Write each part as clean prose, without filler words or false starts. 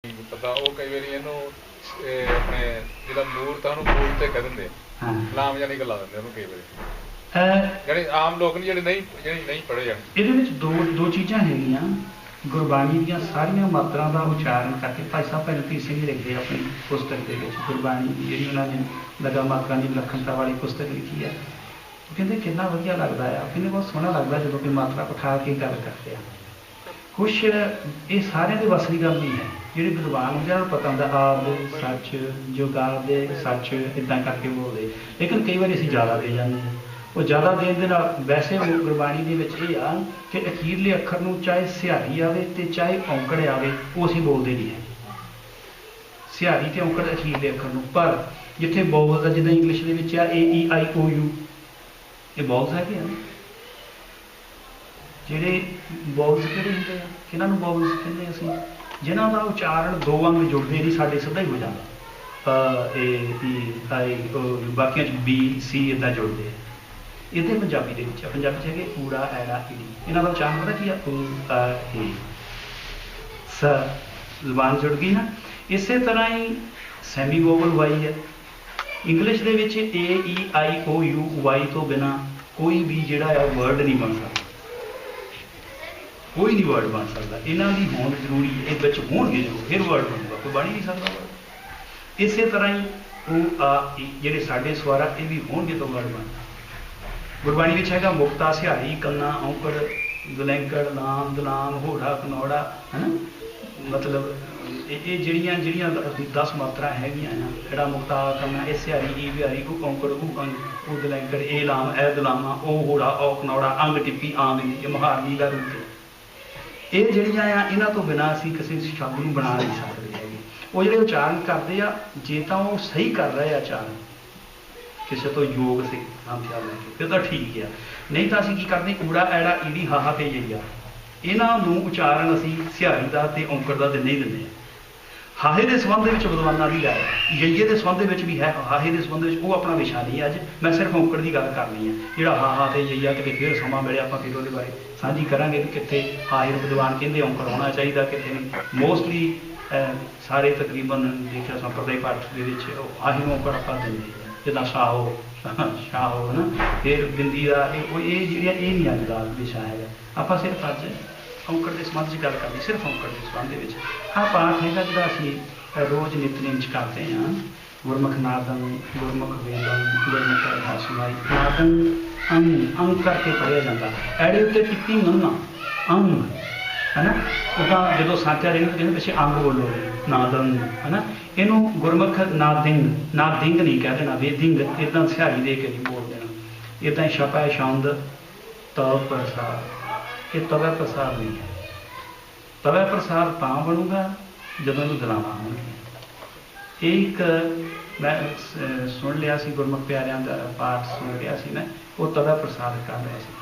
पता वो कई बार इनू अपने जो मूर्त है मूर्त से कह देंगे लाम जानी गला देंगे कई बार ਜਿਹੜੇ ਆਮ ਲੋਕ ਨੇ ਜਿਹੜੇ ਨਹੀਂ ਪੜ੍ਹੇ ਜਾਣ। ਇਹਦੇ ਵਿੱਚ ਦੋ ਚੀਜ਼ਾਂ ਹੈਗੀਆਂ। ਗੁਰਬਾਣੀ ਦੀਆਂ ਸਾਰੀਆਂ ਮਾਤਰਾ ਦਾ ਉਚਾਰਨ ਕਰਕੇ ਭਾਈ ਸਾਹਿਬ ਭਗਤ ਸਿੰਘ ਲਿਖਦੇ ਆਪਣੀ ਪੁਸਤਕ ਦੇ ਵਿੱਚ ਗੁਰਬਾਣੀ ਜਿਹੜੀ ਉਹਨਾਂ ਨੇ ਲਗਾ ਮਾਤਰਾ ਦੀ ਵਿਲੱਖਣਤਾ ਵਾਲੀ ਪੁਸਤਕ ਲਿਖੀ ਹੈ। ਉਹ ਕਹਿੰਦੇ ਕਿੰਨਾ ਵਧੀਆ ਲੱਗਦਾ ਆ, ਕਹਿੰਦੇ ਬਹੁਤ ਸੋਹਣਾ ਲੱਗਦਾ ਜਦੋਂ ਕੋਈ ਮਾਤਰਾ ਉਠਾ ਕੇ ਗੱਲ ਕਰਦੇ ਆ। ਕੁਛ ਇਹ ਸਾਰਿਆਂ ਦੇ ਵੱਸ ਦੀ ਗੱਲ ਨਹੀਂ ਹੈ। ਜਿਹੜੇ ਵਿਦਵਾਨ ਹੁੰਦੇ ਉਹਨਾਂ ਨੂੰ ਪਤਾ ਹੁੰਦਾ ਆਪ ਸੱਚ ਜੁਗਾਦ ਸੱਚ ਇੱਦਾਂ ਕਰਕੇ ਬੋਲਦੇ, ਲੇਕਿਨ ਕਈ ਵਾਰੀ ਅਸੀਂ ਜ਼ਿਆਦਾ ਦੇ ਜਾਂਦੇ ਹਾਂ। ਉਹ ਜ਼ਿਆਦਾ ਦੇਣ ਦੇ ਨਾਲ ਵੈਸੇ ਗੁਰਬਾਣੀ ਦੇ ਵਿੱਚ ਇਹ ਆ ਕਿ ਅਖੀਰਲੇ ਅੱਖਰ ਨੂੰ ਚਾਹੇ ਸਿਹਾਰੀ ਆਵੇ ਤੇ ਚਾਹੇ ਔਂਕੜ ਆਵੇ ਉਹ ਅਸੀਂ ਬੋਲਦੇ ਨਹੀਂ ਹੈ। ਸਿਹਾਰੀ ਤੇ ਔਂਕੜ ਅਖੀਰਲੇ ਅੱਖਰ ਨੂੰ, ਪਰ ਜਿੱਥੇ ਬੋਲਸ ਦਾ ਜਿੱਦਾਂ ਇੰਗਲਿਸ਼ ਦੇ ਵਿੱਚ ਆ AEIOU ਇਹ ਬੋਲਸ ਹੈਗੇ ਆ। ਜਿਹੜੇ ਬੋਲਸ ਕਿਹੜੇ ਹੁੰਦੇ ਆ, ਕਿਹਨਾਂ ਨੂੰ ਬੋਲਸ ਕਹਿੰਦੇ ਅਸੀਂ? ਜਿਨ੍ਹਾਂ ਦਾ ਉਚਾਰਨ ਦੋ ਅੰਗ ਜੁੜਦੇ ਨਹੀਂ, ਸਾਡੇ ਸਿੱਧਾ ਹੀ ਹੋ ਜਾਂਦਾ ਬਾਕੀਆਂ 'ਚ B C ਇੱਦਾਂ ਜੁੜਦੇ ਆ। ਇਹਦੇ ਪੰਜਾਬੀ ਦੇ ਵਿੱਚ ਪੰਜਾਬੀ 'ਚ ਹੈਗੇ ਊੜਾ ਐੜਾ ਈੜੀ, ਇਹਨਾਂ ਦਾ ਉਚਾਰਨ ਪਤਾ ਕੀ ਆ ਸ ਜ਼ੁਬਾਨ ਜੁੜ ਗਈ ਨਾ। ਇਸੇ ਤਰ੍ਹਾਂ ਹੀ ਸੈਮੀ ਵੋਵਲ ਵਾਈ ਹੈ। ਇੰਗਲਿਸ਼ ਦੇ ਵਿੱਚ AEIOU ਵਾਈ ਤੋਂ ਬਿਨਾਂ ਕੋਈ ਵੀ ਜਿਹੜਾ ਆ ਵਰਡ ਨਹੀਂ ਬਣ ਸਕਦਾ, ਕੋਈ ਨਹੀਂ ਵਰਡ ਬਣ ਸਕਦਾ। ਇਹਨਾਂ ਦੀ ਹੋਂਦ ਜ਼ਰੂਰੀ ਹੈ, ਇਹ ਵਿੱਚ ਹੋਣਗੇ ਜ਼ਰੂਰ ਫਿਰ ਵਰਡ ਬਣੂਗਾ, ਕੋਈ ਬਣ ਹੀ ਨਹੀਂ ਸਕਦਾ ਵਰਡ। ਇਸੇ ਤਰ੍ਹਾਂ ਹੀ ਉਹ ਆ ਜਿਹੜੇ ਸਾਡੇ ਸਵਰ ਆ ਇਹ ਵੀ ਹੋਣਗੇ ਤਾਂ ਵਰਡ ਬਣਦਾ। ਗੁਰਬਾਣੀ ਵਿੱਚ ਹੈਗਾ ਮੁਕਤਾ ਸਿਹਾਰੀ ਕੰਨਾ ਔਂਕੜ ਦੁਲੈਂਕੜ ਨਾਮ ਦਲਾਮ ਹੋੜਾ ਕਨੌੜਾ ਹੈ ਨਾ। ਮਤਲਬ ਇਹ ਜਿਹੜੀਆਂ 10 ਮਾਤਰਾ ਹੈਗੀਆਂ ਆ, ਜਿਹੜਾ ਮੁਕਤਾ ਕੰਨਾ ਇਹ ਸਿਹਾਰੀ ਇਹ ਵਿਹਾਰੀ ਉਹ ਔਂਕੜ ਉਹ ਅੰਗ ਉਹ ਦੁਲੈਂਕੜ ਇਹ ਲਾਮ ਇਹ ਦੁਲਾਮਾ ਉਹ ਹੋੜਾ ਉਹ ਕਨੌੜਾ ਅੰਗ ਟਿੱਪੀ ਆਮ ਇਹ ਮਹਾਰਨੀ ਦਾ ਰੂਪ। ਇਹ ਜਿਹੜੀਆਂ ਆ ਇਹਨਾਂ ਤੋਂ ਬਿਨਾਂ ਅਸੀਂ ਕਿਸੇ ਸ਼ਬਦ ਨੂੰ ਬਣਾ ਨਹੀਂ ਸਕਦੇ ਹੈਗੇ। ਉਹ ਜਿਹੜੇ ਉਚਾਰਨ ਕਰਦੇ ਆ ਜੇ ਤਾਂ ਉਹ ਸਹੀ ਕਰ ਰਹੇ ਆ ਉਚਾਰਨ ਕਿਸੇ ਤੋਂ ਯੋਗ ਸੀ ਖਿਆਲ ਲੈ ਕੇ ਫਿਰ ਤਾਂ ਠੀਕ ਆ, ਨਹੀਂ ਤਾਂ ਅਸੀਂ ਕੀ ਕਰਦੇ ਊੜਾ ਐੜਾ ਈੜੀ ਹਾਹਾ ਤੇ ਜਈਆ ਇਹਨਾਂ ਨੂੰ ਉਚਾਰਨ ਅਸੀਂ ਸਿਹਾਰੀ ਦਾ ਤੇ ਔਂਕੜ ਦਾ ਦਿੰਦੇ ਹੀ ਦਿੰਦੇ ਹਾਂ। ਹਾਹੇ ਦੇ ਸੰਬੰਧ ਦੇ ਵਿੱਚ ਵਿਦਵਾਨਾਂ ਦੀ ਰਾਏ, ਜਈਏ ਦੇ ਸੰਬੰਧ ਦੇ ਵਿੱਚ ਵੀ ਹੈ, ਹਾਹੇ ਦੇ ਸੰਬੰਧ ਵਿੱਚ ਉਹ ਆਪਣਾ ਵਿਸ਼ਾ ਨਹੀਂ। ਅੱਜ ਮੈਂ ਸਿਰਫ ਔਂਕੜ ਦੀ ਗੱਲ ਕਰਨੀ ਹੈ। ਜਿਹੜਾ ਹਾਹਾ ਤੇ ਜਈਆ ਕਿਤੇ ਫਿਰ ਸਮਾਂ ਮਿਲਿਆ ਆਪਾਂ ਫਿਰ ਉਹਦੇ ਬਾਰੇ ਸਾਂਝੀ ਕਰਾਂਗੇ ਕਿ ਕਿੱਥੇ ਹਾਹੇ ਨੂੰ ਵਿਦਵਾਨ ਕਹਿੰਦੇ ਔਂਕੜ ਹੋਣਾ ਚਾਹੀਦਾ ਕਿੱਥੇ ਨਹੀਂ। ਮੋਸਟਲੀ ਸਾਰੇ ਤਕਰੀਬਨ ਦੇਖਿਆ ਸੰਪਰਦਾਇ ਪਾਠ ਦੇ ਵਿੱਚ ਹਾਹੇ ਨੂੰ ਔਂਕੜ ਆਪਾਂ ਦਿੰਦੇ ਜਿੱਦਾਂ ਸ਼ਾਹੋ ਹੈ ਨਾ। ਫਿਰ ਬਿੰਦੀ ਦਾ ਇਹ ਜਿਹੜੀਆਂ ਇਹ ਨਹੀਂ ਅੱਜ ਦਾ ਵਿਸ਼ਾ ਹੈਗਾ। ਆਪਾਂ ਸਿਰਫ ਅੱਜ ਔਂਕੜ ਦੇ ਸੰਬੰਧ 'ਚ ਗੱਲ ਕਰਨੀ, ਸਿਰਫ ਔਂਕੜ ਦੇ ਸੰਬੰਧ ਦੇ ਵਿੱਚ। ਆਹ ਪਾਠ ਹੈਗਾ ਜਿਹੜਾ ਅਸੀਂ ਰੋਜ਼ ਨਿਤਨੇਮ 'ਚ ਕਰਦੇ ਹਾਂ। ਗੁਰਮੁਖ ਨਾਦੰ ਗੁਰਮੁਖ ਵੇਦੰ ਗੁਰਮੁਖ ਰਹਾਸਮਾਈ ਨਾਦੰ ਅੰਗ ਕਰਕੇ ਪੜ੍ਹਿਆ ਜਾਂਦਾ। ਐੜੇ ਉੱਤੇ ਟਿੱਪੀ ਮੰਨਾ ਅੰਗ ਹੈ ਨਾ। ਉਹਦਾ ਜਦੋਂ ਸਾਚਾ ਰਹਿਣਾ ਕਹਿੰਦੇ ਪਿੱਛੇ ਅੰਗ ਬੋਲੋ ਨਾਦੰ ਹੈ ਨਾ। ਇਹਨੂੰ ਗੁਰਮੁਖ ਨਾਦਿੰਗ ਨਹੀਂ ਕਹਿ ਦੇਣਾ, ਵੇਦਿੰਗ ਇੱਦਾਂ ਸਿਹਾਰੀ ਦੇ ਕੇ ਨਹੀਂ ਬੋਲ ਦੇਣਾ। ਇੱਦਾਂ ਹੀ ਛਪਾ ਛੰਦ ਤਵ ਪ੍ਰਸਾਦ, ਇਹ ਤਵੈ ਪ੍ਰਸਾਦ ਨਹੀਂ ਹੈ। ਤਵੈ ਪ੍ਰਸਾਦ ਤਾਂ ਬਣੂਗਾ ਜਦੋਂ ਇਹਨੂੰ ਦਲਾਵਾਂ ਹੋਣਗੀਆਂ। ਇਹ ਇੱਕ ਮੈਂ ਸੁਣ ਲਿਆ ਸੀ ਗੁਰਮੁਖ ਪਿਆਰਿਆਂ ਦਾ ਪਾਠ ਸੁਣ ਰਿਹਾ ਸੀ ਮੈਂ, ਉਹ ਤਵੈ ਪ੍ਰਸਾਦ ਕਰ ਰਿਹਾ ਸੀ।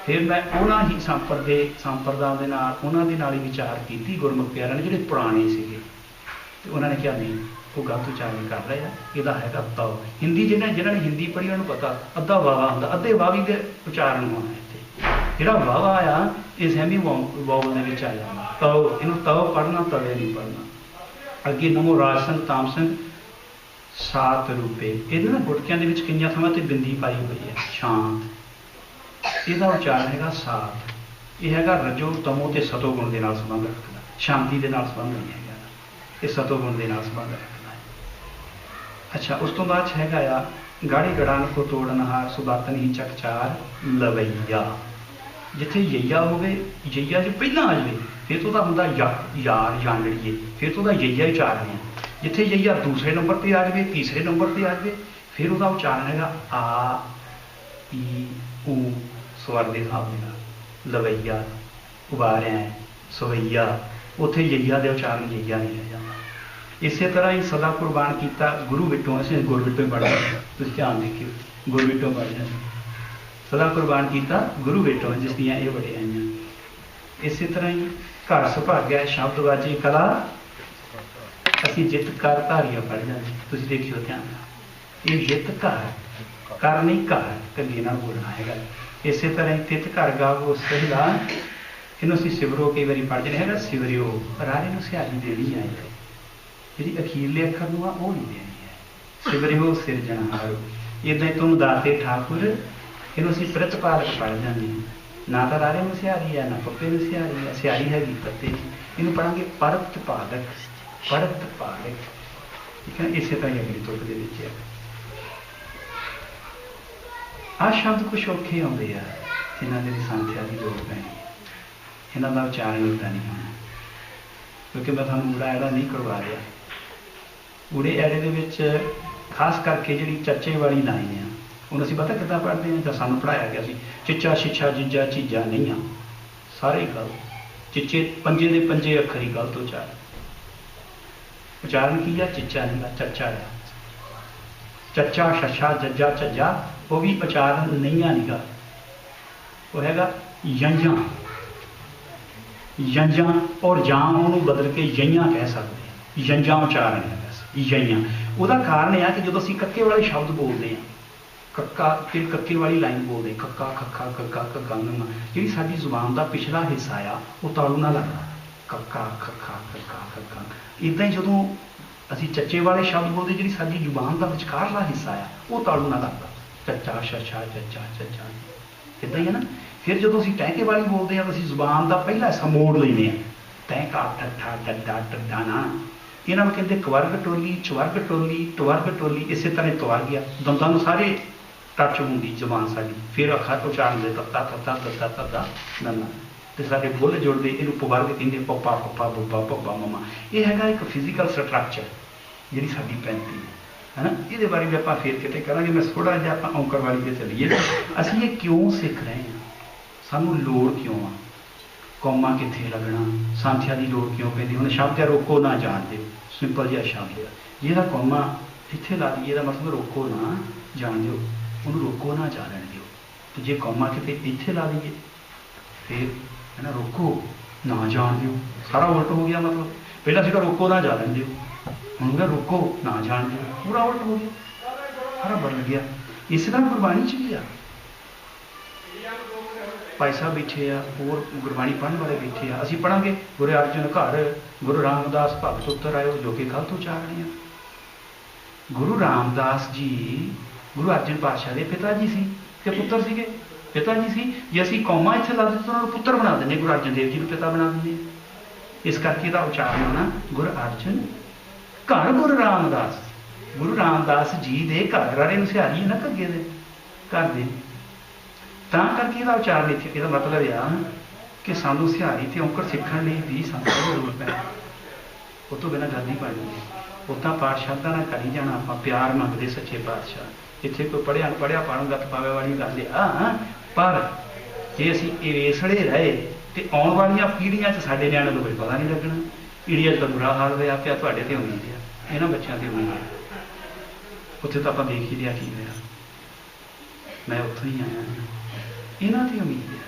ਫਿਰ ਮੈਂ ਉਹਨਾਂ ਹੀ ਸੰਪਰਦਾ ਦੇ ਨਾਲ ਉਹਨਾਂ ਦੇ ਨਾਲ ਹੀ ਵਿਚਾਰ ਕੀਤੀ ਗੁਰਮੁਖ ਪਿਆਰਿਆਂ ਨੇ ਜਿਹੜੇ ਪੁਰਾਣੇ ਸੀਗੇ, ਤੇ ਉਹਨਾਂ ਨੇ ਕਿਹਾ ਨਹੀਂ ਉਹ ਗਲਤ ਉਚਾਰਨ ਕਰ ਰਹੇ ਆ, ਇਹਦਾ ਹੈਗਾ ਤਵ। ਹਿੰਦੀ ਜਿਹਨਾਂ ਨੇ ਹਿੰਦੀ ਪੜ੍ਹੀ ਉਹਨਾਂ ਨੂੰ ਪਤਾ ਅੱਧਾ ਵਾਵਾ ਹੁੰਦਾ, ਅੱਧੇ ਵਾਵੀ ਦੇ ਉਚਾਰਨ ਹੋਣਾ ਇੱਥੇ। ਜਿਹੜਾ ਵਾਵਾ ਆ ਇਹ ਸੈਮੀ ਵੋਵਲ ਦੇ ਵਿੱਚ ਆ ਜਾਂਦਾ ਤਵ, ਇਹਨੂੰ ਤਵ ਪੜ੍ਹਨਾ ਤਵੇ ਨਹੀਂ ਪੜ੍ਹਨਾ। ਅੱਗੇ ਨਮੋ ਰਾਜ ਸਿੰਘ ਤਾਮ ਸਿੰਘ ਸਾਤ ਰੂਪੇ, ਇਹਦੇ ਨਾਲ ਗੁਟਕਿਆਂ ਦੇ ਵਿੱਚ ਕਈਆਂ ਥਾਵਾਂ ਤੇ ਬਿੰਦੀ ਪਾਈ ਹੋਈ ਹੈ ਸ਼ਾਂਤ, ਇਹਦਾ ਉਚਾਰਨ ਹੈਗਾ ਸਾਤ। ਇਹ ਹੈਗਾ ਰਜੋ ਤਮੋ ਤੇ ਸਤੋ ਗੁਣ ਦੇ ਨਾਲ ਸੰਬੰਧ ਰੱਖਦਾ, ਸ਼ਾਂਤੀ ਦੇ ਨਾਲ ਸੰਬੰਧ ਨਹੀਂ ਹੈਗਾ, ਇਹ ਸਤੋ ਗੁਣ ਦੇ ਨਾਲ ਸੰਬੰਧ ਰੱਖਦਾ ਹੈ। ਅੱਛਾ, ਉਸ ਤੋਂ ਬਾਅਦ 'ਚ ਹੈਗਾ ਆ ਗਾੜੀ ਗੜਾਨ ਕੋ ਤੋੜਨਹਾਰ ਸੁਦਾਤਨ ਹੀ ਚੱਕਚਾਰ ਲਵਈਆ। ਜਿੱਥੇ ਯਈਆ ਹੋਵੇ, ਯਈਆ 'ਚ ਪਹਿਲਾਂ ਆ ਜਾਵੇ ਫਿਰ ਤੋਂ ਉਹਦਾ ਹੁੰਦਾ ਯਾਰ ਜਾਣ ਲੜੀਏ, ਫਿਰ ਤੋਂ ਉਹਦਾ ਯਈਆ ਉਚਾਰਨ ਹੈ। ਜਿੱਥੇ ਯਈਆ ਦੂਸਰੇ ਨੰਬਰ 'ਤੇ ਆ ਜਾਵੇ, ਤੀਸਰੇ ਨੰਬਰ 'ਤੇ ਆ ਜਾਵੇ, ਫਿਰ ਉਹਦਾ ਉਚਾਰਨ ਹੈਗਾ ਆ ਈ ਊ ਸਵਰ ਦੇ ਹਿਸਾਬ ਦੇ ਨਾਲ। ਲਵਈਆ ਉਬਾਰਿਆ ਸਵਈਆ, ਉੱਥੇ ਯਈਆ ਦੇ ਉਚਾਰਨ ਯਈਆ ਨਹੀਂ ਰਹਿ ਜਾਂਦਾ। ਇਸੇ ਤਰ੍ਹਾਂ ਹੀ ਸਦਾ ਕੁਰਬਾਨ ਕੀਤਾ ਗੁਰੂ ਵਿੱਚੋਂ, ਅਸੀਂ ਗੁਰ ਵਿੱਚੋਂ ਹੀ ਪੜ੍ਹਦੇ, ਤੁਸੀਂ ਧਿਆਨ ਦੇਖਿਓ ਗੁਰ ਵਿੱਚੋਂ ਪੜ੍ਹਦੇ। ਸਦਾ ਕੁਰਬਾਨ ਕੀਤਾ ਗੁਰੂ ਵਿੱਚੋਂ, ਜਿਸ ਦੀਆਂ ਇਹ ਵਡਿਆਈਆਂ। ਇਸੇ ਤਰ੍ਹਾਂ ਹੀ ਘਰ ਸੁਭਾਗਿਆ ਸ਼ਬਦ ਵਾਚੀ ਕਲਾ, ਅਸੀਂ ਜਿੱਤ ਕਰ ਧਾਰੀਆ ਪੜ੍ਹ ਜਾਂਦੇ, ਤੁਸੀਂ ਦੇਖਿਓ ਧਿਆਨ ਨਾਲ। ਇਹ ਜਿੱਤ ਕਰ ਨਹੀਂ ਘਰ ਕੱਲੀ ਨਾਲ ਬੋਲਣਾ ਹੈਗਾ। ਇਸੇ ਤਰ੍ਹਾਂ ਹੀ ਤਿਤ ਘਰ ਗਾਵੋ ਸਹਿਲਾ, ਇਹਨੂੰ ਅਸੀਂ ਸਿਵਰੋ ਕਈ ਵਾਰੀ ਪੜ੍ਹਦੇ ਹੈਗਾ ਸਿਵਰਿਓ, ਰਾਜੇ ਨੂੰ ਸਿਹਾਰੀ ਦੇਣੀ ਆਏ। जी अखीरले अखर नूं आ वो नहीं देनी है। सिवरे हो सिरजनहारो, इदां ही तुम दाते ठाकुर, इनू असीं प्रतपालक पढ़ जाते हैं। ना तो रारे में सियारी है, ना पप्पे में सियारी है, सियारी हैगी पत्ते, इनू पढ़ांगे परत पालक, परत पालक, ठीक है। इसे तरह अगली तुक दे विच है। आ शब्द कुछ औखे आउंदे आ, इन्हां दे संख्या की लोड़ पैनी है, इन्हां दा उचारण उल्टा नहीं होना, क्योंकि मैं तुहानूं ऊड़ा एड़ा नहीं करवा रहा। ऊड़े एड़े दे विच खास करके जिहड़ी चर्चे वाली लाइन है, उन्हें असीं पता किद्दां पढ़दे हैं, जां सानूं पढ़ाया गया सी चिच्चा छिछा जिज्जा चीजा नहीं आ, सारे ही गलत। चिच्चे पंजे दे पंजे अखर ही गलत उचारण। उचारण की है? चिच्चा नहीं गा, चच्चा है। चच्चा छछा जज्जा झज्जा वो भी उचारण नहीं आ, निगा वो हैगा यंजा, यंजा और जां उन्होंने बदल के यइयां कह सकते हैं, यंजा उचारण है वैसे यइयां। उसका कारण यह कि जो असीं कक्के वाले शब्द बोलते हैं, कक्का फिर कक्के वाली लाइन बोलते हैं, कक्का खक्खा कक्का कक्का नमा, जी साडी जुबान का पिछला हिस्सा आ वो तालू ना लगता, कक्का खक्खा कक्का कक्का। इदां ही जो असीं चच्चे वाले शब्द बोलते, जी साडी जुबान का विचकारला हिस्सा आ वो तालू ना लगता, चच्चा छछा चच्चा चच्चा, इदां ही है ना। फिर जो असीं टहके वाली बोलते हैं तो असीं जुबान का पहला हिस्सा मोड़ लेंगे, टहका ठट्ठा डड्डा टड्डा ना, इन्हों कहते कवर्ग टोली चवर्ग टोली टवर्ग टोली। इस तरह तवार गया दंदां सारे टच होंगी जबान साड़ी, फिर अखर उचारण दे तत्ता तत्ता तत्ता तत्ता नन्ना, तो सारे बुल जुड़ते इनू पवर्ग कहेंगे, पप्पा पप्पा बुब्बा पप्पा ममा। यह है एक फिजिकल स्ट्रक्चर जी साड़ी पैंती है ना। ये बारे में आप फिर कितने करेंगे, मैं थोड़ा जिहा आप औंकर वाली पे चलीए। असीं ये क्यों सीख रहे हैं, सानू लोड़ क्यों आ, कौमा कित्थे लगना, सांथिया की लोड़ क्यों पैंदी। हुण शब्द है रोको ना जान दो, सिंपल जिहा शब्द है, जिहदा कौमा इत्थे ला दईए दा मतलब रोको ना जान दो, उन्होंने रोको ना जान दो। तो जे कौमा किते इत्थे ला दईए फिर है ना रोको ना जान दो, सारा उल्ट हो गया। मतलब पहला सीगा रोको ना जान दो, हुण हो रोको ना जान दो, पूरा उल्ट हो गया, सारा बदल गया। इस तरह गुरबाणी च भी आ, भाई साहब बैठे आ, होर गुरबाणी पढ़ने वाले बैठे आ, असीं पढ़ांगे गुरु अर्जन घर गुरु रामदास भगत उत्तर आयो, जो कि गलत उचारण है। गुरु रामदास जी गुरु अर्जन पातशाह के पिता जी सी कि पुत्र सीगे, पिता जी सी। जे असीं कौमा इत्थे ला दित्ते तो उन्होंने पुत्र बना देंगे, गुरु अर्जन देव जी को पिता बना देंगे। इस करके इसका उचारण होना गुरु अर्जन घर गुरु रामदास, गुरु रामदास जी के घर वाले सिहारी है ना घगे दे घर दे, तां करके इसका उचारण इत्थे, इसका मतलब यह कि सानू सिहारी ते औंकड़ सीखण लई भी संतां दी लोड़ पैंदी, उस तो बिना गल नहीं बननी। उदां पाठ शब्दां नाल करी जाना, आपां प्यार मंगदे सच्चे पातशाह। इत्थे कोई पढ़िया पढ़िया पाणु गत पावे वाली गल आ, पर जे असीं इवेसड़े रहे तो आउण वालियां पीढ़ियां च साडे निआणिਆਂ ਨੂੰ कोई पता नहीं लगना। इंडिया का बुरा हाल होया पिया, तुहाडे ते होई पिया, इन्हां बच्चों ते होई पिया। उत्थे तां आपां देख ही लिया की होया, मैं उत्थों ही आया, इन्हां ते उम्मीद है,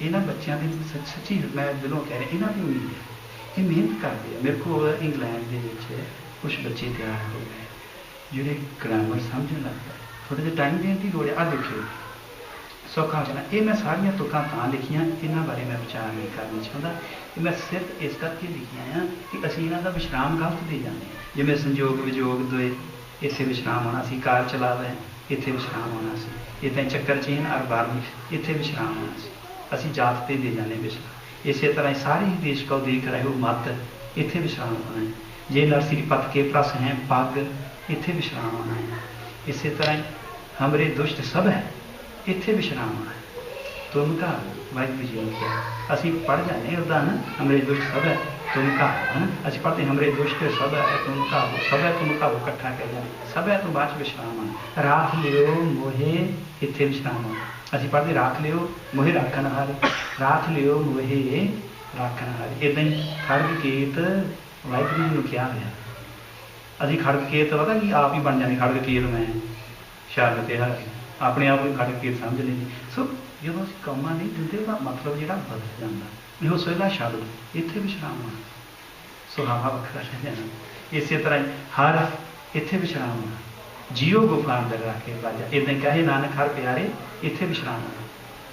इन्हां बच्चों की सच्ची मैं दिलों कह रहा, इन्हां ते उम्मीद है, ये मेहनत करते हैं। मेरे को इंग्लैंड के कुछ बच्चे तैयार हो गए जोड़े ग्रामर समझने लग गए, थोड़े जे टाइम देने की लोड़ है। आ देखियो सौखा होना, ये मैं सारिया तुकां तां लिखियां, इन्हां बारे मैं विचार नहीं करना चाहता, कि मैं सिर्फ इस करके लिखियां हैं कि असीं इन्हां दा विश्राम गलत दे जाते हैं। जिवें संजोग विजोग दे इत्थे विश्राम होना सी, कार चला रहे इत्थे विश्राम होना सी, इदां चक्कर चेन अर बारवीं इत्थे विश्राम होना सी, असीं जात ते दे जाने विश्राम। इस तरह सारे ही देश को देख रहे हो मत, इत्थे विश्राम होना है। जे नरसिंह पत के प्रस हैं पग, इत्थे विश्राम होना है। इस तरह हमरे दुष्ट सब है, इत्थे विश्राम होना है। तुम का वाहिगुरू जी ने किया, असीं पढ़ जाने उदा ना, हमरे दुष्ट सब है तुम का है ना, असीं पढ़ते हमरे दुष्ट सब है तुम का, सब है तुम का वो इकट्ठा कर जाए, सब है तुम बाद विश्राम होना। राख लियो मोहे इत्थे विश्राम होना, असीं पढ़ते राख लियो मोहे राखण हारे, राख लियो मोहे राखण हारे। इदां ही खड़ग केत वाहिगुरू जी ने कहा गया, असीं खड़ग केत पता कि आप ही बन जाने खड़ग केत, मैं शरण ते हारे अपने आप को खड़ग केत समझ लेंगे। सो जो असीं कौमां नहीं दिंदे उसका मतलब जिहड़ा बदल जाता, यो सोहला शब्द इत्थे विश्राम होना, सुहावा वखरा रह जाना। इस तरह हर इत्थे विश्राम होना, जियो गुफा अंदर रख के बाजा, इदां कहे नानक हर प्यारे इत्थे विश्राम होना,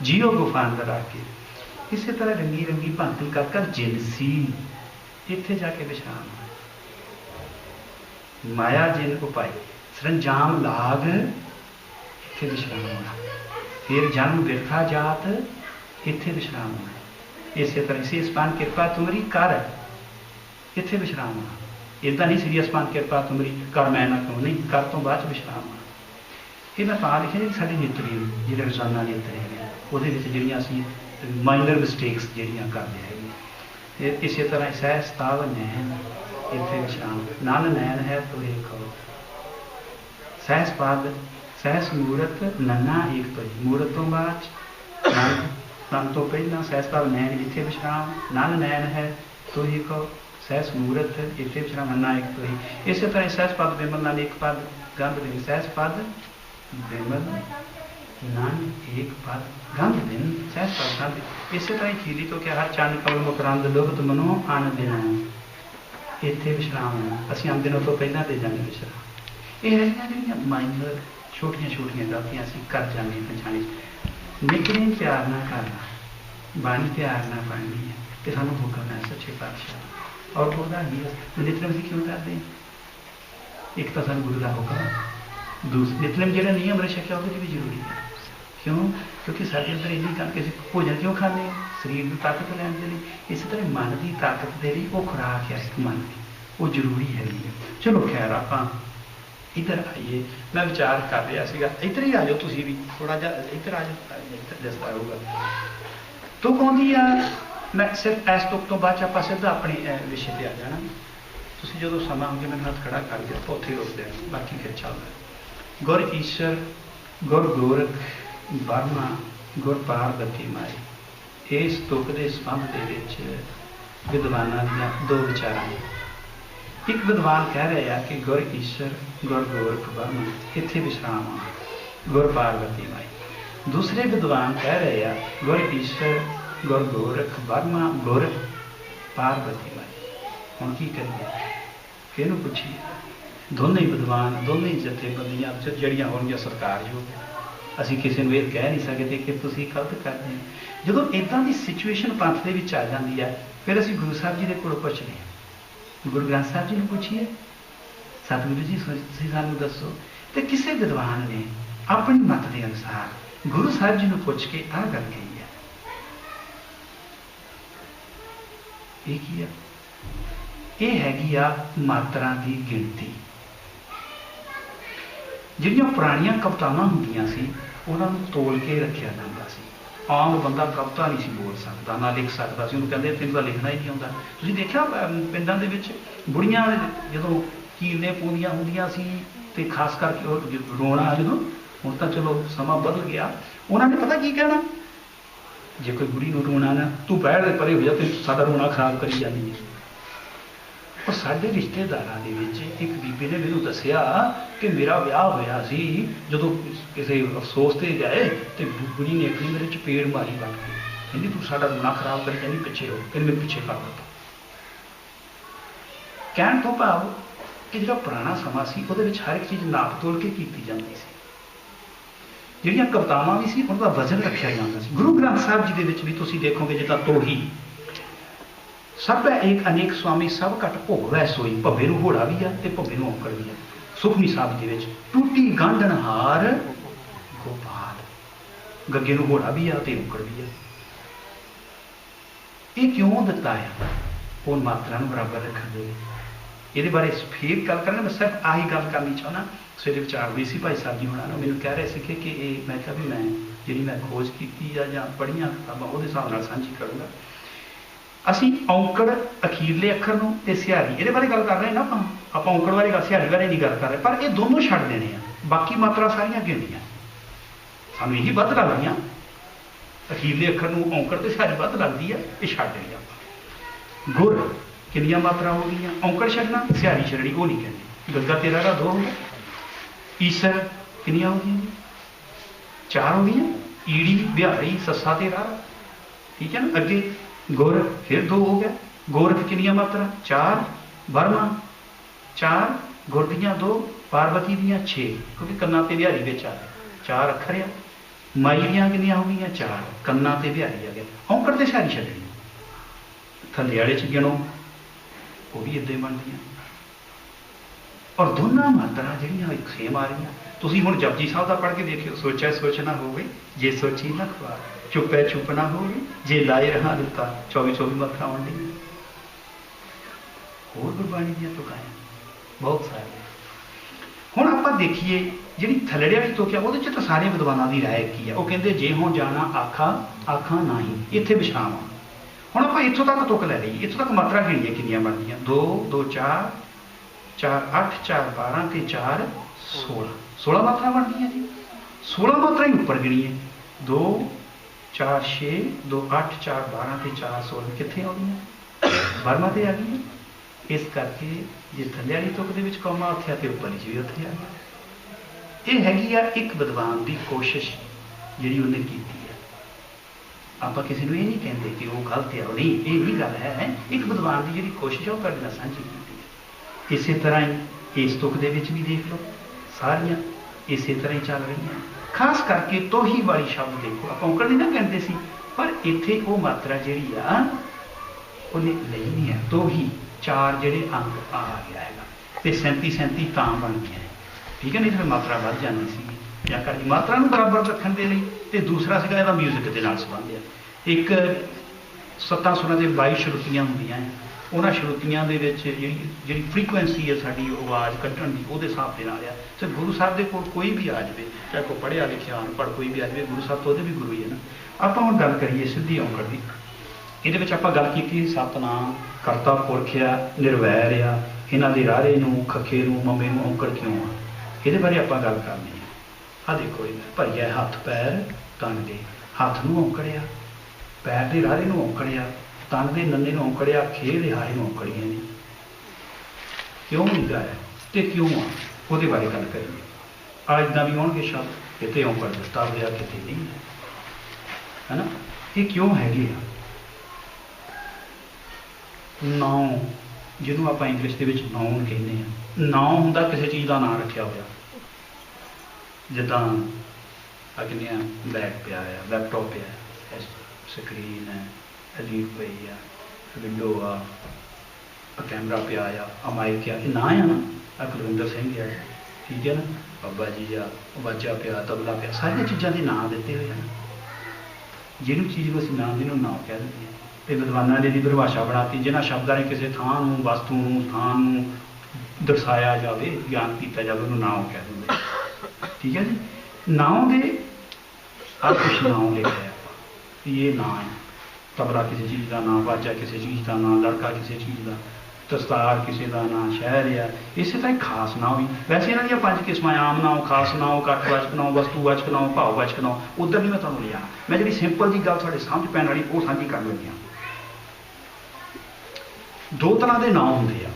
जियो गुफा अंदर रख के। इस तरह रंगी रंगी भांति कर कर जिनसी इत्थे जाके विश्राम होना। माया जिन उपाय सरंजाम लाग इत्थे विश्राम होना, फिर जन्म बिरथा जात इत्थे विश्राम होना। इस तरह से स्पान कृपा तुमरी कर इत्थे विश्राम होना। इदा नहीं श्री स्पान कृपा तुमरी कर मैं ना क्यों नहीं, कर तो बाद विश्राम होना। ये मैं ਤਾਂ लिखे जी साढ़े नेत्री ਜਿਹੜੇ ਰੋਜ਼ਾਨਾ ਨੇਤਰੇ ਨੇ ਉਹਦੇ ਵਿੱਚ ਜਿਹੜੀਆਂ ਅਸੀਂ ਮਾਈਨਰ ਮਿਸਟੇਕਸ ਜਿਹੜੀਆਂ ਕਰਦੇ ਹੈਗੇ। ਫਿਰ ਇਸੇ ਤਰ੍ਹਾਂ ਸਹਿ ਸਤਾਵ ਨੈਣ ਇੱਥੇ ਵਿਸ਼ਰਾਮ, ਨਨ ਨੈਣ ਹੈ ਤੋਰੇ ਖੋ ਸਹਿਸ ਪਦ ਸਹਿਸ ਮੂਰਤ ਨੰਨਾ ਇੱਕ ਤੋਂ ਮੂਰਤ ਤੋਂ ਬਾਅਦ ਨਨ ਤੋਂ ਪਹਿਲਾਂ ਸਹਿਸ ਪਦ ਨੈਣ ਇੱਥੇ ਵਿਸ਼ਰਾਮ, ਨਨ ਨੈਣ ਹੈ ਤੋਰੇ ਖੋ ਸਹਿਸ ਮੂਰਤ ਇੱਥੇ ਵਿਸ਼ਰਾਮ, ਨੰਨਾ ਇੱਕ ਤੋਂ ਹੀ। ਇਸੇ ਤਰ੍ਹਾਂ ਸਹਿਸ ਪਦ ਬਿਮਲ ਨਾਲ ਇੱਕ ਪਦ ਗੰਧ ਦੇ ਸਹਿਸ ਪਦ बिमल नन एक पद गंध दिन सहज पद गंध। इस तरह खीली तो क्या हर चंद कमल मुकरंद लुभत मनो आन दिन इत्थे विश्राम होना। असीं आम दिनों तो पहला दे जाने विश्राम। ये है माइनर छोटिया छोटिया गलतियां असीं कर जाने पछाने। निकले प्यार ना करना, बाणी प्यार ना पढ़नी है तो सानू हुक्म है सच्चे पातशाह। और बोलता ही नित्यम असीं क्यों करते हैं? एक तो सानू गुरु का हुक्म, दूसरे नितनेम जो नियम रखा वो भी जरूरी है। क्यों? क्योंकि साढ़े अंदर इन्नी गल कि भोजन क्यों खाने, शरीर की ताकत लैन के लिए। इस तरह मन की ताकत के लिए वो खुराक है एक मन की, वो जरूरी है। चलो खैर आप इधर आइए, मैं विचार कर रहा सीगा इधर ही आ जाओ, तुम भी थोड़ा जा इधर आ जाओ, दसता होगा तो कहती आ। मैं सिर्फ इस तुक तो बाद आप सीधा अपने विषय पर आ जाना। तुम जो समा होंगे मैंने हाथ खड़ा कर दिया तो उत्थे रुक देना, बाकी फिर चलता। गुर ईश्वर गुर गोरख बर्मा गुर पार्वती माई, इस तुक के संबंध के विद्वाना दी दो विचार। एक विद्वान कह रहे हैं कि गुर ईश्वर गुर गोरख बर्मा इत्थे विश्राम होना, गुर पार्वती माई। दूसरे विद्वान कह रहे हैं गुर ईश्वर गुर गोरख बर्मा गुर पार्वती माई। हुण की करिए, किहनूं पुछीए? दोनों ही विद्वान दोनों ही जथेबंदियां जड़ियां होणगियां सरकारयोग, असीं किसी नूं इह कह नहीं सकते कि तुसीं गलत करदे हो। जदों इदां दी सिचुएशन पंथ दे विच आ जांदी है फिर असीं गुरु साहब जी दे कोल पुछदे हां। गुरु ग्रंथ साहब जी नूं पुछीए, सतगुरु जी तुसीं सानूं दसो। ते किसी विद्वान ने अपनी मत के अनुसार गुरु साहब जी नूं पुछ के आह गल कही है। ये की है? ये हैगी आ मात्रा की गिनती। ਜਿਹੜੀਆਂ ਪੁਰਾਣੀਆਂ ਕਵਿਤਾਵਾਂ ਹੁੰਦੀਆਂ ਸੀ ਉਹਨਾਂ ਨੂੰ ਤੋਲ ਕੇ ਰੱਖਿਆ ਜਾਂਦਾ ਸੀ। ਆਮ ਬੰਦਾ ਕਵਿਤਾ ਨਹੀਂ ਸੀ ਬੋਲ ਸਕਦਾ, ਨਾ ਲਿਖ ਸਕਦਾ ਸੀ। ਉਹਨੂੰ ਕਹਿੰਦੇ ਤੈਨੂੰ ਤਾਂ ਲਿਖਣਾ ਹੀ ਨਹੀਂ ਆਉਂਦਾ। ਤੁਸੀਂ ਦੇਖਿਆ ਪਿੰਡਾਂ ਦੇ ਵਿੱਚ ਬੁੜੀਆਂ ਜਦੋਂ ਕੀਲੇ ਪਾਉਂਦੀਆਂ ਹੁੰਦੀਆਂ ਸੀ ਤੇ ਖਾਸ ਕਰਕੇ ਉਹ ਰੋਣਾ, ਜਦੋਂ ਹੁਣ ਤਾਂ ਚਲੋ ਸਮਾਂ ਬਦਲ ਗਿਆ, ਉਹਨਾਂ ਨੇ ਪਤਾ ਕੀ ਕਹਿਣਾ? ਜੇ ਕੋਈ ਬੁੜੀ ਨੂੰ ਰੋਣਾ ਨਾ, ਤੂੰ ਬਹਿੜ ਦੇ ਪਰੇ ਹੋ ਜਾ, ਤੇ ਸਾਡਾ ਰੋਣਾ ਖਰਾਬ ਕਰੀ ਜਾਂਦੀ ਹੈ। और साढ़े रिश्तेदारां दे विच एक बीबी ने मैनूं दस्सिया कि मेरा विआह होया सी, जदों किसी अफसोस ते गए तो बुढ़ी ने अपनी मेरे चपेड़ मारी बट के, कहती तू साडा रोना खराब करी जानी, पिछे हो। फिर मैं पिछे कर दिता। कहण तो भाव कि जिहड़ा पुराना समा सी उहदे विच हर एक चीज़ नाप तोल के कीती जांदी सी। जिहड़ियां कवितावां भी सी उहदा वजन रखिया जांदा सी। गुरु ग्रंथ साहब जी दे विच भी तुसीं देखोगे जिद्दां तोही सब एक अनेक स्वामी सब घट भोग वै सोई, भव्वे नूं घोड़ा भी है भव्वे नूं औंकड़ भी है। सुखमी साहब के विच टूटी गांढन हार गोपाल, गग्गे नूं घोड़ा भी है औंकड़ भी है। ये क्यों दिता है? वो मात्रा नूं बराबर रखण दे। ये बारे फिर गल करना, मैं सिर्फ आही गल करनी चाहना। सवेरे विचार हुई सी भाई साहब जी होना ना, मैनूं कह रहे थे कि ये मैं कहा भी मैं जी मैं खोज की या पढ़िया किताबां उहदे हिसाब नाल सांझी करूँगा। ਅਸੀਂ ਔਂਕੜ ਅਖੀਰਲੇ ਅੱਖਰ ਨੂੰ ਤੇ ਸਿਹਾਰੀ ਇਹਦੇ ਬਾਰੇ ਗੱਲ ਕਰ ਰਹੇ ਨਾ। ਆਪਾਂ ਔਂਕੜ ਬਾਰੇ ਗੱਲ, ਸਿਹਾਰੀ ਬਾਰੇ ਨਹੀਂ ਗੱਲ ਕਰ ਰਹੇ, ਪਰ ਇਹ ਦੋਨੋਂ ਛੱਡ ਦੇਣੇ ਆ। ਬਾਕੀ ਮਾਤਰਾ ਸਾਰੀਆਂ ਗਿਣਨੀਆਂ ਸਾਨੂੰ ਇਹੀ ਵੱਧ ਲੱਗਦੀਆਂ। ਅਖੀਰਲੇ ਅੱਖਰ ਨੂੰ ਔਂਕੜ ਤੇ ਸਿਹਾਰੀ ਵੱਧ ਲੱਗਦੀ ਆ, ਇਹ ਛੱਡ ਦੇਣੀ ਆਪਾਂ। ਗੁਰ ਕਿੰਨੀਆਂ ਮਾਤਰਾ ਹੋ ਗਈਆਂ? ਔਂਕੜ ਛੱਡਣਾ, ਸਿਹਾਰੀ ਛੱਡਣੀ, ਉਹ ਨਹੀਂ ਕਹਿੰਦੇ। ਗੱਗਾ ਤੇਰਾ ਦਾ 2 ਹੋ ਗਿਆ। ਈਸਰ ਕਿੰਨੀਆਂ ਹੋ ਗਈਆਂ? 4 ਹੋ ਗਈਆਂ। ਈੜੀ ਬਿਹਾਰੀ ਸੱਸਾ ਤੇ ਰਾਹ, ठीक है ना। अगे गोरख फिर 2 हो गया। गोरख किनिया मात्रा? 4। बर्मा 4, गुर दियां 2, पार्वती दियां 6, क्योंकि कन्ना ते बिहारी विच आ गया, 4 अखर आ। माई दियां किनिया हो गई? 4, कन्ना ते बिहारी आ गया। औंकड़ ते सारी छड्डनी। थल्ले वाले च गिणो, वो भी इदां ही बनदियां। ਔਰ ਦੋਨਾਂ ਮਾਤਰਾ ਜਿਹੜੀਆਂ ਇੱਕ ਸੇਮ ਆ ਰਹੀਆਂ। ਤੁਸੀਂ ਹੁਣ ਜਪਜੀ ਸਾਹਿਬ ਦਾ ਪੜ੍ਹ ਕੇ ਦੇਖਿਓ, ਸੋਚਿਆ ਸੋਚ ਨਾ ਹੋਵੇ ਜੇ ਸੋਚੀ ਨਾ ਖਵਾ, ਚੁੱਪੈ ਚੁੱਪ ਨਾ ਹੋਵੇ ਜੇ ਲਾਏ ਰਹਾ ਦਿੱਤਾ, 24 ਮਾਤਰਾ ਆਉਣ ਲਈ। ਹੋਰ ਗੁਰਬਾਣੀ ਦੀਆਂ ਤੁਕਾਂ ਬਹੁਤ ਸਾਰੀਆਂ। ਹੁਣ ਆਪਾਂ ਦੇਖੀਏ ਜਿਹੜੀ ਥੱਲੜੇ ਵਾਲੀ ਤੁਕ ਆ ਉਹਦੇ 'ਚ ਤਾਂ ਸਾਰੇ ਵਿਦਵਾਨਾਂ ਦੀ ਰਾਏ ਕੀ ਆ। ਉਹ ਕਹਿੰਦੇ ਜੇ ਹੋਂ ਜਾਣਾ ਆਖਾਂ ਨਹੀਂ, ਇੱਥੇ ਵਿਸ਼ਰਾਮ ਆ। ਹੁਣ ਆਪਾਂ ਇੱਥੋਂ ਤੱਕ ਤੁਕ ਲੈ ਲਈਏ, ਇੱਥੋਂ ਤੱਕ ਮਾਤਰਾ ਗਿਣੀਏ ਕਿੰਨੀਆਂ ਬਣਦੀਆਂ, 2 2 4 4 8 4 12 ਤੇ 4 16 ਮਾਤਰਾ ਬਣਦੀਆਂ ਜੀ। 16 ਮਾਤਰਾ ਹੀ ਉੱਪਰ ਗਿਣੀਏ, 2 4 6 2 8 4 12 ਤੇ 4 16 ਕਿੱਥੇ ਆਉਂਦੀਆਂ? ਬਰਮਾ ਤੇ ਆ ਗਈਆਂ। ਇਸ ਕਰਕੇ ਜੇ ਥੱਲੇ ਵਾਲੀ ਤੁਕ ਦੇ ਵਿੱਚ ਕੌਮਾ ਉੱਥੇ ਆ ਤੇ ਉੱਪਰ ਜੀ ਵੀ ਉੱਥੇ ਆ ਗਿਆ। ਇਹ ਹੈਗੀ ਆ ਇੱਕ ਵਿਦਵਾਨ ਦੀ ਕੋਸ਼ਿਸ਼ ਜਿਹੜੀ ਉਹਨੇ ਕੀਤੀ ਹੈ। ਆਪਾਂ ਕਿਸੇ ਨੂੰ ਇਹ ਨਹੀਂ ਕਹਿੰਦੇ ਕਿ ਉਹ ਗਲਤ ਹੈ, ਉਹ ਨਹੀਂ, ਇਹ ਨਹੀਂ ਗੱਲ ਹੈ। ਇੱਕ ਵਿਦਵਾਨ ਦੀ ਜਿਹੜੀ ਕੋਸ਼ਿਸ਼ ਹੈ ਉਹ ਤੁਹਾਡੇ ਨਾਲ ਸਾਂਝੀ ਕੀਤੀ ਹੈ। ਇਸੇ ਤਰ੍ਹਾਂ ਹੀ ਇਸ ਤੁਕ ਦੇ ਵਿੱਚ ਵੀ ਦੇਖ ਲਓ, ਸਾਰੀਆਂ ਇਸੇ ਤਰ੍ਹਾਂ ਹੀ ਚੱਲ ਰਹੀਆਂ। ਖਾਸ ਕਰਕੇ ਤੋਹੀ ਵਾਲੀ ਸ਼ਬਦ ਦੇਖੋ, ਆਪਾਂ ਔਂਕੜ ਨਹੀਂ ਨਾ ਕਹਿੰਦੇ ਸੀ, ਪਰ ਇੱਥੇ ਉਹ ਮਾਤਰਾ ਜਿਹੜੀ ਆ ਉਹਨੇ ਲਈ ਨਹੀਂ ਹੈ। ਤੋਹੀ 4 ਜਿਹੜੇ ਅੰਕ ਆ ਗਿਆ ਹੈਗਾ ਤੇ 37 ਤਾਂ ਬਣ ਗਈਆਂ। ਠੀਕ ਹੈ, ਨਹੀਂ ਤਾਂ ਮਾਤਰਾ ਵੱਧ ਜਾਂਦੀ ਸੀ। ਜਾਂ ਕਰ ਮਾਤਰਾ ਨੂੰ ਬਰਾਬਰ ਰੱਖਣ ਦੇ ਲਈ। ਤੇ ਦੂਸਰਾ ਸੀਗਾ ਇਹਦਾ ਮਿਊਜ਼ਿਕ ਦੇ ਨਾਲ ਸੰਬੰਧ ਆ। ਇੱਕ 7 ਸੁਰਾਂ ਦੇ 22 ਸ਼ਰੂਤੀਆਂ ਹੁੰਦੀਆਂ, ਉਹਨਾਂ ਸ਼ਰੂਤੀਆਂ ਦੇ ਵਿੱਚ ਜਿਹੜੀ ਫਰੀਕੁਐਂਸੀ ਹੈ ਸਾਡੀ ਆਵਾਜ਼ ਕੱਢਣ ਦੀ, ਉਹਦੇ ਹਿਸਾਬ ਦੇ ਨਾਲ ਆ। ਤੇ ਗੁਰੂ ਸਾਹਿਬ ਦੇ ਕੋਲ ਕੋਈ ਵੀ ਆ ਜਾਵੇ, ਚਾਹੇ ਕੋਈ ਪੜ੍ਹਿਆ ਲਿਖਿਆ ਅਨਪੜ੍ਹ ਕੋਈ ਵੀ ਆ ਜਾਵੇ, ਗੁਰੂ ਸਾਹਿਬ ਤੋਂ ਉਹਦੇ ਵੀ ਗੁਰੂ ਹੀ ਹੈ ਨਾ। ਆਪਾਂ ਹੁਣ ਗੱਲ ਕਰੀਏ ਸਿੱਧੀ ਔਂਕੜ ਦੀ। ਇਹਦੇ ਵਿੱਚ ਆਪਾਂ ਗੱਲ ਕੀਤੀ ਸਤਨਾਮ ਕਰਤਾ ਪੁਰਖ ਆ, ਨਿਰਵੈਰ ਆ, ਇਹਨਾਂ ਦੇ ਰਾਰੇ ਨੂੰ, ਖੱਖੇ ਨੂੰ, ਮੰਮੇ ਨੂੰ ਔਂਕੜ ਕਿਉਂ ਆ, ਇਹਦੇ ਬਾਰੇ ਆਪਾਂ ਗੱਲ ਕਰਨੀ ਹੈ। ਆਹ ਦੇਖੋ, ਇਹ ਭਰੀਆ ਹੱਥ ਪੈਰ ਤਨ ਦੇ, ਹੱਥ ਨੂੰ ਔਂਕੜਿਆ, ਪੈਰ ਦੇ ਰਾਰੇ ਨੂੰ ਔਂਕੜਿਆ, ਤਨ ਦੇ ਨੰਨੇ ਨੂੰ ਔਂਕੜਿਆ, ਖੇ ਦੇ ਹਾਰੇ ਨੂੰ ਔਂਕੜੀਆਂ ਨੇ। ਕਿਉਂ ਨਹੀਂ ਗਾਇਆ ਤੇ ਕਿਉਂ ਆ, ਉਹਦੇ ਬਾਰੇ ਗੱਲ ਕਰੀਏ। ਆ ਇੱਦਾਂ ਵੀ ਹੋਣਗੇ ਸ਼ਬਦ, ਕਿਤੇ ਔਂਕੜ ਦਿੱਤਾ ਹੋਇਆ, ਕਿਤੇ ਨਹੀਂ ਹੈ ਨਾ। ਇਹ ਕਿਉਂ ਹੈਗੇ ਆ? ਨਾਉ, ਜਿਹਨੂੰ ਆਪਾਂ ਇੰਗਲਿਸ਼ ਦੇ ਵਿੱਚ ਨਾਉਨ ਕਹਿੰਦੇ ਹਾਂ। ਨਾਉ ਹੁੰਦਾ ਕਿਸੇ ਚੀਜ਼ ਦਾ ਨਾਂ ਰੱਖਿਆ ਹੋਇਆ। ਜਿੱਦਾਂ ਆ ਕਹਿੰਦੇ ਆ ਬੈਗ ਪਿਆ ਆ, ਲੈਪਟਾਪ ਪਿਆ, ਸਕਰੀਨ ਹੈ, ਅਲੀਫ ਪਈ ਆ, ਵਿੰਡੋ ਆ, ਕੈਮਰਾ ਪਿਆ ਆ, ਮਾਈਕ ਆ, ਇਹ ਨਾਂ ਆ ਨਾ। ਕੁਲਵਿੰਦਰ ਸਿੰਘ ਆ, ਠੀਕ ਹੈ ਨਾ, ਬਾਬਾ ਜੀ ਆ, ਵਾਜਾ ਪਿਆ, ਤਬਲਾ ਪਿਆ, ਸਾਰੀਆਂ ਚੀਜ਼ਾਂ ਦੇ ਨਾਂ ਦਿੱਤੇ ਹੋਏ ਹਨ। ਜਿਹਨੂੰ ਚੀਜ਼ ਨੂੰ ਅਸੀਂ ਨਾਂ ਜਿਹਨੂੰ ਨਾਂ ਕਹਿ ਦਿੰਦੇ ਹਾਂ। ਤੇ ਵਿਦਵਾਨਾਂ ਨੇ ਇਹਦੀ ਪਰਿਭਾਸ਼ਾ ਬਣਾਤੀ, ਜਿਹਨਾਂ ਸ਼ਬਦਾਂ ਨੇ ਕਿਸੇ ਥਾਂ ਨੂੰ, ਵਸਤੂ ਨੂੰ, ਸਥਾਨ ਨੂੰ ਦਰਸਾਇਆ ਜਾਵੇ, ਗਿਆਨ ਕੀਤਾ ਜਾਵੇ, ਉਹਨੂੰ ਨਾਮ ਕਹਿ ਦਿੰਦੇ। ਠੀਕ ਹੈ ਜੀ। ਨਾਮ ਦੇ ਆ ਕੁਛ ਨਾਮ ਲਿਖਿਆ ਆਪਾਂ, ਇਹ ਨਾਂ ਹੈ। ਤਬਲਾ ਕਿਸੇ ਚੀਜ਼ ਦਾ ਨਾਂ, ਵਾਜਾ ਕਿਸੇ ਚੀਜ਼ ਦਾ ਨਾਂ, ਲੜਕਾ ਕਿਸੇ ਚੀਜ਼ ਦਾ, ਦਸਤਾਰ ਕਿਸੇ ਦਾ ਨਾਂ, ਸ਼ਹਿਰ ਆ। ਇਸੇ ਤਰ੍ਹਾਂ ਖਾਸ ਨਾਂ ਵੀ। ਵੈਸੇ ਇਹਨਾਂ ਦੀਆਂ 5 ਕਿਸਮਾਂ, ਆਮ ਨਾਮ, ਖਾਸ ਨਾਮ, ਇਕੱਠਵਾਚਕ ਨਾਮ, ਵਸਤੂਵਾਚਕ ਨਾਮ, ਭਾਵਵਾਚਕ ਨਾਮ। ਉੱਧਰ ਨਹੀਂ ਮੈਂ ਤੁਹਾਨੂੰ ਲਿਆ, ਮੈਂ ਜਿਹੜੀ ਸਿੰਪਲ ਜੀ ਗੱਲ ਤੁਹਾਡੇ ਸਮਝ ਪੈਣ ਵਾਲੀ ਉਹ ਸਾਂਝੀ ਕਰਨ ਲੱਗਿਆ। 2 ਤਰ੍ਹਾਂ ਦੇ ਨਾਮ ਹੁੰਦੇ ਆ।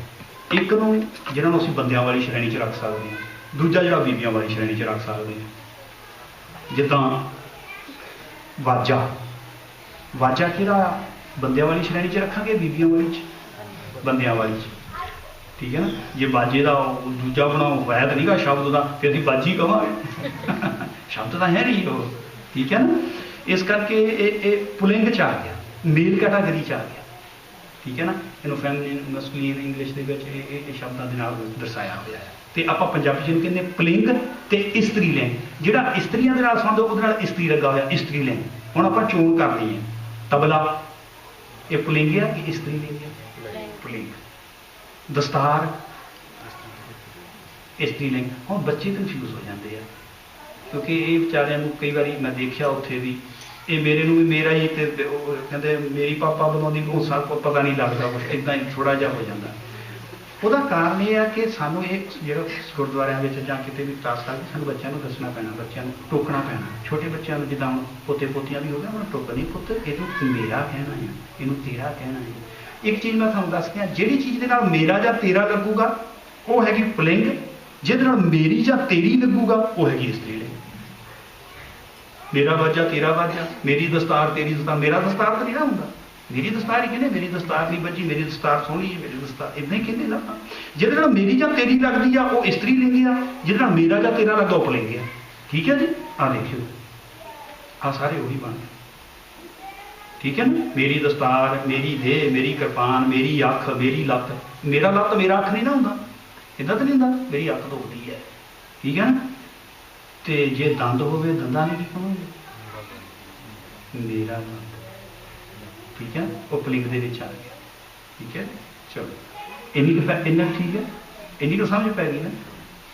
ਇੱਕ ਨੂੰ ਜਿਹਨਾਂ ਨੂੰ ਅਸੀਂ ਬੰਦਿਆਂ ਵਾਲੀ ਸ਼੍ਰੇਣੀ 'ਚ ਰੱਖ ਸਕਦੇ ਹਾਂ, ਦੂਜਾ ਜਿਹੜਾ ਬੀਬੀਆਂ ਵਾਲੀ ਸ਼੍ਰੇਣੀ 'ਚ ਰੱਖ ਸਕਦੇ ਹਾਂ। ਜਿੱਦਾਂ ਵਾਜਾ, ਵਾਜਾ ਕਿਹੜਾ ਬੰਦਿਆਂ ਵਾਲੀ ਸ਼੍ਰੇਣੀ 'ਚ ਰੱਖਾਂਗੇ, ਬੀਬੀਆਂ ਵਾਲੀ 'ਚ, ਬੰਦਿਆਂ ਵਾਲੀ 'ਚ। ਠੀਕ ਹੈ ਨਾ। ਜੇ ਬਾਜੇ ਦਾ ਦੂਜਾ ਬਣਾਓ, ਵੈਦ ਨਹੀਂਗਾ ਸ਼ਬਦ ਦਾ, ਫਿਰ ਅਸੀਂ ਬਾਜੀ ਕਹਾਂਗੇ, ਸ਼ਬਦ ਤਾਂ ਹੈ ਨਹੀਂ ਉਹ। ਠੀਕ ਹੈ ਨਾ। ਇਸ ਕਰਕੇ ਇਹ ਪੁਲਿੰਗ 'ਚ ਆ ਗਿਆ, ਮੇਲ ਕੈਟਾਗਰੀ 'ਚ ਆ ਗਿਆ। ਠੀਕ ਹੈ ਨਾ। ਇਹਨੂੰ ਫੈਮਿਲੀਨ, ਮਸਕੁਲੀਨ ਇੰਗਲਿਸ਼ ਦੇ ਵਿੱਚ ਇਹ ਸ਼ਬਦਾਂ ਦੇ ਨਾਲ ਦਰਸਾਇਆ ਹੋਇਆ ਹੈ। ਤੇ ਆਪਾਂ ਪੰਜਾਬੀ 'ਚ ਇਹਨੂੰ ਕਹਿੰਦੇ ਪੁਲਿੰਗ ਤੇ ਇਸਤਰੀ ਲਿੰਗ। ਜਿਹੜਾ ਇਸਤਰੀਆਂ ਦੇ ਨਾਲ ਸੰਬੰਧ ਉਹਦੇ ਨਾਲ ਇਸਤਰੀ ਲੱਗਾ ਹੋਇਆ, ਇਸਤਰੀ ਲਿੰਗ। ਹੁਣ ਆਪਾਂ ਚੋਣ ਕਰਨੀ ਹੈ। ਤਬਲਾ ਇਹ ਪੁਲਿੰਗ ਹੈ ਕਿ ਇਸਤਰੀ ਲਿੰਗ ਹੈ? ਪੁਲਿੰਗ। ਦਸਤਾਰ ਇਸਤਰੀ ਲਿੰਗ। ਹੁਣ ਬੱਚੇ ਕਨਫਿਊਜ਼ ਹੋ ਜਾਂਦੇ ਆ, ਕਿਉਂਕਿ ਇਹ ਵਿਚਾਰਿਆਂ ਨੂੰ ਕਈ ਵਾਰੀ ਮੈਂ ਦੇਖਿਆ ਉੱਥੇ ਵੀ, ਇਹ ਮੇਰੇ ਨੂੰ ਵੀ ਮੇਰਾ ਹੀ, ਤੇ ਉਹ ਕਹਿੰਦੇ ਮੇਰੀ ਪਾਪਾ ਬਣਾਉਂਦੀ, ਉਹ ਸਭ ਕੁਝ ਪਤਾ ਨਹੀਂ ਲੱਗਦਾ, ਕੁਛ ਇੱਦਾਂ ਹੀ ਥੋੜ੍ਹਾ ਜਿਹਾ ਹੋ ਜਾਂਦਾ। ਉਹਦਾ ਕਾਰਨ ਇਹ ਆ ਕਿ ਸਾਨੂੰ ਇਹ ਜਿਹੜਾ ਗੁਰਦੁਆਰਿਆਂ ਵਿੱਚ ਜਾਂ ਕਿਤੇ ਵੀ ਕਲਾਸ ਕਰਦੇ, ਸਾਨੂੰ ਬੱਚਿਆਂ ਨੂੰ ਦੱਸਣਾ ਪੈਣਾ, ਬੱਚਿਆਂ ਨੂੰ ਟੋਕਣਾ ਪੈਣਾ। ਛੋਟੇ ਬੱਚਿਆਂ ਨੂੰ ਜਿੱਦਾਂ ਹੁਣ ਪੋਤੇ ਪੋਤੀਆਂ ਵੀ ਹੋ ਗਏ, ਉਹਨਾਂ ਨੂੰ ਟੋਕਣੀ, ਪੁੱਤ ਇਹਨੂੰ ਮੇਰਾ ਕਹਿਣਾ ਹੈ, ਇਹਨੂੰ ਤੇਰਾ ਕਹਿਣਾ ਹੈ। ਇੱਕ ਚੀਜ਼ ਮੈਂ ਤੁਹਾਨੂੰ ਦੱਸ ਕੇ, ਜਿਹੜੀ ਚੀਜ਼ ਦੇ ਨਾਲ ਮੇਰਾ ਜਾਂ ਤੇਰਾ ਲੱਗੂਗਾ ਉਹ ਹੈਗੀ ਪੁਲਿੰਗ, ਜਿਹਦੇ ਨਾਲ ਮੇਰੀ ਜਾਂ ਤੇਰੀ ਲੱਗੂਗਾ ਉਹ ਹੈਗੀ ਇਸਤਰੀ ਲਿੰਗ। ਮੇਰਾ ਵਾਜਾ ਤੇਰਾ ਵਾਜਾ, ਮੇਰੀ ਦਸਤਾਰ ਤੇਰੀ ਦਸਤਾਰ। ਮੇਰਾ ਦਸਤਾਰ ਤਾਂ ਨਹੀਂ ਨਾ ਹੁੰਦਾ, ਮੇਰੀ ਦਸਤਾਰ ਹੀ ਕਹਿੰਦੇ, ਮੇਰੀ ਦਸਤਾਰ ਨਹੀਂ ਬੱਜੀ, ਮੇਰੀ ਦਸਤਾਰ ਸੋਹਣੀ ਹੈ, ਮੇਰੀ ਦਸਤਾਰ, ਇੱਦਾਂ ਹੀ ਕਹਿੰਦੇ ਨਾ। ਜਿਹਦੇ ਨਾਲ ਮੇਰੀ ਜਾਂ ਤੇਰੀ ਲੱਗਦੀ ਆ ਉਹ ਇਸਤਰੀ ਲਿੰਗ ਆ, ਜਿਹਦੇ ਨਾਲ ਮੇਰਾ ਜਾਂ ਤੇਰਾ ਲੱਗਦਾ ਉਹ ਪੁਲਿੰਗ ਆ। ਠੀਕ ਹੈ ਜੀ। ਆਹ ਦੇਖਿਓ, ਆਹ ਸਾਰੇ ਉਹੀ ਬਣ ਗਏ। ਠੀਕ ਹੈ ਨਾ। ਮੇਰੀ ਦਸਤਾਰ, ਮੇਰੀ ਦੇਹ, ਮੇਰੀ ਕਿਰਪਾਨ, ਮੇਰੀ ਅੱਖ, ਮੇਰੀ ਲੱਤ। ਮੇਰਾ ਲੱਤ ਮੇਰਾ ਅੱਖ ਨਹੀਂ ਨਾ ਹੁੰਦਾ, इदा तो नहीं होंदा, मेरी अख दुखदी है, ठीक है ना। तो जे दंद होवे दंदां नूं की कहांगे, मेरा दंद, ठीक है, वो पुलिंग दे विच आ गया, ठीक है। चलो इन्नी इन्ना ठीक है, इन्नी तो समझ पै गई ना,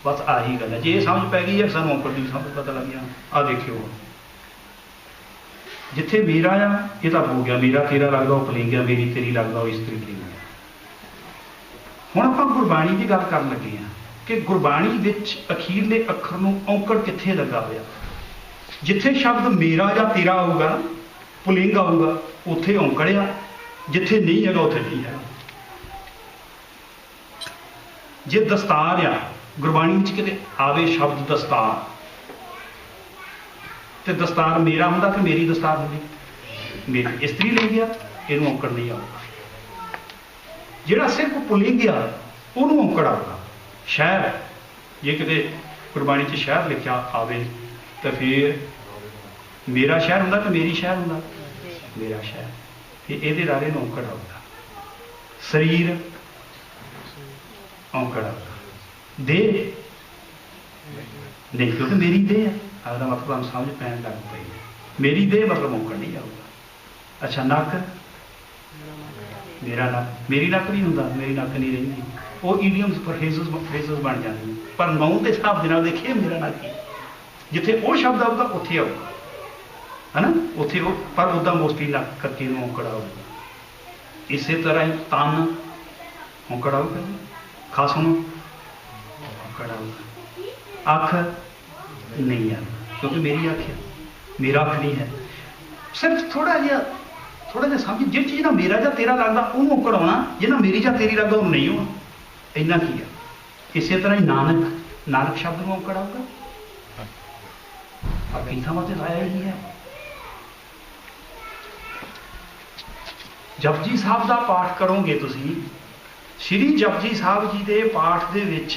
बस आही गल है। जे ये समझ पै गई है सानूं औंकड़ दी समझ पता लग गया। आ देखियो जिथे मेरा आ ये तो हो गया, मेरा तेरा लगदा वो पुलिंग है, मेरी तेरी लगदा वो इस्त्री पुलिंग है। हुण आपां गुरबाणी की गल करन लगे हां कि गुरबाणी विच अखीरले अखर नूं औंकड़ कित्थे लगा होया। जिथे शब्द मेरा या तेरा आऊगा पुलिंग आऊगा उत्थे औंकड़ आ, जिथे नहीं हैगा उत्थे नहीं है। जे दस्तार आ गुरबाणी विच किते आवे शब्द दस्तार, तो दस्तार मेरा हुंदा कि मेरी दस्तार हुंदी, मेरी इस्त्री ले गया, इहनूं औंकड़ नहीं आऊगा। जिहड़ा सिर्फ पुलिंग आ उहनूं औंकड़ आऊगा। शहर जे किते गुरबाणी च शहर लिखिया आवे तो फिर मेरा शहर हुंदा कि मेरी शहर हुंदा, मेरा शहर, फिर इहदे रारे नूं औंकड़ आऊगा। शरीर औंकड़ आऊगा, देह नहीं, क्योंकि मेरी देह है, अगला मतलब हम समझ पैन लग पई, मेरी देह मतलब औंकड़ नहीं आऊगा। अच्छा नक, मेरा नक, मेरी नक नहीं हुंदा, मेरी नक नहीं रहिंदी, वो ईडियम्स फ्रेजेस बन जाती, पर नाउन के हिसाब के देखिए मेरा नक ही, जिथे वो शब्द आऊगा उत्थे आऊगा, है ना, उत्थे वो, पर उदा मोस्टली नक करके औंकड़ आऊगा। इस तरह ही तन औंकड़ आऊगा, खास सुनो औंकड़ आऊगा। अख नहीं है क्योंकि मेरी अख है, मेरा अख नहीं है। सिर्फ थोड़ा जिहा समझ, जिस चीज़ ना मेरा या तेरा लगता उन्होंने औंकड़ आना, जे ना मेरी या तेरी लगता उन्होंने नहीं होना, इन्ना की है। इस तरह ही नानक, नानक शब्द में औंकड़ आऊगा, आप कई थावां ते लाया ही है। जपजी साहब का पाठ करोगे तुसीं, श्री जपजी साहब जी के पाठ दे विच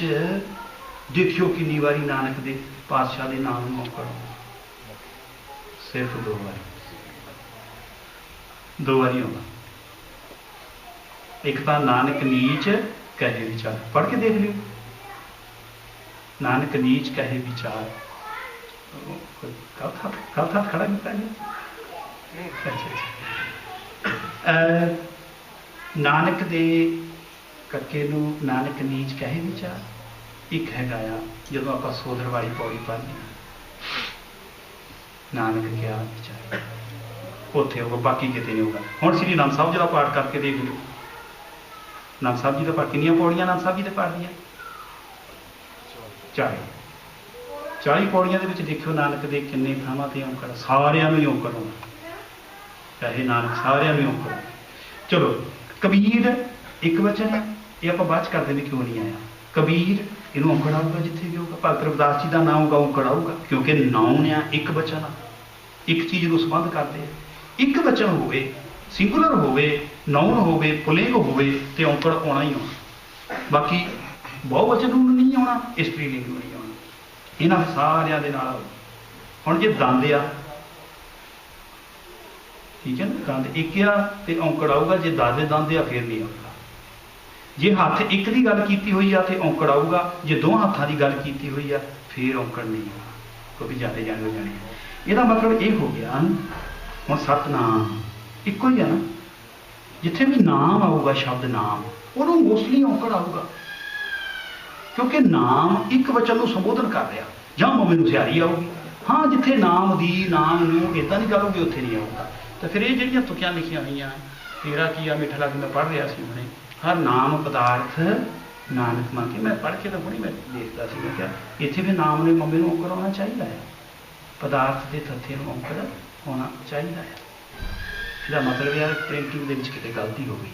देखियो कितनी बारी नानक दे पातशाह के नाम में औंकड़ आउंदा, सिर्फ दो बारी आउंदा। एक तो नानक नीच कहे विचार, पढ़ के देख लियो, नानक नीच कहे विचार, कल था खड़ा किया गया। नानक दे कके नूं नानक नीच कहे विचार। एक हैगा आ जो आप सोधर वाली पौड़ी पढ़ने, नानक क्या विचार, उत्थे होगा, बाकी कितने नहीं होगा। हुण श्री आनंद साहब जी का पाठ करके देख लो, आनंद साहब जी का पाठ कितनी पौड़ियां आनंद साहब जी के पाठ दियां 40 पौड़ियां दे विच देखियो नानक दे किन्ने थावां ते औंकड़, सारियां नूं ही औंकड़ होना, चाहे नानक सारियां नूं औंकड़। चलो कबीर एक वचन है, ये आप बाद च करदे भी क्यों नहीं आया। कबीर इनू औंकड़ आऊगा जिथे भी होगा, भगत रविदास जी का नाम होगा औंकड़ आऊगा, क्योंकि नाउन आ, एक वचन आ, एक चीज़ को संबंध करते हैं। एक वचन होवे, सिंगुलर होवे, नाउन होवे, पुलिंग होवे ते औंकड़ आना ही आना, बाकी बहुवचन नूं नहीं आना, स्त्रीलिंग नूं नहीं आना, इन्हां सारियां दे नाल। हुण जे दंद आ, ठीक है ना, दंद एक आ ते औंकड़ आऊगा, जे दादे दंद आ फिर नहीं आऊगा। जे हथ एक की गल की हुई आ तो औंकड़ आऊगा, जे दो हाथों की गल की हुई आ फिर औंकड़ नहीं आऊगा, क्योंकि जाते जाने हो जाने। यदा मतलब ये हो गया हम सतनाम एको ही है ना, जिथे भी नाम आऊगा शब्द नाम उन्होंने मोस्टली औंकड़ आऊगा, क्योंकि नाम एक वचन को संबोधन कर रहा, जां मम्मी नूं सियारी आऊगी। हाँ जिथे नाम दी नाम नूं इदां नहीं करोगे उत्थे नहीं आऊगा। तो फिर ये जिहड़ियां तुकियां लिखियां हुई तेरा की आ मिठा लग, मैं पढ़ रहा सी हुणे, हर नाम पदार्थ नानक मंगे, मैं पढ़ के तो हुणे मैं देखता सी, मैं क्या इत्थे भी नाम ने मम्मी नूं औंकड़ होना चाहिए है, पदार्थ के तत्थे नूं औंकड़ होना चाहिए है। इसका मतलब यार प्रिंटिंग दे विच किते गलती हो गई,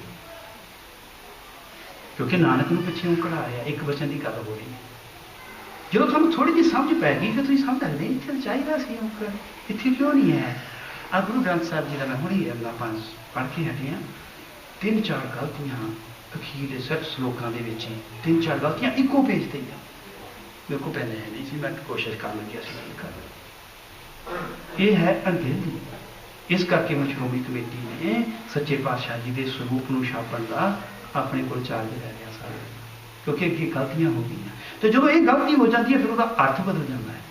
क्योंकि नानक नूं पिछे औंकड़ आया, एक वचन की गल हो रही है। जो तुहानूं थोड़ी जी समझ पै गई फिर तुसीं समझ लैंदे इत्थे चाहिए सी औंकड़, इत्थे क्यों नहीं है। आ गुरु ग्रंथ साहिब जी का मैं हुणे अगला पढ़ के हटे हाँ, 3-4 गलतियां अखीर के सिर्फ श्लोकां दे विच ही 3-4 गलतियां इको पेज ते ही मेरे को पहले है नहीं सी, मैं कोशिश कर लग्या सी कर, ये है अनगिनती। इस करके मैं श्रोमणी कमेटी ने सच्चे पातशाह जी के स्वरूप नूं छापण का अपने को चार्ज लै लिया सारा, क्योंकि अगे गलतियां हो गई। तो जो ये गलती हो जाती है फिर उसका अर्थ बदल जाता है।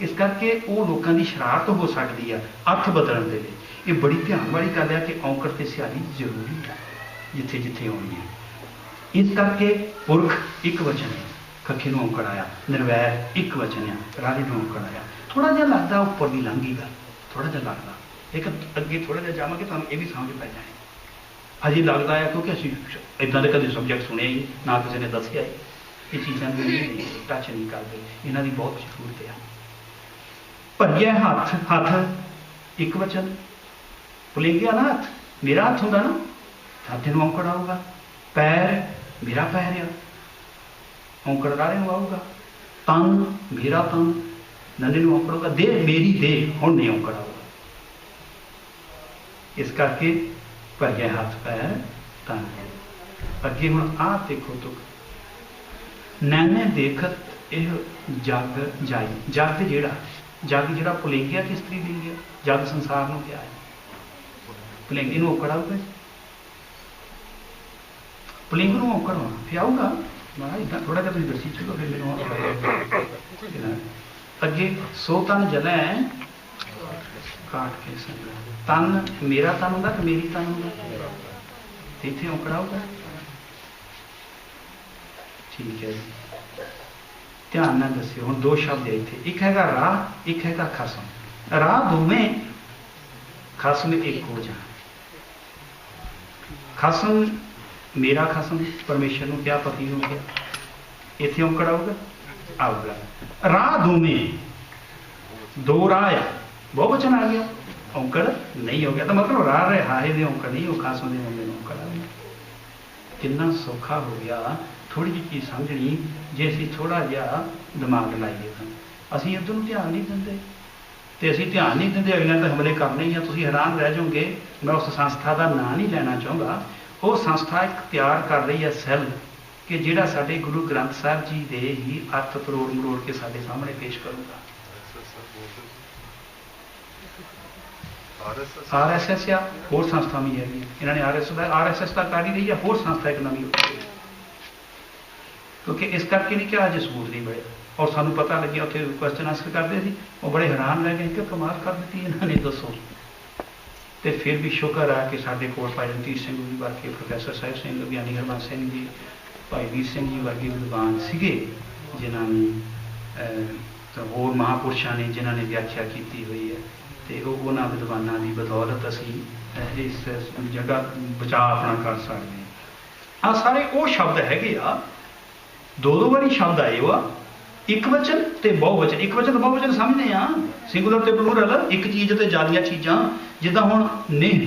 इस करके वो लोगों की शरारत हो सकती है अर्थ बदलने के लिए। ये बड़ी ध्यान वाली गल है कि औंकड़ ते सियारी जरूरी है जिथे जिथे आनी है। इस करके पुरख एक वचन है, कखे नूं औंकड़ आया, निर्वैर एक वचन है, राजे नूं औंकड़ आया। थोड़ा जिहा लगता उपर भी लंघी गल, थोड़ा जिहा लगता, लेकिन अगे थोड़ा जिहा जावांगे तुहानूं ये भी समझ पै जाए। अजे लगता है क्योंकि असीं इदां दे कदे सब्जैक्ट सुने ही ना, किसी ने दसिया ही, ये चीज़ां नहीं टच नहीं करते, इन्हां दी बहुत जरूरत है। भरिया हथ, हथ एक वचन, पुलिंगिया ना हथ, मेरा हथ होंदा ना हथ नूं औंकड़ आऊगा। पैर मेरा पैर आ, औंकड़ रारे नूं आऊगा। तन मेरा तन, नंदे नूं औंकड़ आऊगा। देह मेरी देह हुण नहीं औंकड़ आऊगा। इस करके भरिया हथ पैर तन। अगे हुण आ देखो तो नैने देखत यह जग जाई। जग जिहड़ा जग जिहड़ा पुलिंगिया कि स्त्री लिंगिया, जग संसार नूं क्या है? पुलिंगी नूं औंकड़ आऊगा, पुलिंग नूं औंकड़ आउणा फिर आऊगा। मैं इदां थोड़ा जिहा तुसीं दसी चलो फिर मैनूं अगे सो तन जलै काट के संग। तन मेरा तन होंदा कि मेरी तन होंदा? इत्थे औंकड़ आऊगा। ठीक है जी, ध्यान नाल दस्सिओ। हुण दो शब्द है इत्थे, एक हैगा राह, एक हैगा खसम। राह दोवें, खसम एक हो जाए। खसम मेरा खसम परमेश्वर नूं क्या पति हो गया, इत्थे औंकड़ आऊगा आऊगा। राह दोवें, दो राह आ, बहुवचन आ गया, औंकड़ नहीं हो गया। तो मतलब राह रहे हाए दे औंकड़ नहीं हो, खसम दे मुंडे नूं औंकड़ आ गया। कितना सौखा हो गया थोड़ी जी चीज़ समझनी जे असीं थोड़ा जिहा दिमाग लाइए। तो असीं इधर नूं ध्यान नहीं दिंदे, तो असीं ध्यान नहीं दिंदे, अगलियां तो हमले करने ही आ। तुसीं हैरान रह जाओगे। मैं उस संस्था का नाम नहीं लेना चाहूँगा। वो संस्था एक तैयार कर रही है सैल कि जिहड़ा साडे गुरु ग्रंथ साहब जी दे ही अर्थ फरोड़ मरोड़ के साडे सामने पेश करूँगा। RSS या होर संस्था भी हैगी, इन्होंने RSS का कर ही रही है, होर संस्था एक नवी क्योंकि इस करके नहीं कि अज सबूत नहीं बड़े। और सानू पता लगे उत्थे क्वेश्चन आंसर करते थे, वो बड़े हैरान रह गए कि कमाल कर दी इन्होंने, दसो। तो फिर भी शुक्र है कि साढ़े कोल भाई रणजीत सिंह जी वर्गे, प्रोफैसर साहिब सिंह, ज्ञानी हरबंस सिंह जी, भाई वीर सिंह जी वर्गे विद्वान सीगे जिन्होंने होर महापुरुषों ने जिन्होंने व्याख्या की हुई है। तो उन्होंने विद्वानों की बदौलत असी इस जगह बचा अपना कर सकते हैं। आ सारे वो शब्द है दो दो बारी शब्द आए हुआ, एक वचन ते बहुवचन। एक वचन तो बहुवचन समझने आ, सिंगुलर ते प्लूरल, एक चीज़ ते ज़्यादा चीज़ां। जिद्दां हुण नेह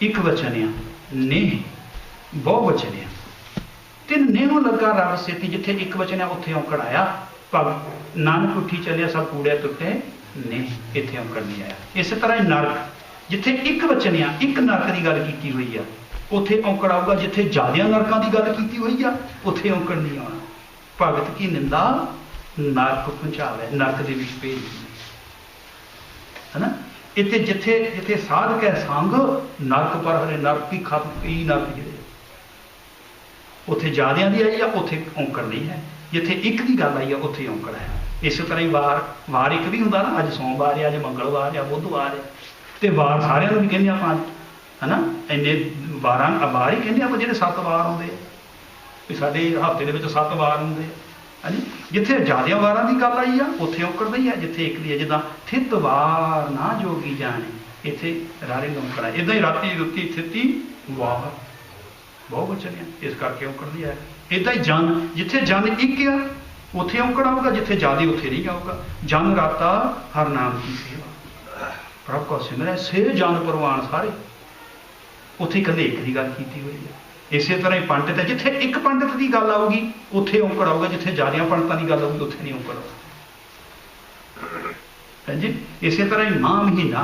एक वचन आ, नेह बहुवचन आ, ते नेहों लगा रब सेती। जिथे एक वचन आ उत्थे औंकड़ आया। भग नानक उठी चलिया सब कूड़े टुटे नेह, इत्थे औंकड़ नहीं आया। इस तरह नरक जिथे एक वचन आ, एक नरक की गल की हुई है, उत्थे औंकड़ आऊगा। जिथे ज़्यादा नरकों की गल की हुई है उत्थे औंकड़ नहीं आना। भगत की निंदा नरक पहुँचावे, नरक दे विच भेज है ना। इत्थे जिथे जिथे साध कै संग नरक पर हरे, नरक की खत्म कई नरक जिहड़े उत्थे ज़्यादा दी आई आ, उत्थे औंकड़ नहीं है। जिथे एक की गल आई है उत्थे औंकड़ है। इस तरह ही वार एक भी हुंदा ना, अज सोमवार है, अज मंगलवार है, बुधवार है, तो वार सारिਆਂ ਨੂੰ भी कहने आप है ना। इन्ने वार ही कहने आप जो 7 वार आते भी साढ़े हफ्ते के 7 वार होंगे है जी। जिथे ज़्यादा वारां की गल आई आ उत्थे औंकड़ नहीं है, जिथे एक दी है। जिदा थित वार ना जोगी जाने, इत्थे रारे नूं औंकड़ है। इदां ही राती रुती थिती वार बहुवचन है, इस करके औंकड़ नहीं है। इदां ही जन, जिथे जन एक आ उत्थे औंकड़ आऊगा, जिथे ज़्यादा उत्थे नहीं आऊगा। जन राता हर नाम की सेवा, प्रभ को सिमरै से जन परवान सारे, उत्थे कदे एक की गल की हुई है। इस तरह ही पंडित है, जिथे एक पंडित की गल आऊगी उत्थे औंकड़ आऊगा, जिथे ज़्यादा पंडितों की गल आऊगी उत्थे नहीं औंकड़ आऊगा है जी। इस तरह ही माह महीना,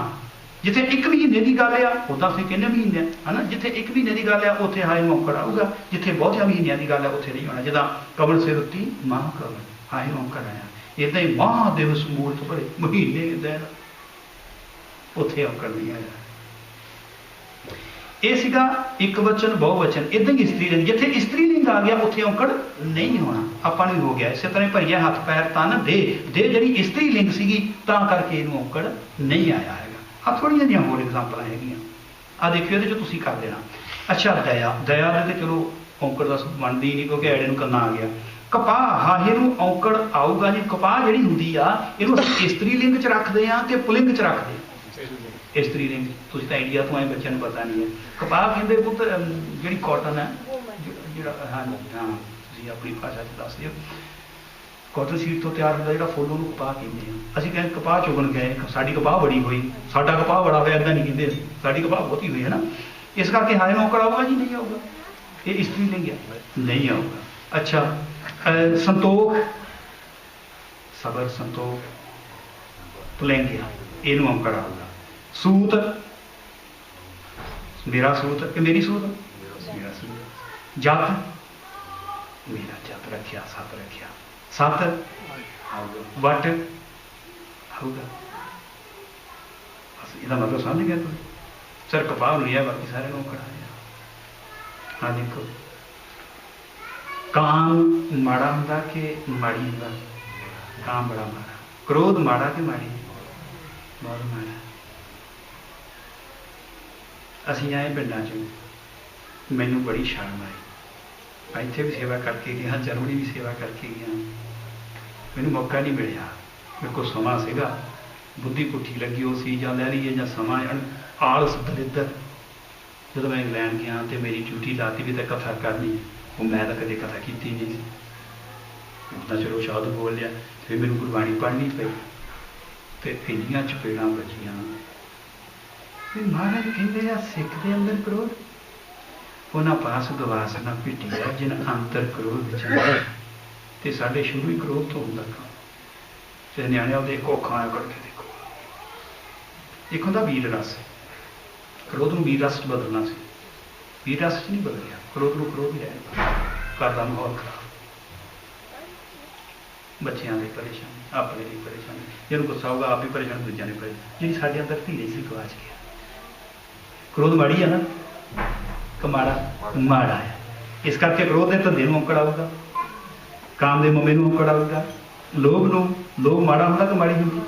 जिथे एक महीने की गल आ उदां असीं कहने महीने है ना, जिथे एक महीने की गल आ उत्थे हाए औंकड़ आऊगा, जिथे बहुतिया महीनों की गल है उत्थे नहीं होना। जिदा कमल सिर उत्ती माह कमल हाए औंकड़ आया। इदां ही माह दिवस मूर्त भरे महीने दिन उत्थे औंकड़ नहीं आया। ਇਹ ਸੀਗਾ ਇੱਕ ਵਚਨ ਬਹੁਵਚਨ, ਇਦਾਂ ਹੀ ਇਸਤਰੀ ਲਿੰਗ, ਜਿੱਥੇ ਇਸਤਰੀ ਲਿੰਗ ਆ ਗਿਆ ਉੱਥੇ ਔਂਕੜ ਨਹੀਂ ਹੋਣਾ, ਆਪਾਂ ਨੂੰ ਹੋ ਗਿਆ। ਇਸੇ ਤਰ੍ਹਾਂ ਭਰੀਆ ਹੱਥ ਪੈਰ ਤਨ ਦੇ ਜਿਹੜੀ ਇਸਤਰੀ ਲਿੰਗ ਸੀਗੀ ਤਾਂ ਕਰਕੇ ਇਹਨੂੰ ਔਂਕੜ ਨਹੀਂ ਆਇਆ ਹੈਗਾ। ਆ ਥੋੜ੍ਹੀਆਂ ਜਿਹੀਆਂ ਹੋਰ ਐਗਜ਼ਾਮਪਲਾਂ ਹੈਗੀਆਂ, ਆ ਦੇਖਿਓ ਇਹਦੇ 'ਚ ਤੁਸੀਂ ਕਰ ਦੇਣਾ। ਅੱਛਾ ਦਇਆ, ਦਇਆ ਦੇ ਤੇ ਚਲੋ ਔਂਕੜ ਦਾ ਬਣਦੀ ਨਹੀਂ ਕਿਉਂਕਿ ਐੜੇ ਨੂੰ ਕੰਨਾ ਆ ਗਿਆ। ਕਪਾਹ, ਹਾਹੇ ਨੂੰ ਔਂਕੜ ਆਊਗਾ ਜੀ। ਕਪਾਹ ਜਿਹੜੀ ਹੁੰਦੀ ਆ ਇਹਨੂੰ ਅਸੀਂ ਇਸਤਰੀ ਲਿੰਗ 'ਚ ਰੱਖਦੇ ਹਾਂ ਤੇ ਪੁਲਿੰਗ 'ਚ ਰੱਖਦੇ ਹਾਂ। ਇਸਤਰੀ ਲਿੰਗ ਤੁਸੀਂ ਤਾਂ ਇੰਡੀਆ ਤੋਂ ਆਏ, ਬੱਚਿਆਂ ਨੂੰ ਪਤਾ ਨਹੀਂ ਹੈ। ਕਪਾਹ ਕਹਿੰਦੇ ਪੁੱਤ ਜਿਹੜੀ ਕਾਟਨ ਹੈ, ਜਿਹੜਾ ਹਾਂ ਤੁਸੀਂ ਆਪਣੀ ਭਾਸ਼ਾ 'ਚ ਦੱਸ ਦਿਓ, ਕਾਟਨ ਸੀਡ ਤੋਂ ਤਿਆਰ ਹੁੰਦਾ ਜਿਹੜਾ ਫੁੱਲ, ਉਹਨੂੰ ਕਪਾਹ ਕਹਿੰਦੇ ਆ। ਅਸੀਂ ਕਹਿੰਦੇ ਕਪਾਹ ਚੁਗਣ ਗਏ, ਸਾਡੀ ਕਪਾਹ ਬੜੀ ਹੋਈ, ਸਾਡਾ ਕਪਾਹ ਬੜਾ ਹੋਇਆ, ਇੱਦਾਂ ਨਹੀਂ ਕਹਿੰਦੇ, ਸਾਡੀ ਕਪਾਹ ਬਹੁਤੀ ਹੋਈ ਹੈ ਨਾ। ਇਸ ਕਰਕੇ ਹਾਏ ਨੂੰ ਔਂਕੜ ਆਊਗਾ ਜੀ? ਨਹੀਂ ਆਊਗਾ, ਇਹ ਇਸਤਰੀ ਲਿੰਗ ਹੈ, ਨਹੀਂ ਆਊਗਾ। ਅੱਛਾ ਸੰਤੋਖ, ਸਬਰ ਸੰਤੋਖ ਪੁਲਿੰਗ ਆ, ਇਹਨੂੰ ਔਂਕੜ ਆਊਗਾ। ਸੂਤ, ਮੇਰਾ ਸੂਤ ਕਿ ਮੇਰੀ ਸੂਤ, ਮੇਰਾ ਸੂਤ। ਜੱਤ, ਮੇਰਾ ਜੱਤ ਰੱਖਿਆ, ਸੱਤ ਰੱਖਿਆ, ਸੱਤ ਆਊਗਾ। ਵੱਟ ਆਊਗਾ। ਬਸ ਇਹਦਾ ਮਤਲਬ ਸਮਝ ਗਿਆ ਤੁਸੀਂ? ਸਰ ਕਪਾਹ ਨੂੰ ਲਿਆ, ਬਾਕੀ ਸਾਰੇ ਨੂੰ ਔਂਕੜ ਆ ਗਿਆ। ਹਾਂ ਦੇਖੋ, ਕਾਮ ਮਾੜਾ ਹੁੰਦਾ ਕਿ ਮਾੜੀ ਹੁੰਦਾ? ਕਾਮ ਬੜਾ ਮਾੜਾ। ਕ੍ਰੋਧ ਮਾੜਾ ਕਿ ਮਾੜੀ? ਬਹੁਤ ਮਾੜਾ। ਅਸੀਂ ਆਏ ਪਿੰਡਾਂ 'ਚ, ਮੈਨੂੰ ਬੜੀ ਸ਼ਰਮ ਆਈ। ਇੱਥੇ ਵੀ ਸੇਵਾ ਕਰਕੇ ਗਿਆ, ਜਰਮਨੀ ਵੀ ਸੇਵਾ ਕਰਕੇ ਗਿਆ, ਮੈਨੂੰ ਮੌਕਾ ਨਹੀਂ ਮਿਲਿਆ। ਮੇਰੇ ਕੋਲ ਸਮਾਂ ਸੀਗਾ, ਬੁੱਧੀ ਪੁੱਠੀ ਲੱਗੀ ਉਹ ਸੀ, ਜਾਂ ਲੈ ਲਈਏ ਜਾਂ ਸਮਾਂ ਆਲਸ ਦਲਿੱਦਰ। ਜਦੋਂ ਮੈਂ ਇੰਗਲੈਂਡ ਗਿਆ ਤੇ ਮੇਰੀ ਡਿਊਟੀ ਲਾਤੀ ਵੀ ਤਾਂ ਕਥਾ ਕਰਨੀ, ਉਹ ਮੈਂ ਤਾਂ ਕਦੇ ਕਥਾ ਕੀਤੀ ਨਹੀਂ ਸੀ। ਤਾਂ ਚਲੋ ਸ਼ਬਦ ਬੋਲ ਲਿਆ, ਫਿਰ ਮੈਨੂੰ ਗੁਰਬਾਣੀ ਪੜ੍ਹਨੀ ਪਈ ਤੇ ਇੰਨੀਆਂ ਚਪੇੜਾਂ ਵੱਜੀਆਂ। ਮਹਾਰਾਜ ਕਹਿੰਦੇ ਆ ਸਿੱਖ ਦੇ ਅੰਦਰ ਕ੍ਰੋਧ, ਉਹਨਾਂ ਪਾਸ ਗਵਾਸ ਨਾ ਪਿੱਟੀ ਹੈ ਜਿਨ ਅੰਤਰ ਕ੍ਰੋਧ ਵਿੱਚ। ਤੇ ਸਾਡੇ ਸ਼ੁਰੂ ਹੀ ਕ੍ਰੋਧ ਤੋਂ ਹੁੰਦਾ ਕੰਮ। ਤੇ ਨਿਆਣੇ ਉਹਦੇ ਕੋਖਾਂ ਕਰਕੇ ਦੇਖੋ, ਇੱਕ ਹੁੰਦਾ ਵੀਰ ਰਸ, ਕ੍ਰੋਧ ਨੂੰ ਵੀਰ ਰਸ 'ਚ ਬਦਲਣਾ ਸੀ, ਵੀਰ ਰਸ 'ਚ ਨਹੀਂ ਬਦਲਿਆ, ਕ੍ਰੋਧ ਨੂੰ ਕ੍ਰੋਧ ਹੀ ਰਹਿ। ਘਰ ਦਾ ਮਾਹੌਲ ਖਰਾਬ, ਬੱਚਿਆਂ ਦੀ ਪਰੇਸ਼ਾਨੀ, ਆਪਣੇ ਦੀ ਪਰੇਸ਼ਾਨੀ, ਜਿਹਨੂੰ ਗੁੱਸਾ ਹੋਊਗਾ ਆਪ ਵੀ ਪਰੇਸ਼ਾਨ, ਦੂਜਿਆਂ ਨੇ ਪਰੇਸ਼ਾਨ। ਜਿਹੜੀ ਸਾਡੇ ਅੰਦਰ ਧੀਰੇ ਸੀ ਗਵਾਚ ਗਿਆ। ਕ੍ਰੋਧ ਮਾੜੀ ਆ ਨਾ ਕਿ ਮਾੜਾ? ਮਾੜਾ ਹੈ। ਇਸ ਕਰਕੇ ਕ੍ਰੋਧ ਦੇ ਧੰਦੇ ਨੂੰ ਔਂਕੜ ਆਊਗਾ, ਕਾਮ ਦੇ ਮਮੇ ਨੂੰ ਔਂਕੜ ਆਊਗਾ। ਲੋਭ ਨੂੰ, ਲੋਭ ਮਾੜਾ ਹੁੰਦਾ ਕਿ ਮਾੜੀ ਹੁੰਦੀ?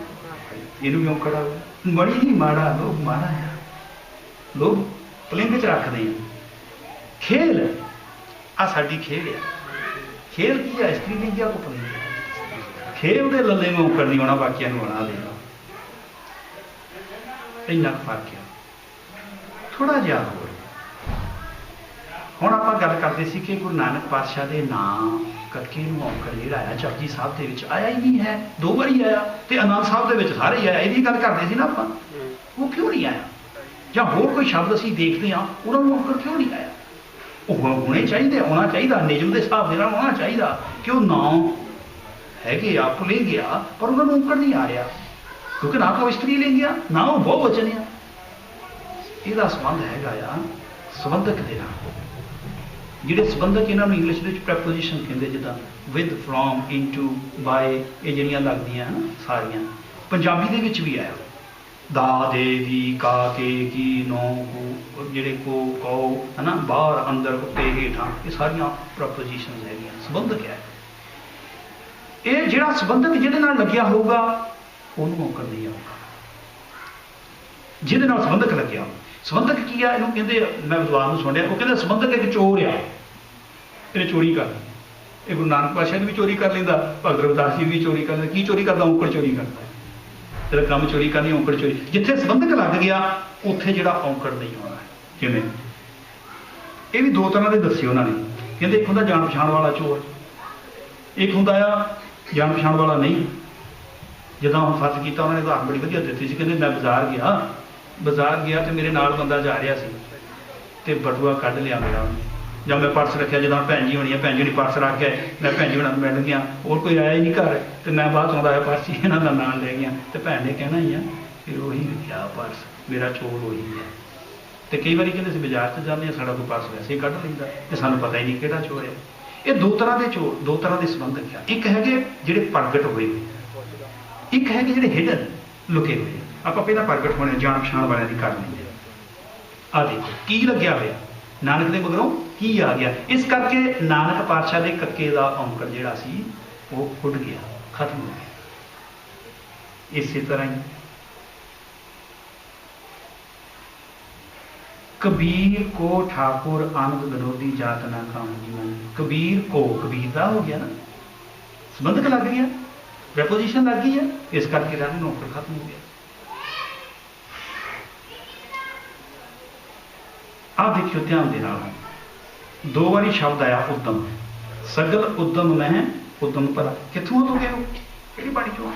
ਇਹਨੂੰ ਵੀ ਔਂਕੜ ਆਊਗਾ। ਮਾੜੀ ਨਹੀਂ, ਮਾੜਾ, ਲੋਭ ਮਾੜਾ ਆ। ਲੋਭ ਪੁਲਿੰਗ 'ਚ ਰੱਖਦੇ ਆ। ਖੇਲ, ਆ ਸਾਡੀ ਖੇਡ ਆ। ਖੇਲ ਕੀ ਆ? ਇਸਤਰੀ ਲਿੰਗ ਆ, ਕੋ ਪੁਲਿੰਗ। ਖੇਲ ਦੇ ਲੱਲੇ ਨੂੰ ਔਂਕੜ ਨਹੀਂ ਆਉਣਾ, ਬਾਕੀਆਂ ਨੂੰ ਆਉਣਾ ਦੇਣਾ। ਇੰਨਾ ਫਰਕ ਆ ਥੋੜਾ ਜਿਹਾ ਹੋਰ। ਹੁਣ ਆਪਾਂ ਗੱਲ ਕਰਦੇ ਸੀ ਕਿ ਗੁਰੂ ਨਾਨਕ ਪਾਤਸ਼ਾਹ ਦੇ ਨਾਮ ਕਰਕੇ ਨੂੰ ਔਂਕੜ ਜਿਹੜਾ ਆਇਆ ਜਪਜੀ ਸਾਹਿਬ ਦੇ ਵਿੱਚ ਆਇਆ ਹੀ ਨਹੀਂ ਹੈ, 2 ਵਾਰੀ ਆਇਆ, ਤੇ ਆਨੰਦ ਸਾਹਿਬ ਦੇ ਵਿੱਚ ਸਾਰੇ ਆਇਆ। ਇਹਦੀ ਗੱਲ ਕਰਦੇ ਸੀ ਨਾ ਆਪਾਂ, ਉਹ ਕਿਉਂ ਨਹੀਂ ਆਇਆ? ਜਾਂ ਹੋਰ ਕੋਈ ਸ਼ਬਦ ਅਸੀਂ ਦੇਖਦੇ ਹਾਂ, ਉਹਨਾਂ ਨੂੰ ਔਂਕੜ ਕਿਉਂ ਨਹੀਂ ਆਇਆ? ਉਹ ਹੋਣੇ ਚਾਹੀਦੇ, ਆਉਣਾ ਚਾਹੀਦਾ, ਨਿਯਮ ਦੇ ਹਿਸਾਬ ਦੇ ਨਾਲ ਆਉਣਾ ਚਾਹੀਦਾ ਕਿ ਉਹ ਨਾਮ ਹੈਗੇ ਆ, ਪੁਲਿੰਗ ਆ, ਪਰ ਉਹਨਾਂ ਨੂੰ ਔਂਕੜ ਨਹੀਂ ਆ ਰਿਹਾ ਕਿਉਂਕਿ ਨਾ ਤਾਂ ਉਹ ਇਸਤਰੀ ਲਿੰਗ ਆ, ਨਾ ਉਹ ਬਹੁਵਚਨ ਆ। ਇਹਦਾ ਸੰਬੰਧ ਹੈਗਾ ਆ ਸੰਬੰਧਕ ਦੇ ਨਾਲ। ਜਿਹੜੇ ਸੰਬੰਧਕ ਇਹਨਾਂ ਨੂੰ ਇੰਗਲਿਸ਼ ਦੇ ਵਿੱਚ ਪ੍ਰੈਪੋਜੀਸ਼ਨ ਕਹਿੰਦੇ, ਜਿੱਦਾਂ ਵਿਦ, ਫਰੋਮ, ਇਨਟੂ, ਬਾਏ, ਇਹ ਜਿਹੜੀਆਂ ਲੱਗਦੀਆਂ ਹਨ ਸਾਰੀਆਂ। ਪੰਜਾਬੀ ਦੇ ਵਿੱਚ ਵੀ ਆਇਆ ਦਾ, ਦੇ, ਦੀ, ਕਾ, ਕੇ, ਕੀ, ਨੋ, ਕੋ, ਜਿਹੜੇ ਕੋ, ਕਉ, ਹੈ ਨਾ, ਬਾਹਰ, ਅੰਦਰ, ਉੱਤੇ, ਹੇਠਾਂ, ਇਹ ਸਾਰੀਆਂ ਪ੍ਰੈਪੋਜੀਸ਼ਨ ਹੈਗੀਆਂ। ਸੰਬੰਧਕ ਹੈ ਇਹ। ਜਿਹੜਾ ਸੰਬੰਧਕ ਜਿਹਦੇ ਨਾਲ ਲੱਗਿਆ ਹੋਊਗਾ ਉਹਨੂੰ ਔਂਕੜ ਨਹੀਂ ਆਊਗਾ। ਜਿਹਦੇ ਨਾਲ ਸੰਬੰਧਕ ਲੱਗਿਆ, ਸੰਬੰਧਕ ਕੀ ਆ? ਇਹਨੂੰ ਕਹਿੰਦੇ, ਮੈਂ ਵਿਦਵਾਨ ਨੂੰ ਸੁਣਿਆ, ਉਹ ਕਹਿੰਦੇ ਸੰਬੰਧਕ ਇੱਕ ਚੋਰ ਆ, ਇਹਨੇ ਚੋਰੀ ਕਰ ਲਈ। ਇਹ ਗੁਰੂ ਨਾਨਕ ਪਾਤਸ਼ਾਹ ਨੇ ਵੀ ਚੋਰੀ ਕਰ ਲੈਂਦਾ, ਭਗਤ ਰਵਿਦਾਸ ਜੀ ਵੀ ਚੋਰੀ ਕਰ ਲੈਂਦਾ। ਕੀ ਚੋਰੀ ਕਰਦਾ? ਔਂਕੜ ਚੋਰੀ ਕਰਦਾ। ਜਿਹੜਾ ਕੰਮ ਚੋਰੀ ਕਰਨੀ, ਔਂਕੜ ਚੋਰੀ। ਜਿੱਥੇ ਸੰਬੰਧਕ ਲੱਗ ਗਿਆ ਉੱਥੇ ਜਿਹੜਾ ਔਂਕੜ ਨਹੀਂ ਹੋਣਾ। ਕਿਵੇਂ? ਇਹ ਵੀ 2 ਤਰ੍ਹਾਂ ਦੇ ਦੱਸੇ ਉਹਨਾਂ ਨੇ। ਕਹਿੰਦੇ ਇੱਕ ਹੁੰਦਾ ਜਾਣ ਪਛਾਣ ਵਾਲਾ ਚੋਰ, ਇੱਕ ਹੁੰਦਾ ਆ ਜਾਣ ਪਛਾਣ ਵਾਲਾ ਨਹੀਂ। ਜਦੋਂ ਹੁਣ ਫਰਜ਼ ਕੀਤਾ, ਉਹਨਾਂ ਨੇ ਉਦਾਹਰਨ ਬੜੀ ਵਧੀਆ ਦਿੱਤੀ ਸੀ। ਕਹਿੰਦੇ ਮੈਂ ਬਾਜ਼ਾਰ ਗਿਆ ਤੇ ਮੇਰੇ ਨਾਲ ਬੰਦਾ ਜਾ ਰਿਹਾ ਸੀ ਤੇ ਬਟੂਆ ਕੱਢ ਲਿਆ ਮੇਰਾ, ਜਾਂ ਮੈਂ ਪਰਸ ਰੱਖਿਆ, ਜਦੋਂ ਭੈਣ ਜੀ ਹੋਣੀ ਆ, ਭੈਣ ਜੀ ਨੇ ਪਰਸ ਰੱਖ ਕੇ, ਮੈਂ ਭੈਣ ਜੀ ਹੋਣਾ ਨੂੰ ਮਿਲ ਗਿਆ, ਹੋਰ ਕੋਈ ਆਇਆ ਹੀ ਨਹੀਂ ਘਰ, ਤੇ ਮੈਂ ਬਾਅਦ ਆਉਂਦਾ ਹੋਇਆ ਪਰਸ ਇਹਨਾਂ ਦਾ ਨਾਲ ਲੈ ਗਿਆ, ਤੇ ਭੈਣ ਨੇ ਕਹਿਣਾ ਹੀ ਆ ਫਿਰ ਉਹੀ ਲਿਖਿਆ ਪਰਸ, ਮੇਰਾ ਚੋਰ ਉਹੀ ਹੈ। ਤੇ ਕਈ ਵਾਰੀ ਕਹਿੰਦੇ ਅਸੀਂ ਬਾਜ਼ਾਰ 'ਚ ਜਾਂਦੇ ਹਾਂ, ਸਾਡਾ ਕੋਈ ਪਰਸ ਵੈਸੇ ਹੀ ਕੱਢ ਲੈਂਦਾ ਤੇ ਸਾਨੂੰ ਪਤਾ ਹੀ ਨਹੀਂ ਕਿਹੜਾ ਚੋਰ ਹੈ। ਇਹ 2 ਤਰ੍ਹਾਂ ਦੇ ਚੋਰ, 2 ਤਰ੍ਹਾਂ ਦੇ ਸੰਬੰਧਕ ਆ। ਇੱਕ ਹੈਗੇ ਜਿਹੜੇ ਪ੍ਰਗਟ ਹੋਏ, ਇੱਕ ਹੈਗੇ ਜਿਹੜੇ ਹਿਡਨ, ਲੁਕੇ ਹੋਏ। ਆਪਾਂ ਪਹਿਲਾਂ ਪ੍ਰਗਟ ਹੋਣੇ, ਜਾਣ ਪਛਾਣ ਵਾਲਿਆਂ ਦੀ ਕਰ ਲੈਂਦੇ। ਆ देखो की लग्या होया नानक दे मगरों की आ गया। इस करके नानक पातशाह दे कक्के दा औंकड़ जिहड़ा सी वो उड़ गया, खत्म हो गया। इसी तरह ही कबीर को ठाकुर आनंद विरोधी जात ना कामनी मन। कबीर को कबीर दा हो गया ना, संबंधक लग गया, प्रपोजिशन लग गई है, इस करके रन नौकर खत्म हो गया। आप देखियो ध्यान देना, दो बारी शब्द आया उद्यम, सगल उद्यम मैं उद्यम भला, कितों तो गए हो कि बाणी चो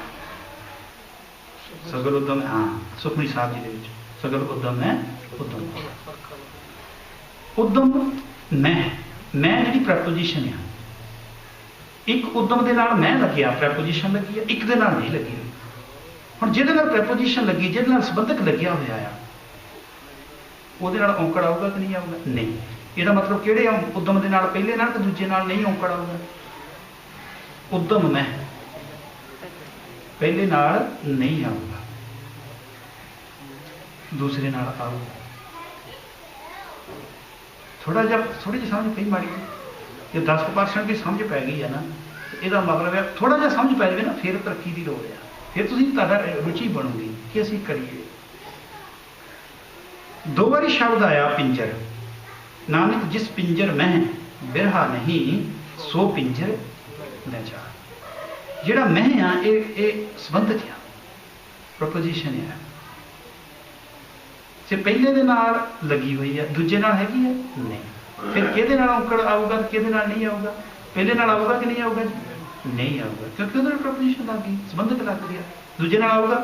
सगल उद्यम, हाँ सुखमनी साहब जी दे विच सगल उद्यम है उद्यम। उद्यम मैं जी प्रपोजिशन है, एक उद्यम के नाल मैं लग्या प्रपोजिशन लगी है, एक दे नाल नहीं लगी। हुण जिहदे नाल प्रपोजिशन लगी, जिहदे नाल संबंधक लग्या होया आ, ਉਹਦੇ ਨਾਲ ਔਂਕੜ ਆਊਗਾ ਕਿ ਨਹੀਂ ਆਊਗਾ? ਨਹੀਂ। ਇਹਦਾ ਮਤਲਬ ਕਿਹੜੇ ਉਦਮ ਦੇ ਨਾਲ, ਪਹਿਲੇ ਨਾਲ ਕਿ ਦੂਜੇ ਨਾਲ ਨਹੀਂ ਔਂਕੜ ਆਊਗਾ? ਉਦਮ ਮੈਂ ਪਹਿਲੇ ਨਾਲ ਨਹੀਂ ਆਊਗਾ, ਦੂਸਰੇ ਨਾਲ ਆਊਗਾ। ਥੋੜੀ ਜਿਹੀ ਸਮਝ ਪਈ ਮਾੜੀ, ਜੇ 10% ਵੀ ਸਮਝ ਪੈ ਗਈ ਹੈ ਨਾ, ਇਹਦਾ ਮਤਲਬ ਹੈ ਥੋੜਾ ਜਿਹਾ ਸਮਝ ਪੈ ਜਾਵੇ ਨਾ, ਫਿਰ ਤਰੱਕੀ ਦੀ ਲੋੜ ਆ, ਫਿਰ ਤੁਸੀਂ ਤੁਹਾਡਾ ਰੁਚੀ ਬਣੂਗੀ ਕਿ ਅਸੀਂ ਕਰੀਏ। दो बारी शब्द आया पिंजर, नानक जिस पिंजर में बिरहा नहीं सो पिंजर न जा। जिहड़ा मैं आ ये संबंधक आ, प्रपोजिशन है, जे पहले दे नाल लगी हुई है, दूजे नाल हैगी है नहीं। फिर किहदे नाल औंकड़ आऊगा, किहदे नाल नहीं आऊगा? पहले नाल आऊगा कि नहीं आऊगा? नहीं आऊगा, क्योंकि उहदे नाल प्रपोजिशन लग गई, संबंधक लग गया। दूजे नाल आऊगा,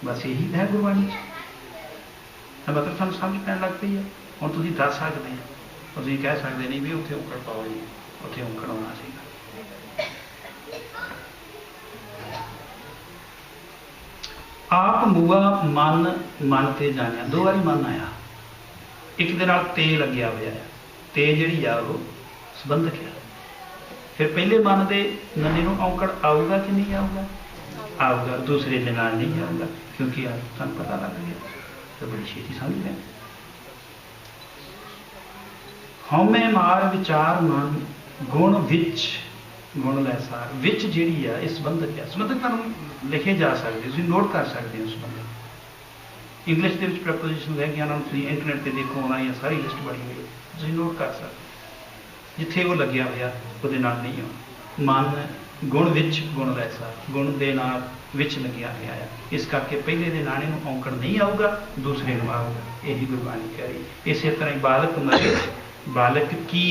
बस यही है गुरबाणी। मतलब सानू समझ पैन लग पई है। हुण तुसीं दस सकदे हो, तुसीं कह सकदे नहीं भी उत्थे औंकड़ पाओ जी, उत्थे औंकड़ आउणा सीगा। आप मूआ मन मन ते जानिया, दो बारी मन आया, एक दे नाल ते लग्या होया है, ते जिहड़ी आ वो संबंधक है। फिर पहले मन दे नन्ने नूं औंकड़ आऊगा कि नहीं आऊगा? आऊगा, दूसरे दे नाल नहीं आऊगा, क्योंकि सानूं पता लग गया, तो बड़ी छेती समझ गए। हौमे मार विचार मन गुण विच गुण लैसार, विच जिहड़ी आ इस संबंधक है। संबंधक तुहानूं लिखे जा सकते, तुसीं नोट कर सकते हो संबंधक। इंग्लिश दे विच प्रपोजिशन है गया, तुसीं इंटरनेट ते देखो, ऑनलाइन सारी लिस्ट बनी हुई है, तुसीं नोट कर सकते। जिथे वो लग्या होया उहदे नाल नहीं आउणा। मन गुण विच गुण लैसार, गुण दे नाल विच लग्या गया है, इस करके पहले दे नाने नूं औंकड़ नहीं आऊगा, दूसरे नूं आऊगा। यही गुरबाणी कह रही। इस तरह ही बालक मरे, बालक की,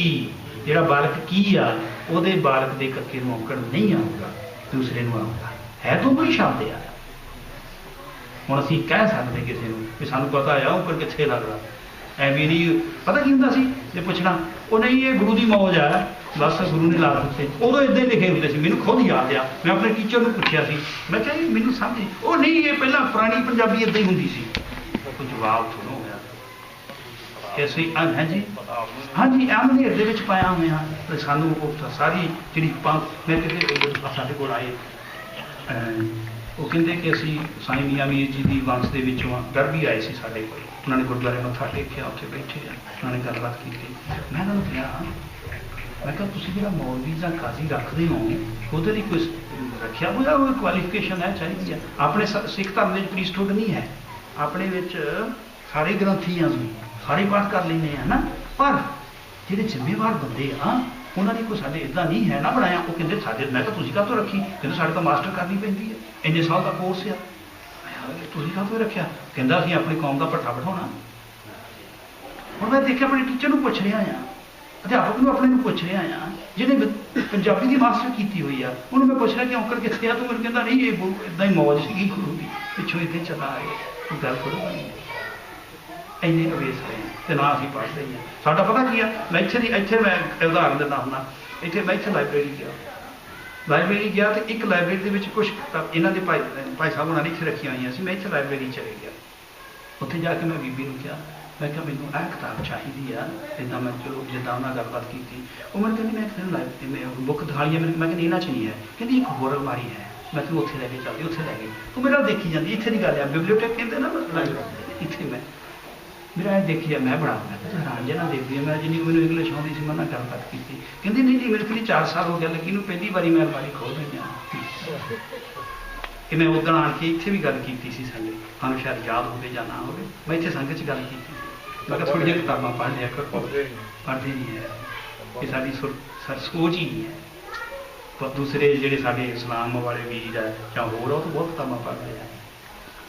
जिहड़ा बालक की आ उहदे बालक दे कक्के नूं औंकड़ नहीं आऊगा, दूसरे नूं आऊगा। है तो कोई शब्द आ, हुण असीं कह सकदे किसी नूं कि सानूं पता आ औंकड़ कित्थे लगदा, ਐਵੇਂ ਨਹੀਂ पता की हुंदा सी जे पुछना ਉਹ नहीं ये गुरु की मौज है, बस गुरु ने ला दिते। उदों इदां ही लिखे हुंदे सी, मैनूं खुद याद आ, मैं अपने टीचर नूं पुछिया सी, मैं कहा जी मैनूं समझ ਉਹ नहीं ये पहला पुरानी पंजाबी इदां ही हुंदी सी। कोई जवाब थोड़ा होया ऐसे है जी, हाँ जी आम नेर दे विच पाया होया ते सानूं सारी जिहड़ी मैं किते साडे कोल आए, ਉਹ ਕਹਿੰਦੇ ਕਿ ਅਸੀਂ ਸਾਈਂ ਮੀਆਂ ਮੀਰ ਜੀ ਦੀ ਵੰਸ਼ ਦੇ ਵਿੱਚੋਂ ਗਰਭੀ ਆਏ ਸੀ ਸਾਡੇ ਕੋਲ। ਉਹਨਾਂ ਨੇ ਗੁਰਦੁਆਰੇ ਮੱਥਾ ਟੇਕਿਆ, ਉੱਥੇ ਬੈਠੇ ਆ, ਉਹਨਾਂ ਨੇ ਗੱਲਬਾਤ ਕੀਤੀ। ਮੈਂ ਉਹਨਾਂ ਨੂੰ ਕਿਹਾ, ਮੈਂ ਕਿਹਾ ਤੁਸੀਂ ਜਿਹੜਾ ਮੌਲਵੀ ਜਾਂ ਕਾਜ਼ੀ ਰੱਖਦੇ ਹੋ ਉਹਦੇ ਲਈ ਕੋਈ ਰੱਖਿਆ ਹੋਇਆ ਉਹ ਕੁਆਲੀਫਿਕੇਸ਼ਨ ਹੈ ਚਾਹੀਦੀ ਹੈ? ਆਪਣੇ ਸਿੱਖ ਧਰਮ ਦੇ ਵਿੱਚ ਪ੍ਰੀਸਟਹੁੱਡ ਨਹੀਂ ਹੈ, ਆਪਣੇ ਵਿੱਚ ਸਾਰੇ ਗ੍ਰੰਥੀ ਆ, ਸਾਰੇ ਪਾਠ ਕਰ ਲੈਂਦੇ ਆ ਨਾ, ਪਰ ਜਿਹੜੇ ਜ਼ਿੰਮੇਵਾਰ ਬੰਦੇ ਆ ਉਹਨਾਂ ਦੀ ਕੋਈ ਸਾਡੇ ਇੱਦਾਂ ਨਹੀਂ ਹੈ ਨਾ ਬਣਾਇਆ। ਉਹ ਕਹਿੰਦੇ ਸਾਡੇ, ਮੈਂ ਕਿਹਾ ਤੁਸੀਂ ਕਾਹਤੋਂ ਰੱਖੀ? ਕਹਿੰਦੇ ਸਾਡੇ ਤਾਂ ਮਾਸਟਰ ਕਰਨੀ ਪੈਂਦੀ ਹੈ, ਇੰਨੇ ਸਾਲ ਦਾ ਕੋਰਸ ਆ। ਤੁਸੀਂ ਕਾਹਤੋਂ ਰੱਖਿਆ? ਕਹਿੰਦਾ ਅਸੀਂ ਆਪਣੀ ਕੌਮ ਦਾ ਭੱਠਾ ਬਿਠਾਉਣਾ। ਹੁਣ ਮੈਂ ਦੇਖਿਆ ਆਪਣੇ ਟੀਚਰ ਨੂੰ ਪੁੱਛ ਰਿਹਾ ਆ, ਅਧਿਆਪਕ ਨੂੰ ਆਪਣੇ ਨੂੰ ਪੁੱਛ ਰਿਹਾ ਆ, ਜਿਹਨੇ ਪੰਜਾਬੀ ਦੀ ਮਾਸਟਰ ਕੀਤੀ ਹੋਈ ਆ, ਉਹਨੂੰ ਮੈਂ ਪੁੱਛ ਰਿਹਾ ਕਿ ਔਂਕੜ ਕਿੱਥੇ ਆ? ਤੂੰ ਮੈਨੂੰ ਕਹਿੰਦਾ ਨਹੀਂ ਇਹ ਗੁਰੂ ਇੱਦਾਂ ਹੀ ਮੌਜ ਸੀਗੀ ਗੁਰੂ ਦੀ, ਪਿੱਛੋਂ ਇੱਦਾਂ ਚਲਾ ਆਏ। ਗੱਲ ਥੋੜ੍ਹਾ ਬਣੀ ਇੰਨੇ ਅਵੇਸ ਰਹੇ ਤੇ ਨਾ ਅਸੀਂ ਪੜ੍ਹ ਰਹੇ ਹਾਂ। ਸਾਡਾ ਪਤਾ ਕੀ ਆ, ਮੈਂ ਇੱਥੇ ਮੈਂ ਉਦਾਹਰਨ ਦਿੰਦਾ ਹੁੰਦਾ, ਇੱਥੇ ਮੈਂ ਇੱਥੇ ਲਾਇਬ੍ਰੇਰੀ ਗਿਆ ਤੇ ਇੱਕ ਲਾਇਬ੍ਰੇਰੀ ਦੇ ਵਿੱਚ ਕੁਛ ਇਹਨਾਂ ਦੇ ਭਾਈ ਸਾਹਿਬ ਉਹਨਾਂ ਨੇ ਇੱਥੇ ਰੱਖੀਆਂ ਹੋਈਆਂ ਸੀ। ਮੈਂ ਇੱਥੇ ਲਾਇਬ੍ਰੇਰੀ ਚਲੇ ਗਿਆ, ਉੱਥੇ ਜਾ ਕੇ ਮੈਂ ਬੀਬੀ ਨੂੰ ਕਿਹਾ, ਮੈਂ ਕਿਹਾ ਮੈਨੂੰ ਇਹ ਕਿਤਾਬ ਚਾਹੀਦੀ ਆ, ਇੱਦਾਂ ਮੈਂ ਚਲੋ ਜਿੱਦਾਂ ਉਹਨਾਂ ਗੱਲਬਾਤ ਕੀਤੀ। ਉਹ ਮੈਨੂੰ ਕਹਿੰਦੀ ਮੈਂ ਇੱਕ ਲਾਇਬ੍ਰੇਰੀ ਮੈਂ ਬੁੱਕ ਦਿਖਾਈ ਹੈ ਮੈਨੂੰ, ਮੈਂ ਕਹਿੰਦੀ ਇਹਨਾਂ 'ਚ ਨਹੀਂ ਹੈ, ਕਹਿੰਦੀ ਇੱਕ ਹੋਰ ਅਲਮਾਰੀ ਹੈ, ਮੈਂ ਤੈਨੂੰ ਉੱਥੇ ਲੈ ਕੇ ਚੱਲਦੀ, ਉੱਥੇ ਲੈ ਗਈ। ਉਹ ਮੇਰਾ ਦੇਖੀ ਜਾਂਦੀ, ਇੱਥੇ ਦੀ ਗੱਲ ਆ, ਬਿਬਲੀਓਟੈਕ ਕਹਿੰਦੇ ਨਾ ਲਾਇਬ੍ਰੇਰੀ, ਇੱਥੇ ਮੈਂ मेरा देखिए मैं बड़ा हैरान जिहा देखदी मैं जिन्नी मैंने इंग्लिश आती सी मैं गल बात की कहती नहीं नहीं मेरे फिर 4 साल हो गया लगी पहली बारी मैं अलमारी खोल रही कि मैं उदण आण के इत्थे भी गल की संगे थानू शायद याद होवे जां ना होवे मैं इत्थे संगत च गल की मैं कहा थोड़ी किताबां पढ़ लिया करो पढ़ते नहीं है ये साडी सोच ही नहीं है पर दूसरे जिहड़े साडे इस्लाम वाले वीर है जां होर तो बहुत किताबां पढ़ रहे हैं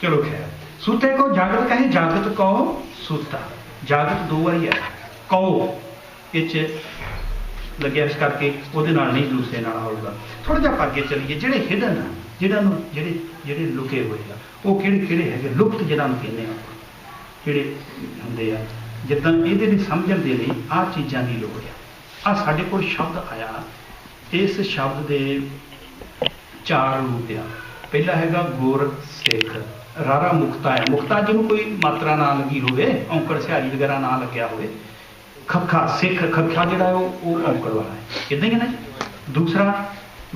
चलो खैर सुते को जागत कहे जागत कहो सुता जागत 2 बारी है कहो इच लगे इस करके ਉਹਦੇ ਨਾਲ नहीं दूसरे नाल होगा थोड़ा जिहा अगे चलिए ਜਿਹੜੇ हिडन आ ਜਿਹੜੇ लुके हुए आ ਉਹ ਕਿਹੜੇ ਹੈਗੇ ਲੁਪਤ ਜਿਹਨਾਂ ਨੂੰ ਕਹਿੰਦੇ ਆ ਜਿਹੜੇ ਹੁੰਦੇ ਆ ਜਿੱਦਾਂ ਇਹਦੇ ਲਈ ਸਮਝਣ ਦੇ ਲਈ ਆਹ ਚੀਜ਼ਾਂ ਦੀ ਲੋੜ ਆ ਸਾਡੇ ਕੋਲ ਸ਼ਬਦ ਆਇਆ ਇਸ ਸ਼ਬਦ ਦੇ 4 ਰੂਪ ਆ ਪਹਿਲਾ ਹੈਗਾ ਗੁਰ ਸਿੱਖ ਰਾਰਾ ਮੁਕਤਾ ਹੈ ਮੁਕਤਾ ਜਿਹਨੂੰ ਕੋਈ ਮਾਤਰਾ ਨਾ ਲੱਗੀ ਹੋਵੇ ਔਂਕੜ ਸਿਹਾਰੀ ਵਗੈਰਾ ਨਾ ਲੱਗਿਆ ਹੋਵੇ ਖੱਖਾ ਸਿੱਖ ਖੱਖਾ ਜਿਹੜਾ ਉਹ ਔਂਕੜ ਵਾਲਾ ਹੈ ਇਦਾਂ ਹੀ ਹੈ ਨਾ ਜੀ ਦੂਸਰਾ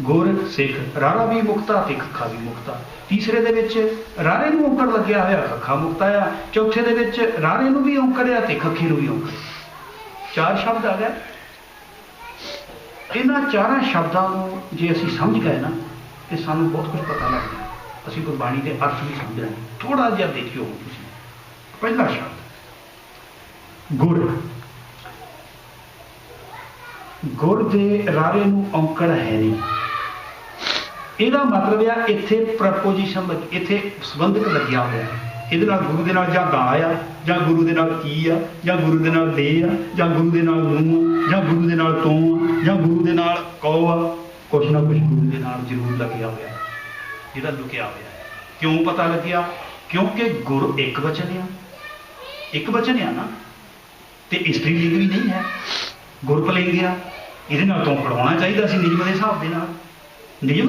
ਗੁਰ ਸਿੱਖ ਰਾਰਾ ਵੀ ਮੁਕਤਾ ਤੇ ਖੱਖਾ ਵੀ ਮੁਕਤਾ ਤੀਸਰੇ ਦੇ ਵਿੱਚ ਰਾਰੇ ਨੂੰ ਔਂਕੜ ਲੱਗਿਆ ਹੋਇਆ ਖੱਖਾ ਮੁਕਤਾ ਆ ਚੌਥੇ ਦੇ ਵਿੱਚ ਰਾਰੇ ਨੂੰ ਵੀ ਔਂਕੜ ਆ ਤੇ ਖੱਖੇ ਨੂੰ ਵੀ ਔਂਕੜ 4 ਸ਼ਬਦ ਆ ਗਏ ਇਹਨਾਂ 4 ਸ਼ਬਦਾਂ ਨੂੰ ਜੇ ਅਸੀਂ ਸਮਝ ਗਏ ਨਾ ਤੇ ਸਾਨੂੰ ਬਹੁਤ ਕੁਝ ਪਤਾ ਲੱਗ ਜਾਂਦਾ ਅਸੀਂ ਗੁਰਬਾਣੀ ਦੇ ਅਰਥ ਵੀ ਸਮਝ ਰਹੇ ਥੋੜਾ ਜਿਹਾ ਦੇਖਿਓ ਤੁਸੀਂ ਪਹਿਲਾ ਸ਼ਬਦ ਗੁਰ ਗੁਰ ਦੇ ਰਾਰੇ ਨੂੰ ਔਂਕੜ ਹੈ ਨਹੀਂ ਇਹਦਾ ਮਤਲਬ ਆ ਇੱਥੇ ਪ੍ਰਪੋਜੀਸ਼ਨ ਇੱਥੇ ਸੰਬੰਧਕ ਲੱਗਿਆ ਹੋਇਆ ਇਹਦੇ ਨਾਲ ਗੁਰੂ ਦੇ ਨਾਲ ਜਾਂ ਦਾ ਆ ਜਾਂ ਗੁਰੂ ਦੇ ਨਾਲ ਕੀ ਆ ਜਾਂ ਗੁਰੂ ਦੇ ਨਾਲ ਦੇ ਆ ਜਾਂ ਗੁਰੂ ਦੇ ਨਾਲ ਨੂੰ ਜਾਂ ਗੁਰੂ ਦੇ ਨਾਲ ਤੋਂ ਆ ਜਾਂ ਗੁਰੂ ਦੇ ਨਾਲ ਕਉ ਆ ਕੁਛ ਨਾ ਕੁਛ ਗੁਰੂ ਦੇ ਨਾਲ ਜ਼ਰੂਰ ਲੱਗਿਆ ਹੋਇਆ ਜਿਹਦਾ ਲੁਕਿਆ ਹੋਇਆ ਕਿਉਂ ਪਤਾ ਲੱਗਿਆ ਕਿਉਂਕਿ ਗੁਰ ਇੱਕ ਵਚਨ ਆ ਨਾ ਤੇ ਇਸਤਰੀ ਲਿੰਗ ਵੀ ਨਹੀਂ ਹੈ ਗੁਰ ਪੁਲਿੰਗ ਆ ਇਹਦੇ ਨਾਲ ਤੋਂ ਪੜਾਉਣਾ ਚਾਹੀਦਾ ਸੀ ਨਿਯਮ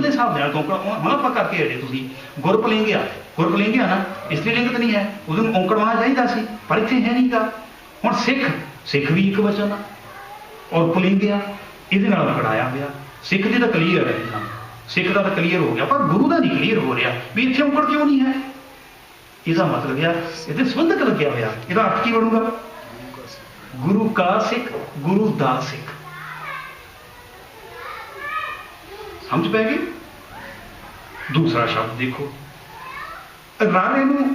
ਦੇ ਹਿਸਾਬ ਦੇ ਨਾਲ ਤੋਂ ਹੁਣ ਆਪਾਂ ਕਰਕੇ ਹਟੇ ਤੁਸੀਂ ਗੁਰ ਪੁਲਿੰਗ ਆ ਨਾ ਇਸਤਰੀ ਲਿੰਗ ਤਾਂ ਨਹੀਂ ਹੈ ਉਹਦੇ ਨੂੰ ਔਂਕੜਵਾਉਣਾ ਚਾਹੀਦਾ ਸੀ ਪਰ ਇੱਥੇ ਹੈ ਨਹੀਂਗਾ ਹੁਣ ਸਿੱਖ ਵੀ ਇੱਕ ਵਚਨ ਆ ਔਰ ਪੁਲਿੰਗ ਆ ਇਹਦੇ ਨਾਲ ਔਂਕੜਾਇਆ ਹੋਇਆ ਸਿੱਖ ਦੀ ਤਾਂ ਕਲੀਅਰ ਹੈ ਸਾਨੂੰ ਸਿੱਖ ਦਾ ਤਾਂ ਕਲੀਅਰ ਹੋ ਗਿਆ ਪਰ ਗੁਰੂ ਦਾ ਨਹੀਂ ਕਲੀਅਰ ਹੋ ਰਿਹਾ ਵੀ ਇੱਥੇ ਔਂਕੜ ਕਿਉਂ ਨਹੀਂ ਹੈ ਇਹਦਾ ਮਤਲਬ ਆ ਇਹਦੇ ਸੰਬੰਧਕ ਲੱਗਿਆ ਹੋਇਆ ਇਹਦਾ ਅਰਥ ਕੀ ਬਣੂਗਾ ਗੁਰੂ ਕਾ ਸਿੱਖ ਗੁਰੂ ਦਾ ਸਿੱਖ ਸਮਝ ਪੈ ਗਈ ਦੂਸਰਾ ਸ਼ਬਦ ਦੇਖੋ ਰਾਰੇ ਨੂੰ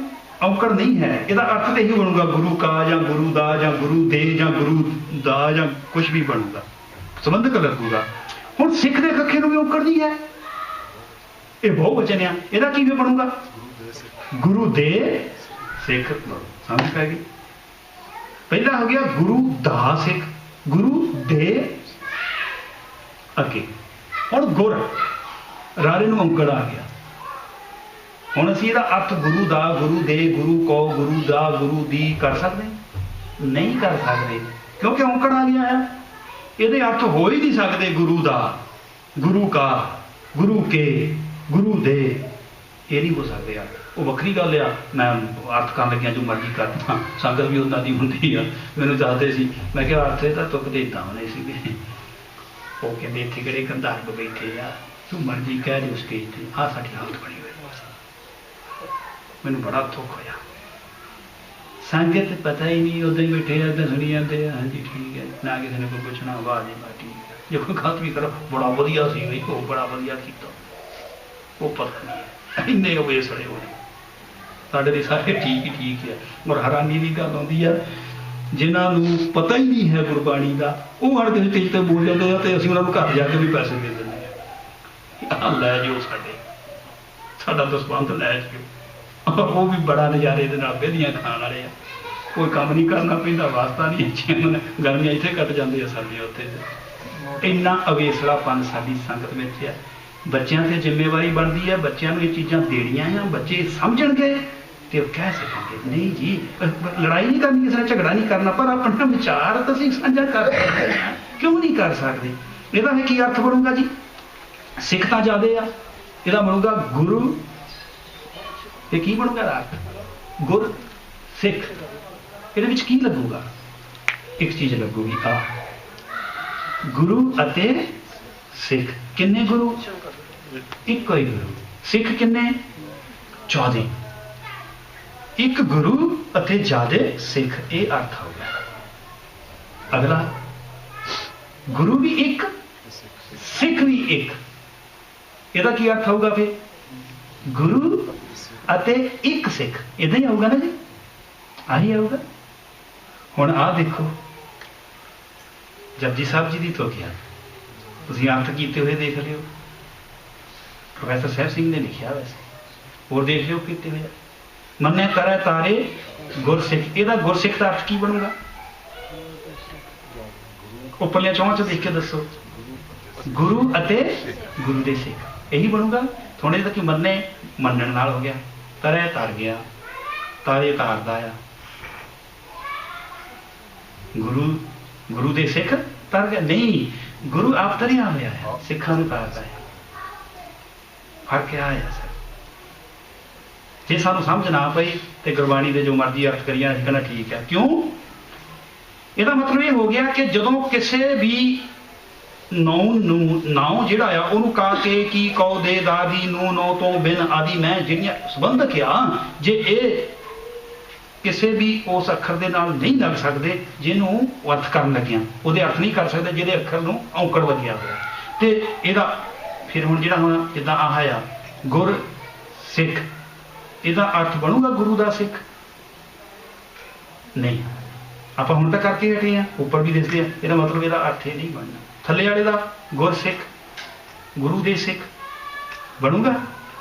ਔਂਕੜ ਨਹੀਂ ਹੈ ਇਹਦਾ ਅਰਥ ਤਾਂ ਇਹੀ ਬਣੂਗਾ ਗੁਰੂ ਕਾ ਜਾਂ ਗੁਰੂ ਦਾ ਜਾਂ ਗੁਰੂ ਦੇ ਜਾਂ ਗੁਰੂ ਦਾ ਜਾਂ ਕੁਝ ਵੀ ਬਣੂਗਾ ਸੰਬੰਧਕ ਲੱਗੂਗਾ ਹੁਣ ਸਿੱਖ ਦੇ ਕੱਖੇ ਨੂੰ ਵੀ ਔਂਕੜ ਨਹੀਂ ਹੈ ਇਹ ਬਹੁ ਵਚਨ ਆ ਇਹਦਾ ਕਿਵੇਂ ਬਣੂਗਾ ਗੁਰੂ ਦੇ ਸਿੱਖ ਸਮਝ ਪੈ ਗਈ ਪਹਿਲਾ ਹੋ ਗਿਆ ਗੁਰੂ ਦਾ ਸਿੱਖ ਗੁਰੂ ਦੇ ਅੱਗੇ ਹੁਣ ਗੁਰ ਰਾਰੇ ਨੂੰ ਔਂਕੜ ਆ ਗਿਆ ਹੁਣ ਅਸੀਂ ਇਹਦਾ ਅਰਥ ਗੁਰੂ ਦਾ ਗੁਰੂ ਦੇ ਗੁਰੂ ਕੋ ਗੁਰੂ ਦਾ ਗੁਰੂ ਦੀ ਕਰ ਸਕਦੇ ਨਹੀਂ ਕਰ ਸਕਦੇ ਕਿਉਂਕਿ ਔਂਕੜ ਆ ਗਿਆ ਆ ਇਹਦੇ ਅਰਥ ਹੋ ਹੀ ਨਹੀਂ ਸਕਦੇ ਗੁਰੂ ਦਾ ਗੁਰੂ ਕਾ ਗੁਰੂ ਕੇ ਗੁਰੂ ਦੇ ਇਹ ਨਹੀਂ ਹੋ ਸਕਦੇ ਆ ਉਹ ਵੱਖਰੀ ਗੱਲ ਆ ਮੈਂ ਅਰਥ ਕਰਨ ਲੱਗਿਆ ਜੋ ਮਰਜ਼ੀ ਕਰਦਾ ਸੰਗਤ ਵੀ ਉਹਨਾਂ ਦੀ ਹੁੰਦੀ ਆ ਮੈਨੂੰ ਦੱਸਦੇ ਸੀ ਮੈਂ ਕਿਹਾ ਅਰਥ ਇਹ ਤਾਂ ਤੁਕਦੇ ਇੱਦਾਂ ਹੋਣੇ ਸੀਗੇ ਉਹ ਕਹਿੰਦੇ ਇੱਥੇ ਕਿਹੜੇ ਗੰਧਾਰਵ ਬੈਠੇ ਆ ਤੂੰ ਮਰਜ਼ੀ ਕਹਿ ਦੇ ਉਸ ਸਟੇਜ ਤੇ ਆਹ ਸਾਡੀ ਹਾਲਤ ਬਣੀ ਹੋਈ ਮੈਨੂੰ ਬੜਾ ਦੁੱਖ ਹੋਇਆ ਸੰਗਤ ਪਤਾ ਹੀ ਨਹੀਂ ਉਦਾਂ ਹੀ ਬੈਠੇ ਆ ਉਦਾਂ ਸੁਣੀ ਜਾਂਦੇ ਆ ਹਾਂਜੀ ਠੀਕ ਹੈ ਨਾ ਕਿਸੇ ਨੇ ਕੋਈ ਪੁੱਛਣਾ ਵਾਹ ਜੀ ਵਾਹ ਠੀਕ ਹੈ ਜੇ ਕੋਈ ਗਲਤ ਵੀ ਕਰੋ ਬੜਾ ਵਧੀਆ ਸੀ ਬਈ ਉਹ ਬੜਾ ਵਧੀਆ ਕੀਤਾ ਉਹ ਪਤਾ ਨਹੀਂ ਇੰਨੇ ਹੋਏ ਸੜੇ ਹੋਏ ਸਾਡੇ ਲਈ ਸਾਰੇ ਠੀਕ ਹੀ ਹੈ ਔਰ ਹੈਰਾਨੀ ਦੀ ਗੱਲ ਆਉਂਦੀ ਆ ਜਿਨ੍ਹਾਂ ਨੂੰ ਪਤਾ ਹੀ ਨਹੀਂ ਹੈ ਗੁਰਬਾਣੀ ਦਾ ਉਹ ਹਰ ਕਿਸੇ ਸਟੇਜ ਤੇ ਬੋਲ ਜਾਂਦੇ ਆ ਤੇ ਅਸੀਂ ਉਹਨਾਂ ਨੂੰ ਘਰ ਜਾ ਕੇ ਵੀ ਪੈਸੇ ਦੇ ਦਿੰਦੇ ਆ ਲੈ ਜਿਓ ਸਾਡਾ ਦਸਵੰਧ ਲੈ ਜਿਓ ਉਹ ਵੀ ਬੜਾ ਨਜ਼ਾਰੇ ਦੇ ਨਾਲ ਵਿਹਲੀਆਂ ਖਾਣ ਵਾਲੇ ਆ ਕੋਈ ਕੰਮ ਨਹੀਂ ਕਰਨਾ ਪੈਂਦਾ ਵਾਸਤਾ ਨਹੀਂ ਅੱਛੀਆਂ ਗਰਮੀਆਂ ਇੱਥੇ ਕੱਟ ਜਾਂਦੇ ਆ ਸਰਦੀਆਂ ਉੱਥੇ ਇੰਨਾ ਅਵੇਸਲਾਪਨ ਸਾਡੀ ਸੰਗਤ ਵਿੱਚ ਆ ਬੱਚਿਆਂ ਤੇ ਜ਼ਿੰਮੇਵਾਰੀ ਬਣਦੀ ਹੈ ਬੱਚਿਆਂ ਨੂੰ ਇਹ ਚੀਜ਼ਾਂ ਦੇਣੀਆਂ ਆ ਬੱਚੇ ਸਮਝਣਗੇ ਤੇ ਉਹ ਕਹਿ ਸਕਣਗੇ ਨਹੀਂ ਜੀ ਲੜਾਈ ਨਹੀਂ ਕਰਨੀ ਕਿਸੇ ਨਾਲ ਝਗੜਾ ਨਹੀਂ ਕਰਨਾ ਪਰ ਆਪਣਾ ਵਿਚਾਰ ਤਾਂ ਅਸੀਂ ਸਾਂਝਾ ਕਰ ਸਕਦੇ ਹਾਂ ਕਿਉਂ ਨਹੀਂ ਕਰ ਸਕਦੇ ਇਹਦਾ ਫਿਰ ਕੀ ਅਰਥ ਬਣੂਗਾ ਜੀ ਸਿੱਖ ਤਾਂ ਜ਼ਿਆਦੇ ਆ ਇਹਦਾ ਬਣੂਗਾ ਗੁਰੂ ਇਹ ਕੀ ਬਣੂਗਾ ਅਰਥ ਗੁਰ ਸਿੱਖ ਇਹਦੇ ਵਿੱਚ ਕੀ ਲੱਗੂਗਾ ਇੱਕ ਚੀਜ਼ ਲੱਗੂਗੀ ਆ ਗੁਰੂ ਅਤੇ ਸਿੱਖ ਕਿੰਨੇ ਗੁਰੂ ਇੱਕੋ ਹੀ ਗੁਰੂ ਸਿੱਖ ਕਿੰਨੇ 14 ਇੱਕ ਗੁਰੂ ਅਤੇ ਜ਼ਿਆਦੇ ਸਿੱਖ, ਇਹ ਅਰਥ ਹੋ ਗਿਆ। ਅਗਲਾ, ਗੁਰੂ ਵੀ ਇੱਕ, ਸਿੱਖ ਵੀ ਇੱਕ। ਇਹਦਾ ਕੀ ਅਰਥ ਹੋਊਗਾ ਫਿਰ? ਗੁਰੂ ਅਤੇ ਇੱਕ ਸਿੱਖ, ਇਦਾਂ ਹੀ ਆਊਗਾ ਨਾ ਜੀ, ਆਹੀ ਆਊਗਾ। ਹੁਣ ਆਹ ਦੇਖੋ, ਜਪਜੀ ਸਾਹਿਬ ਜੀ ਦੀ ਤੋਕਿਆ ਤੁਸੀਂ ਅਰਥ ਕੀਤੇ ਹੋਏ ਦੇਖ ਲਿਓ, ਪ੍ਰੋਫੈਸਰ ਸਾਹਿਬ ਸਿੰਘ ਨੇ ਲਿਖਿਆ, ਵੈਸੇ ਹੋਰ ਦੇਖ ਲਿਓ ਕੀਤੇ ਹੋਏ। ਮੰਨੇ ਕਰੈ ਤਾਰੇ ਗੁਰਸਿੱਖ, ਇਹਦਾ ਗੁਰਸਿੱਖ ਦਾ ਅਰਥ ਕੀ ਬਣੂਗਾ? ਉੱਪਰਲੀਆਂ ਚੌਹਾਂ 'ਚ ਦੇਖ ਕੇ ਦੱਸੋ। ਗੁਰੂ ਅਤੇ ਗੁਰੂ ਦੇ ਸਿੱਖ, ਇਹੀ ਬਣੂਗਾ। ਥੋੜੇ ਜਿਹਾ ਕਿ ਮੰਨੇ ਮੰਨਣ ਨਾਲ ਹੋ ਗਿਆ, ਤਰੈ ਤਰ ਗਿਆ, ਤਾਰੇ ਤਾਰਦਾ ਆ। ਗੁਰੂ ਦੇ ਸਿੱਖ ਤਰ ਗਿਆ ਨਹੀਂ, ਗੁਰੂ ਆਪ ਤਰਿਆ ਹੋਇਆ ਹੈ, ਸਿੱਖਾਂ ਨੂੰ ਤਾਰਦਾ ਹੈ। ਫਰਕ ਆ ਸਰ। ਜੇ ਸਾਨੂੰ ਸਮਝ ਨਾ ਪਈ ਤੇ ਗੁਰਬਾਣੀ ਦੇ ਜੋ ਮਰਜ਼ੀ ਅਰਥ ਕਰੀਏ, ਅਸੀਂ ਕਹਿੰਦਾ ਠੀਕ ਹੈ। ਕਿਉਂ? ਇਹਦਾ ਮਤਲਬ ਇਹ ਹੋ ਗਿਆ ਕਿ ਜਦੋਂ ਕਿਸੇ ਵੀ ਨਾਉ ਜਿਹੜਾ ਆ ਉਹਨੂੰ ਕਾ ਕੇ ਕੀ ਕਉ ਦੇ ਦਾਦੀ ਨੂੰ ਨੋ ਤੋਂ ਬਿਨ ਆਦਿ ਮੈਂ ਜਿਹੜੀਆਂ ਸੰਬੰਧਕ ਆ, ਜੇ ਇਹ ਕਿਸੇ ਵੀ ਉਸ ਅੱਖਰ ਦੇ ਨਾਲ ਨਹੀਂ ਲੱਗ ਸਕਦੇ, ਜਿਹਨੂੰ ਅਰਥ ਕਰਨ ਲੱਗਿਆ ਉਹਦੇ ਅਰਥ ਨਹੀਂ ਕਰ ਸਕਦੇ, ਜਿਹਦੇ ਅੱਖਰ ਨੂੰ ਔਂਕੜ ਲੱਗਿਆ ਹੋਇਆ। ਤੇ ਇਹਦਾ ਫਿਰ ਹੁਣ ਜਿਹੜਾ ਹੁਣ ਜਿੱਦਾਂ ਆਹ ਆ ਗੁਰ ਸਿੱਖ, ਇਹਦਾ ਅਰਥ ਬਣੂਗਾ ਗੁਰੂ ਦਾ ਸਿੱਖ? ਨਹੀਂ, ਆਪਾਂ ਹੁਣ ਤਾਂ ਕਰਕੇ ਹਟੇ ਆ, ਉੱਪਰ ਵੀ ਦੱਸਦੇ ਆ, ਇਹਦਾ ਮਤਲਬ ਇਹਦਾ ਅਰਥ ਇਹ ਨਹੀਂ ਬਣਨਾ। ਥੱਲੇ ਵਾਲੇ ਦਾ ਗੁਰ ਸਿੱਖ, ਗੁਰੂ ਦੇ ਸਿੱਖ ਬਣੂਗਾ?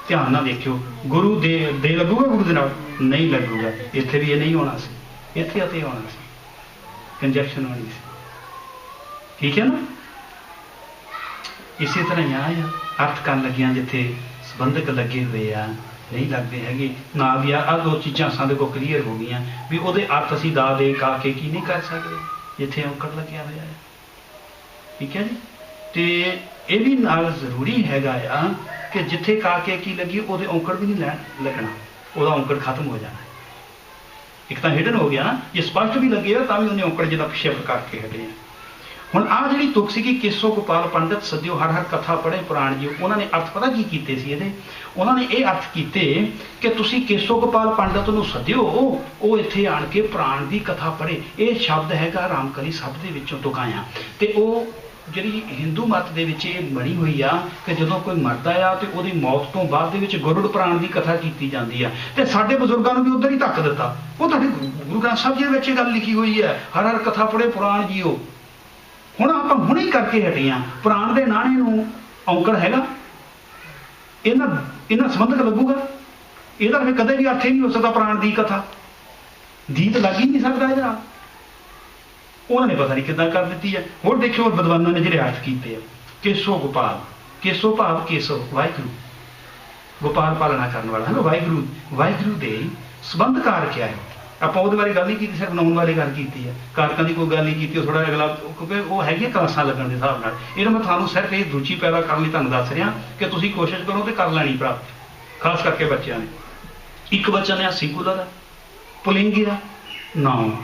ਧਿਆਨ ਨਾਲ ਦੇਖਿਓ, ਗੁਰੂ ਦੇ ਲੱਗੂਗਾ ਗੁਰੂ ਦੇ ਨਾਲ? ਨਹੀਂ ਲੱਗੂਗਾ। ਇੱਥੇ ਵੀ ਇਹ ਨਹੀਂ ਹੋਣਾ ਸੀ, ਇੱਥੇ ਅਤੇ ਹੋਣਾ ਸੀ, ਕੰਜੈਕਸ਼ਨ ਹੋਣੀ ਸੀ। ਠੀਕ ਹੈ ਨਾ? ਇਸੇ ਤਰ੍ਹਾਂ ਆ ਅਰਥ ਕਰਨ ਲੱਗਿਆ ਜਿੱਥੇ ਸੰਬੰਧਕ ਲੱਗੇ ਹੋਏ ਆ, ਨਹੀਂ ਲੱਗਦੇ ਹੈਗੇ ਨਾ ਵੀ ਆਹ ਦੋ ਚੀਜ਼ਾਂ ਸਾਡੇ ਕੋਲ ਕਲੀਅਰ ਹੋ ਗਈਆਂ ਵੀ ਉਹਦੇ ਅਰਥ ਅਸੀਂ ਦਾ ਦੇ ਕਾ ਕੇ ਕੀ ਨਹੀਂ ਕਰ ਸਕਦੇ, ਜਿੱਥੇ ਔਂਕੜ ਲੱਗਿਆ ਹੋਇਆ ਹੈ। ਠੀਕ ਹੈ ਜੀ? ਤੇ ਇਹ ਵੀ ਨਾਲ ਜ਼ਰੂਰੀ ਹੈਗਾ ਆ ਕਿ ਜਿੱਥੇ ਕਾ ਕੇ ਕੀ ਲੱਗੀ ਉਹਦੇ ਔਂਕੜ ਵੀ ਨਹੀਂ ਲੱਗਣਾ, ਉਹਦਾ ਔਂਕੜ ਖਤਮ ਹੋ ਜਾਣਾ। ਇੱਕ ਤਾਂ ਹਿਡਨ ਹੋ ਗਿਆ ਨਾ, ਜੇ ਸਪਸ਼ਟ ਵੀ ਲੱਗੇ ਤਾਂ ਵੀ ਉਹਨੇ ਔਂਕੜ ਜਿਹਦਾ ਸ਼ਿਫਟ ਕਰਕੇ ਹਟੇ ਆ। ਹੁਣ ਆਹ ਜਿਹੜੀ ਤੁਕ ਸੀਗੀ, ਕੇਸੋ ਗੋਪਾਲ ਪੰਡਤ ਸੱਦਿਓ ਹਰ ਹਰ ਕਥਾ ਪੜ੍ਹੇ ਪੁਰਾਣ ਜੀ, ਉਹਨਾਂ ਨੇ ਅਰਥ ਪਤਾ ਕੀ ਕੀਤੇ ਸੀ ਇਹਦੇ? ਉਹਨਾਂ ਨੇ ਇਹ ਅਰਥ ਕੀਤੇ ਕਿ ਤੁਸੀਂ ਕੇਸੋ ਗੋਪਾਲ ਪੰਡਤ ਨੂੰ ਸੱਦਿਓ, ਉਹ ਇੱਥੇ ਆਣ ਕੇ ਪੁਰਾਣ ਦੀ ਕਥਾ ਪੜ੍ਹੇ। ਇਹ ਸ਼ਬਦ ਹੈਗਾ ਰਾਮਕਲੀ ਸ਼ਬਦ ਦੇ ਵਿੱਚੋਂ ਤੁਕਾਇਆ, ਤੇ ਉਹ ਜਿਹੜੀ ਹਿੰਦੂ ਮਤ ਦੇ ਵਿੱਚ ਇਹ ਬਣੀ ਹੋਈ ਆ ਕਿ ਜਦੋਂ ਕੋਈ ਮਰਦਾ ਆ ਤੇ ਉਹਦੀ ਮੌਤ ਤੋਂ ਬਾਅਦ ਦੇ ਵਿੱਚ ਗਰੁੜ ਪੁਰਾਣ ਦੀ ਕਥਾ ਕੀਤੀ ਜਾਂਦੀ ਆ। ਤੇ ਸਾਡੇ ਬਜ਼ੁਰਗਾਂ ਨੂੰ ਵੀ ਉੱਧਰ ਹੀ ਧੱਕ ਦਿੱਤਾ। ਉਹ ਤੁਹਾਡੇ ਗੁਰੂ ਗ੍ਰੰਥ ਸਾਹਿਬ ਜੀ ਦੇ ਵਿੱਚ ਇਹ ਗੱਲ ਲਿਖੀ ਹੋਈ ਹੈ, ਹਰ ਹਰ ਕਥਾ ਪੜ੍ਹੇ ਪੁਰਾਣ ਜੀਓ। ਹੁਣ ਆਪਾਂ ਹੁਣੇ ਹੀ ਕਰਕੇ ਹਟੇ ਹਾਂ। ਪੁਰਾਣ ਦੇ ਨਾਣੇ ਨੂੰ ਔਂਕੜ ਹੈਗਾ? ਇਹਨਾਂ ਸੰਬੰਧਕ ਲੱਗੂਗਾ? ਇਹਦਾ ਫਿਰ ਕਦੇ ਵੀ ਅਰਥ ਹੀ ਨਹੀਂ ਹੋ ਸਕਦਾ ਪੁਰਾਣ ਦੀ ਕਥਾ, ਦੀਦ ਲੱਗ ਹੀ ਨਹੀਂ ਸਕਦਾ ਇਹਦਾ। ਉਹਨਾਂ ਨੇ ਪਤਾ ਨਹੀਂ ਕਿੱਦਾਂ ਕਰ ਦਿੱਤੀ ਹੈ। ਹੋਰ ਦੇਖਿਓ ਵਿਦਵਾਨਾਂ ਨੇ ਜਿਹੜੇ ਅਰਥ ਕੀਤੇ ਆ, ਕੇਸੋ ਗੋਪਾਲ, ਕੇਸੋ ਭਾਵ ਕੇਸੋ ਵਾਹਿਗੁਰੂ, ਗੋਪਾਲ ਪਾਲਣਾ ਕਰਨ ਵਾਲਾ ਹੈ ਨਾ ਵਾਹਿਗੁਰੂ, ਵਾਹਿਗੁਰੂ ਦੇ ਸੰਬੰਧ ਕਾਰ ਕਿਆ ਹੈ? ਆਪਾਂ ਉਹਦੇ ਬਾਰੇ ਗੱਲ ਨਹੀਂ ਕੀਤੀ, ਸਿਰਫ ਨਾਉਣ ਬਾਰੇ ਗੱਲ ਕੀਤੀ ਹੈ, ਕਾਰਕਾਂ ਦੀ ਕੋਈ ਗੱਲ ਨਹੀਂ ਕੀਤੀ। ਉਹ ਥੋੜਾ ਅਗਲਾ, ਕਿਉਂਕਿ ਉਹ ਹੈਗੀਆਂ ਕਲਾਸਾਂ ਲੱਗਣ ਦੇ ਹਿਸਾਬ ਨਾਲ। ਇਹਦਾ ਮੈਂ ਤੁਹਾਨੂੰ ਸਿਰਫ ਇਹ ਰੁਚੀ ਪੈਦਾ ਕਰਨ ਲਈ ਤੁਹਾਨੂੰ ਦੱਸ ਰਿਹਾ ਕਿ ਤੁਸੀਂ ਕੋਸ਼ਿਸ਼ ਕਰੋ ਤੇ ਕਰ ਲੈਣੀ ਪ੍ਰਾਪਤ, ਖਾਸ ਕਰਕੇ ਬੱਚਿਆਂ ਨੇ। ਇੱਕ ਬੱਚਾ ਨੇ ਸਿੰਗੂਲਰ ਹੈ, ਪੁਲਿੰਗ ਆ, ਨਾਮ।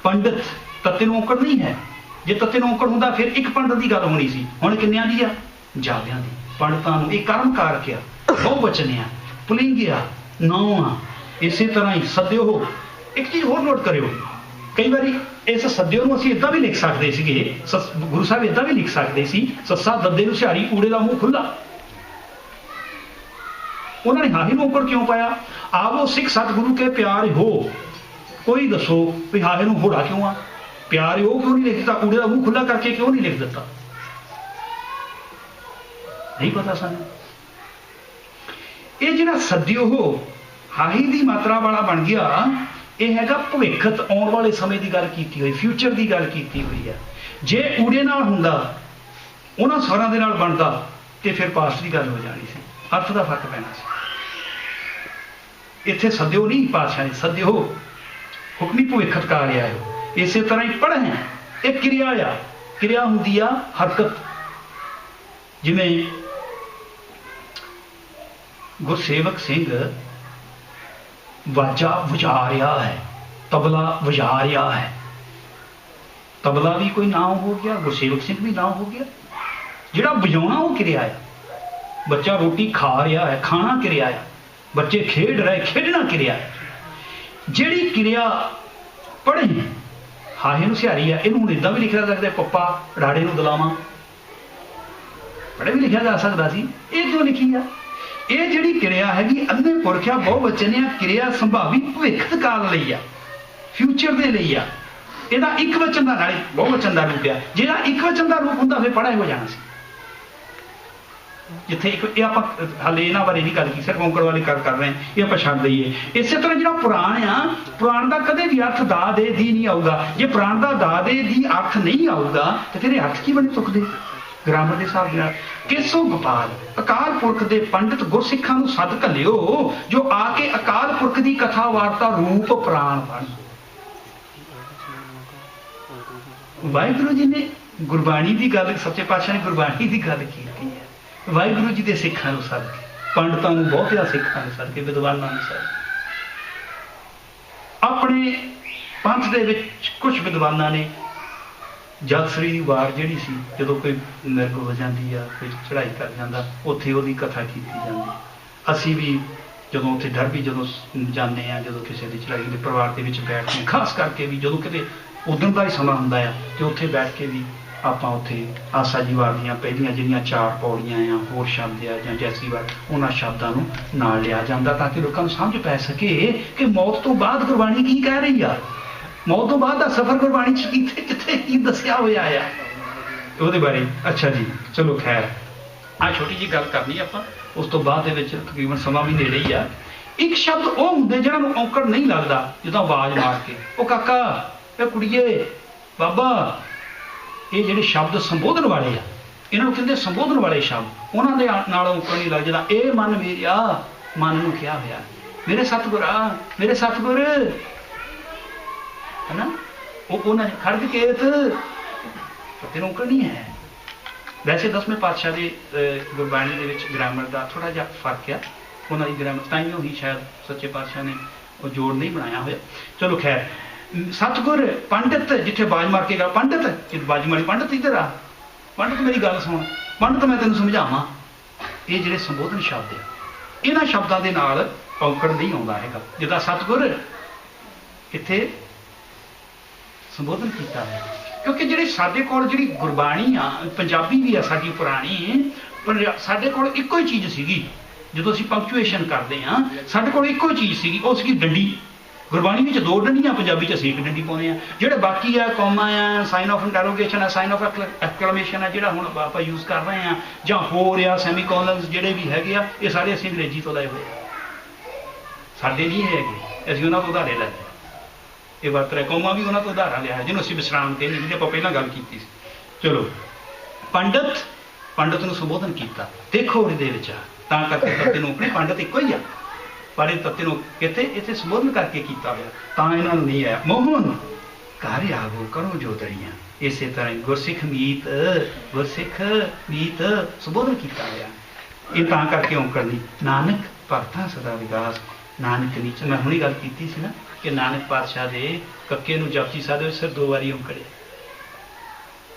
ਪੰਡਤ ਤੱਤੇ ਨੂੰ ਔਂਕੜ ਨਹੀਂ ਹੈ। ਜੇ ਤੱਤੇ ਨੂੰ ਔਂਕੜ ਹੁੰਦਾ ਫਿਰ ਇੱਕ ਪੰਡਤ ਦੀ ਗੱਲ ਹੋਣੀ ਸੀ। ਹੁਣ ਕਿੰਨਿਆਂ ਦੀ ਆ? ਜ਼ਿਆਦਿਆਂ ਦੀ। ਪੰਡਤਾਂ ਨੂੰ ਇਹ ਕਰਮ ਕਾਰਕ ਆ, ਬਹੁਵਚਨ ਆ, ਪੁਲਿੰਗ ਆ, ਨਾਮ ਆ। ਇਸੇ ਤਰ੍ਹਾਂ ਹੀ ਸੱਦਿਓ ਹੋ। ਇੱਕ ਚੀਜ਼ ਹੋਰ ਨੋਟ ਕਰਿਓ, ਕਈ ਵਾਰੀ ਇਸ ਸੱਦਿਓ ਨੂੰ ਅਸੀਂ ਇੱਦਾਂ ਵੀ ਲਿਖ ਸਕਦੇ ਸੀਗੇ, ਗੁਰੂ ਸਾਹਿਬ ਇੱਦਾਂ ਵੀ ਲਿਖ ਸਕਦੇ ਸੀ, ਸੱਸਾ ਦੱਦੇ ਨੂੰ ਸਿਹਾਰੀ ਊੜੇ ਦਾ ਮੂੰਹ ਖੁੱਲਾ। ਉਹਨਾਂ ਨੇ ਹਾਹੀ ਨੂੰ ਔਂਕੜ ਕਿਉਂ ਪਾਇਆ? ਆਵੋ ਸਿੱਖ ਸਤਿਗੁਰੂ ਕੇ ਪਿਆਰ ਹੋ। ਕੋਈ ਦੱਸੋ ਵੀ ਹਾਹੇ ਨੂੰ ਹੋੜਾ ਕਿਉਂ ਆ? ਪਿਆਰ ਉਹ ਕਿਉਂ ਨਹੀਂ ਲਿਖ ਦਿੱਤਾ? ਊੜੇ ਦਾ ਮੂੰਹ ਖੁੱਲਾ ਕਰਕੇ ਕਿਉਂ ਨਹੀਂ ਲਿਖ ਦਿੱਤਾ? ਨਹੀਂ ਪਤਾ ਸਾਨੂੰ। ਇਹ ਜਿਹੜਾ ਸੱਦਿਓ ਹੋ ਹਾਹੀ ਦੀ ਮਾਤਰਾ ਵਾਲਾ ਬਣ ਗਿਆ, ਇਹ ਹੈਗਾ ਭਵਿੱਖਤ, ਆਉਣ ਵਾਲੇ ਸਮੇਂ ਦੀ ਗੱਲ ਕੀਤੀ ਹੋਈ, ਫਿਊਚਰ ਦੀ ਗੱਲ ਕੀਤੀ ਹੋਈ ਹੈ। ਜੇ ਊੜੇ ਨਾਲ ਹੁੰਦਾ, ਉਹਨਾਂ ਸਵਰਾਂ ਦੇ ਨਾਲ ਬਣਦਾ, ਤੇ ਫਿਰ ਪਾਸਟ ਦੀ ਗੱਲ ਹੋ ਜਾਣੀ ਸੀ, ਅਰਥ ਦਾ ਫਰਕ ਪੈਣਾ ਸੀ। ਇੱਥੇ ਸੱਦਿਓ ਨਹੀਂ ਪਾਤਸ਼ਾਹ ਨੇ, ਸੱਦਿਓ ਹੁਕਮੀ ਭਵਿੱਖਤ ਕਾ ਲਿਆ ਹੈ। ਇਸੇ ਤਰ੍ਹਾਂ ਹੀ ਪੜ੍ਹਨ ਇਹ ਕਿਰਿਆ ਆ, ਕਿਰਿਆ ਹੁੰਦੀ ਆ ਹਰਕਤ। ਜਿਵੇਂ ਗੁਰਸੇਵਕ ਸਿੰਘ ਵਾਜਾ ਵਜਾ ਰਿਹਾ ਹੈ, ਤਬਲਾ ਵਜਾ ਰਿਹਾ ਹੈ। ਤਬਲਾ ਵੀ ਕੋਈ ਨਾਮ ਹੋ ਗਿਆ, ਗੁਰਸੇਵਕ ਸਿੰਘ ਵੀ ਨਾਮ ਹੋ ਗਿਆ। ਜਿਹੜਾ ਵਜਾਉਣਾ ਉਹ ਕਿਰਿਆ ਆ। ਬੱਚਾ ਰੋਟੀ ਖਾ ਰਿਹਾ ਹੈ, ਖਾਣਾ ਕਿਰਿਆ ਆ। ਬੱਚੇ ਖੇਡ ਰਹੇ, ਖੇਡਣਾ ਕਿਰਿਆ ਹੈ। ਜਿਹੜੀ ਕਿਰਿਆ ਪੜ੍ਹੇ ਹਾਹੇ ਨੂੰ ਸਿਹਾਰੀ ਆ, ਇਹਨੂੰ ਹੁਣ ਇੱਦਾਂ ਵੀ ਲਿਖਿਆ ਸਕਦਾ ਪੱਪਾ ਰਾੜੇ ਨੂੰ ਦਲਾਵਾਂ, ਪੜ੍ਹੇ ਵੀ ਲਿਖਿਆ ਜਾ ਸਕਦਾ ਸੀ। ਇਹ ਕਿਉਂ ਲਿਖੀ ਆ? ਇਹ ਜਿਹੜੀ ਕਿਰਿਆ ਹੈਗੀ ਅੰਨੇ ਪੁਰਖਿਆ ਬਹੁਵਚਨ ਆ, ਕਿਰਿਆ ਸੰਭਾਵੀ ਭਵਿੱਖ ਕਾਲ ਲਈ ਆ, ਫਿਊਚਰ ਦੇ ਲਈ ਆ। ਇਹਦਾ ਇੱਕ ਵਚਨ ਦਾ ਨਾਲੇ ਬਹੁਵਚਨ ਦਾ ਰੂਪ ਆ। ਜਿਹੜਾ ਇੱਕ ਵਚਨ ਦਾ ਰੂਪ ਹੁੰਦਾ ਫਿਰ ਪੜ੍ਹਾਇਆ ਹੋ ਜਾਣਾ ਸੀ। ਜਿੱਥੇ ਇੱਕ ਇਹ ਆਪਾਂ ਹਾਲੇ ਇਹਨਾਂ ਬਾਰੇ ਨਹੀਂ ਗੱਲ ਕੀਤੀ, ਸਿਰਫ ਔਂਕੜ ਵਾਲੀ ਗੱਲ ਕਰ ਰਹੇ ਹਾਂ, ਇਹ ਆਪਾਂ ਛੱਡ ਦਈਏ। ਇਸੇ ਤਰ੍ਹਾਂ ਜਿਹੜਾ ਪੁਰਾਣ ਆ, ਪੁਰਾਣ ਦਾ ਕਦੇ ਵੀ ਅਰਥ ਦਾ ਦੇ ਦੀ ਨਹੀਂ ਆਊਗਾ। ਜੇ ਪੁਰਾਣ ਦਾ ਦਾ ਦੇ ਦੀ ਅਰਥ ਨਹੀਂ ਆਊਗਾ ਤਾਂ ਫਿਰ ਇਹ ਅਰਥ ਕੀ ਬਣੇ ਤੁਕਦੇ ਗ੍ਰਾਮਰ ਦੇ ਹਿਸਾਬ ਨਾਲ। ਕੇਸੋ ਗੋਪਾਲ ਅਕਾਲ ਪੁਰਖ ਦੇ ਪੰਡਿਤ ਗੁਰਸਿੱਖਾਂ ਨੂੰ ਸੱਦ ਘੱਲਿਓ, ਜੋ ਆ ਕੇ ਅਕਾਲ ਪੁਰਖ ਦੀ ਕਥਾ ਵਾਰਤਾ ਰੂਪ ਪ੍ਰਾਣ ਬਣ। ਵਾਹਿਗੁਰੂ ਜੀ ਨੇ ਗੁਰਬਾਣੀ ਦੀ ਗੱਲ, ਸੱਚੇ ਪਾਤਸ਼ਾਹ ਨੇ ਗੁਰਬਾਣੀ ਦੀ ਗੱਲ ਕੀਤੀ ਹੈ। ਵਾਹਿਗੁਰੂ ਜੀ ਦੇ ਸਿੱਖਾਂ ਨੂੰ ਸੱਦ ਕੇ, ਪੰਡਤਾਂ ਨੂੰ, ਬਹੁਤਿਆਂ ਸਿੱਖਾਂ ਨੂੰ ਸੱਦ ਕੇ, ਵਿਦਵਾਨਾਂ ਨੂੰ ਸੱਦ ਆਪਣੇ ਪੰਥ ਦੇ ਵਿੱਚ ਕੁਝ ਵਿਦਵਾਨਾਂ ਨੇ ਜਗਸਰੀ ਦੀ ਵਾਰ ਜਿਹੜੀ ਸੀ, ਜਦੋਂ ਕੋਈ ਮਿਰਗ ਹੋ ਜਾਂਦੀ ਆ, ਕੋਈ ਚੜ੍ਹਾਈ ਕਰ ਜਾਂਦਾ, ਉੱਥੇ ਉਹਦੀ ਕਥਾ ਕੀਤੀ ਜਾਂਦੀ। ਅਸੀਂ ਵੀ ਜਦੋਂ ਉੱਥੇ ਡਰਬੀ ਜਦੋਂ ਜਾਂਦੇ ਆ, ਜਦੋਂ ਕਿਸੇ ਦੀ ਚੜ੍ਹਾਈ ਦੇ ਪਰਿਵਾਰ ਦੇ ਵਿੱਚ ਬੈਠਦੇ ਹਾਂ, ਖਾਸ ਕਰਕੇ ਵੀ ਜਦੋਂ ਕਿਤੇ ਉਦੋਂ ਦਾ ਹੀ ਸਮਾਂ ਹੁੰਦਾ ਆ, ਤੇ ਉੱਥੇ ਬੈਠ ਕੇ ਵੀ ਆਪਾਂ ਉੱਥੇ ਆਸਾ ਜੀ ਵਾਰ ਦੀਆਂ ਪਹਿਲੀਆਂ ਜਿਹੜੀਆਂ 4 ਪੌੜੀਆਂ ਆ, ਹੋਰ ਸ਼ਬਦ ਆ ਜਾਂ ਜੈਸੀ ਵਾਰ, ਉਹਨਾਂ ਸ਼ਬਦਾਂ ਨੂੰ ਨਾਲ ਲਿਆ ਜਾਂਦਾ ਤਾਂ ਕਿ ਲੋਕਾਂ ਨੂੰ ਸਮਝ ਪੈ ਸਕੇ ਕਿ ਮੌਤ ਤੋਂ ਬਾਅਦ ਗੁਰਬਾਣੀ ਕੀ ਕਹਿ ਰਹੀ ਆ, ਮੌਤ ਤੋਂ ਬਾਅਦ ਦਾ ਸਫ਼ਰ ਗੁਰਬਾਣੀ 'ਚ ਕਿੱਥੇ ਕਿੱਥੇ ਕੀ ਦੱਸਿਆ ਹੋਇਆ ਆ ਉਹਦੇ ਬਾਰੇ। ਅੱਛਾ ਜੀ, ਚਲੋ ਖੈਰ, ਆਹ ਛੋਟੀ ਜਿਹੀ ਗੱਲ ਕਰਨੀ ਆਪਾਂ, ਉਸ ਤੋਂ ਬਾਅਦ ਦੇ ਵਿੱਚ ਤਕਰੀਬਨ ਸਮਾਂ ਵੀ ਨੇੜੇ ਹੀ ਆ। ਇੱਕ ਸ਼ਬਦ ਉਹ ਹੁੰਦੇ ਜਿਹਨਾਂ ਨੂੰ ਔਂਕੜ ਨਹੀਂ ਲੱਗਦਾ, ਜਦੋਂ ਆਵਾਜ਼ ਮਾਰ ਕੇ ਉਹ ਕਾਕਾ, ਇਹ ਕੁੜੀਏ, ਬਾਬਾ, ਇਹ ਜਿਹੜੇ ਸ਼ਬਦ ਸੰਬੋਧਨ ਵਾਲੇ ਆ, ਇਹਨਾਂ ਨੂੰ ਕਹਿੰਦੇ ਸੰਬੋਧਨ ਵਾਲੇ ਸ਼ਬਦ, ਉਹਨਾਂ ਦੇ ਨਾਲ ਔਂਕੜ ਨਹੀਂ ਲੱਗ ਜਾਂਦਾ। ਇਹ ਮਨ ਮੇਰਿਆ, ਮਨ ਨੂੰ ਕਿਹਾ ਹੋਇਆ, ਮੇਰੇ ਸਤਿਗੁਰਾ, ਮੇਰੇ ਸਤਿਗੁਰ, ਹੈ ਨਾ, ਉਹਨਾਂ ਨੇ ਖੜਗ ਕੇਤ, ਤੈਨੂੰ ਔਂਕੜ ਨਹੀਂ ਹੈ। ਵੈਸੇ 10ਵੇਂ ਪਾਤਸ਼ਾਹ ਦੇ ਗੁਰਬਾਣੀ ਦੇ ਵਿੱਚ ਗ੍ਰਾਮਰ ਦਾ ਥੋੜਾ ਜਿਹਾ ਫਰਕ ਆ, ਉਹਨਾਂ ਦੀ ਗ੍ਰਾਮਰ ਤਾਈਓ ਹੀ ਸ਼ਾਇਦ ਸੱਚੇ ਪਾਤਸ਼ਾਹ ਨੇ ਉਹ ਜੋੜ ਨਹੀਂ ਬਣਾਇਆ ਹੋਇਆ। ਚਲੋ ਖੈਰ, ਸਤਿਗੁਰ, ਪੰਡਿਤ, ਜਿੱਥੇ ਬਾਜ ਮਾਰ ਕੇ ਗਾ ਪੰਡਿਤ, ਬਾਜ ਮਾਰੀ ਪੰਡਿਤ, ਇੱਧਰ ਆ ਪੰਡਿਤ, ਮੇਰੀ ਗੱਲ ਸੁਣ ਪੰਡਿਤ, ਮੈਂ ਤੈਨੂੰ ਸਮਝਾਵਾਂ। ਇਹ ਜਿਹੜੇ ਸੰਬੋਧਨ ਸ਼ਬਦ ਆ, ਇਹਨਾਂ ਸ਼ਬਦਾਂ ਦੇ ਨਾਲ ਔਂਕੜ ਨਹੀਂ ਆਉਂਦਾ ਹੈਗਾ। ਜਿੱਦਾਂ ਸਤਿਗੁਰ ਇੱਥੇ ਸੰਬੋਧਨ ਕੀਤਾ ਹੈ, ਕਿਉਂਕਿ ਜਿਹੜੇ ਸਾਡੇ ਕੋਲ ਜਿਹੜੀ ਗੁਰਬਾਣੀ ਆ, ਪੰਜਾਬੀ ਵੀ ਆ ਸਾਡੀ ਪੁਰਾਣੀ, ਪਰ ਸਾਡੇ ਕੋਲ ਇੱਕੋ ਹੀ ਚੀਜ਼ ਸੀਗੀ। ਜਦੋਂ ਅਸੀਂ ਪੰਕਚੁਏਸ਼ਨ ਕਰਦੇ ਹਾਂ, ਸਾਡੇ ਕੋਲ ਇੱਕੋ ਹੀ ਚੀਜ਼ ਸੀਗੀ, ਉਹ ਸੀਗੀ ਡੰਡੀ। ਗੁਰਬਾਣੀ ਵਿੱਚ 2 ਡੰਡੀਆਂ, ਪੰਜਾਬੀ 'ਚ ਅਸੀਂ 1 ਡੰਡੀ ਪਾਉਂਦੇ ਆ। ਜਿਹੜੇ ਬਾਕੀ ਆ, ਕੌਮਾ ਆ, ਸਾਈਨ ਆਫ ਇੰਟਰੋਗੇਸ਼ਨ ਆ, ਸਾਈਨ ਆਫ ਐਕਸਕਲੇਮੇਸ਼ਨ ਆ, ਜਿਹੜਾ ਹੁਣ ਆਪਾਂ ਯੂਜ਼ ਕਰ ਰਹੇ ਆ, ਜਾਂ ਹੋਰ ਆ ਸੈਮੀਕੋਲਨਸ ਜਿਹੜੇ ਵੀ ਹੈਗੇ ਆ, ਇਹ ਸਾਰੇ ਅਸੀਂ ਅੰਗਰੇਜ਼ੀ ਤੋਂ ਲਏ ਹੋਏ ਆ, ਸਾਡੇ ਨਹੀਂ ਹੈਗੇ, ਅਸੀਂ ਉਹਨਾਂ ਤੋਂ ਉਧਾਰੇ ਲੈ ਲਏ। ਇਹ ਵਰਤ ਰਿਹਾ, ਕੌਮਾ ਵੀ ਉਹਨਾਂ ਤੋਂ ਉਧਾਰਾ ਲਿਆ ਹੈ, ਜਿਹਨੂੰ ਅਸੀਂ ਵਿਸਰਾਮ ਕਹਿੰਦੇ, ਜਿਹਦੀ ਆਪਾਂ ਪਹਿਲਾਂ ਗੱਲ ਕੀਤੀ ਸੀ। ਚਲੋ, ਪੰਡਤ, ਪੰਡਤ ਨੂੰ ਸੰਬੋਧਨ ਕੀਤਾ, ਦੇਖੋ ਇਹਦੇ ਵਿੱਚ ਆ, ਤਾਂ ਕਰਕੇ ਤੱਤੇ ਨੂੰ ਆਪਣੇ ਪੰਡਤ ਇੱਕੋ ਹੀ ਆ, ਪਰ ਇਹ ਤੱਤੇ ਨੂੰ ਕਿਤੇ ਇੱਥੇ ਸੰਬੋਧਨ ਕਰਕੇ ਕੀਤਾ ਹੋਇਆ, ਤਾਂ ਇਹਨਾਂ ਨੂੰ ਨਹੀਂ ਆਇਆ। ਮੋਹਨ ਘਰ ਆਵੋ ਕਰੋ ਜੋਦੜੀਆਂ, ਇਸੇ ਤਰ੍ਹਾਂ ਗੁਰਸਿੱਖ ਮੀਤ, ਗੁਰਸਿੱਖ ਮੀਤ ਸੰਬੋਧਨ ਕੀਤਾ ਹੋਇਆ, ਇਹ ਤਾਂ ਕਰਕੇ ਔਂਕੜ ਨਹੀਂ। ਨਾਨਕ ਭਗਤਾਂ ਸਦਾ ਵਿਗਾਸ, ਨਾਨਕ ਨੀਚ, ਮੈਂ ਹੁਣੀ ਗੱਲ ਕੀਤੀ ਸੀ ਨਾ ਕਿ ਨਾਨਕ ਪਾਤਸ਼ਾਹ ਦੇ ਕੱਕੇ ਨੂੰ ਜਪਜੀ ਸਾਹਿਬ ਵਿੱਚ ਸਿਰ 2 ਵਾਰੀ ਔਂਕੜਿਆ,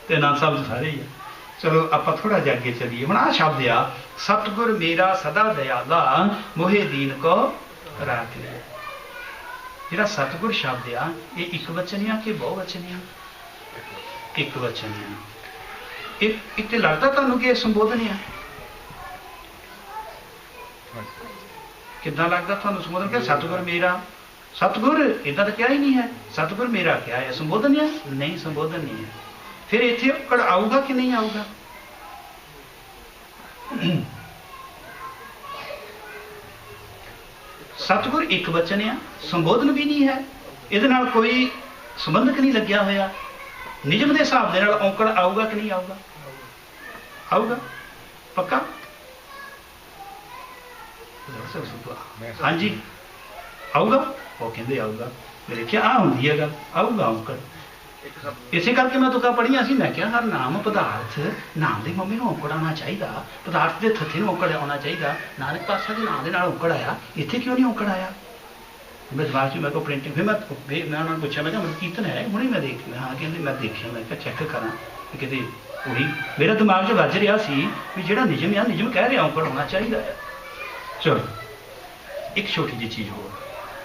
ਤੇ ਆਨੰਦ ਸਾਹਿਬ ਸਾਰੇ ਹੀ ਆ। ਚਲੋ ਆਪਾਂ ਥੋੜਾ ਜਿਹਾ ਅੱਗੇ ਚੱਲੀਏ। ਹੁਣ ਆਹ ਸ਼ਬਦ ਆ, ਸਤਿਗੁਰ ਮੇਰਾ ਸਦਾ ਦਇਆਲਾ, ਮੋਹੇ ਦੀਨ ਕੋ ਰਾਖ ਲਿਆ। ਜਿਹੜਾ ਸਤਿਗੁਰ ਸ਼ਬਦ ਆ, ਇਹ ਇੱਕ ਵਚਨ ਆ ਕਿ ਬਹੁ ਵਚਨ ਆ? ਇੱਕ ਵਚਨ ਆ। ਇਹ ਤੇ ਲੱਗਦਾ ਤੁਹਾਨੂੰ ਕਿ ਇਹ ਸੰਬੋਧਨ ਆ? ਕਿੱਦਾਂ ਲੱਗਦਾ ਤੁਹਾਨੂੰ ਸੰਬੋਧਨ? ਕਿ ਸਤਿਗੁਰ ਮੇਰਾ, ਸਤਿਗੁਰ ਏਦਾਂ ਤਾਂ ਕਿਹਾ ਹੀ ਨਹੀਂ ਹੈ, ਸਤਿਗੁਰ ਮੇਰਾ ਕਿਹਾ ਹੈ, ਸੰਬੋਧਨ ਆ? ਨਹੀਂ, ਸੰਬੋਧਨ ਨਹੀਂ ਹੈ। ਫਿਰ ਇੱਥੇ ਔਂਕੜ ਆਊਗਾ ਕਿ ਨਹੀਂ ਆਊਗਾ? ਸਤਿਗੁਰ ਇੱਕ ਵਚਨ ਆ, ਸੰਬੋਧਨ ਵੀ ਨਹੀਂ ਹੈ, ਇਹਦੇ ਨਾਲ ਕੋਈ ਸੰਬੰਧਕ ਨਹੀਂ ਲੱਗਿਆ ਹੋਇਆ। ਨਿਯਮ ਦੇ ਹਿਸਾਬ ਦੇ ਨਾਲ ਔਂਕੜ ਆਊਗਾ ਕਿ ਨਹੀਂ ਆਊਗਾ? ਆਊਗਾ ਪੱਕਾ? ਹਾਂਜੀ ਆਊਗਾ, ਉਹ ਕਹਿੰਦੇ ਆਊਗਾ। ਮੈਂ ਦੇਖਿਆ ਆਹ ਹੁੰਦੀ ਹੈ ਗੱਲ, ਆਊਗਾ ਔਂਕੜ। ਇਸੇ ਕਰਕੇ ਮੈਂ ਤੁਕਾਂ ਪੜ੍ਹੀਆਂ ਸੀ, ਮੈਂ ਕਿਹਾ ਹਰ ਨਾਮ ਪਦਾਰਥ, ਨਾਮ ਦੀ ਮੰਮੀ ਨੂੰ ਔਂਕੜ ਆਉਣਾ ਚਾਹੀਦਾ, ਪਦਾਰਥ ਦੇ ਥੱਥੇ ਨੂੰ ਔਂਕੜ ਆਉਣਾ ਚਾਹੀਦਾ। ਨਾਨਕ ਪਾਤਸ਼ਾਹ ਦੇ ਨਾਮ ਦੇ ਨਾਲ ਔਂਕੜ ਆਇਆ, ਇੱਥੇ ਕਿਉਂ ਨਹੀਂ ਔਂਕੜ ਆਇਆ? ਮੈਂ ਦਿਮਾਗ 'ਚ ਮੇਰੇ ਕੋਲ ਪ੍ਰਿੰਟਿੰਗ, ਫਿਰ ਮੈਂ ਉਹਨਾਂ ਨੂੰ ਪੁੱਛਿਆ, ਮੈਂ ਕਿਹਾ ਮੈਨੂੰ ਕੀਰਤਨ ਹੈ ਹੁਣੇ? ਮੈਂ ਦੇਖ, ਹਾਂ ਕਹਿੰਦੇ ਮੈਂ ਦੇਖਿਆ। ਮੈਂ ਕਿਹਾ ਚੈੱਕ ਕਰਾਂ ਕਿਤੇ ਉਹੀ ਮੇਰੇ ਦਿਮਾਗ 'ਚ ਵੱਜ ਰਿਹਾ ਸੀ ਵੀ ਜਿਹੜਾ ਨਿਯਮ ਆ, ਨਿਯਮ ਕਹਿ ਰਿਹਾ ਔਂਕੜ ਹੋਣਾ ਚਾਹੀਦਾ ਹੈ। ਚਲੋ ਇੱਕ ਛੋਟੀ ਜਿਹੀ ਚੀਜ਼ ਹੋਰ,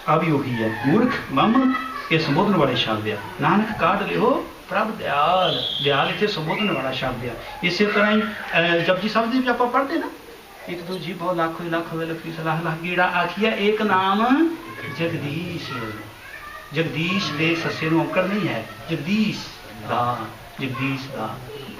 ਆ ਵੀ ਉਹੀ ਹੈ, ਮੂਰਖ ਮਮ ਇਹ ਸੰਬੋਧਨ ਵਾਲੇ ਸ਼ਬਦ ਆ। ਨਾਨਕ ਕਾਢ ਲਿਓ ਪ੍ਰਭ ਦਿਆਲ, ਦਿਆਲ ਇੱਥੇ ਸੰਬੋਧਨ ਵਾਲਾ ਸ਼ਬਦ ਆ। ਇਸੇ ਤਰ੍ਹਾਂ ਹੀ ਜਪਜੀ ਸਾਹਿਬ ਦੇ ਵਿੱਚ ਆਪਾਂ ਪੜ੍ਹਦੇ ਨਾ, ਇੱਕ ਦੂਜੀ ਬਹੁ ਲੱਖ ਹੋਏ ਲੱਖ ਹੋਵੇ ਲੱਖੀ ਸਲਾਹ ਲੱਖ ਗੇੜਾ ਆਖੀਆ ਏਕ ਨਾਮ ਜਗਦੀਸ਼। ਜਗਦੀਸ਼ ਦੇ ਸੱਸੇ ਨੂੰ ਔਂਕੜ ਨਹੀਂ ਹੈ, ਜਗਦੀਸ਼ ਦਾ, ਜਗਦੀਸ਼ ਦਾ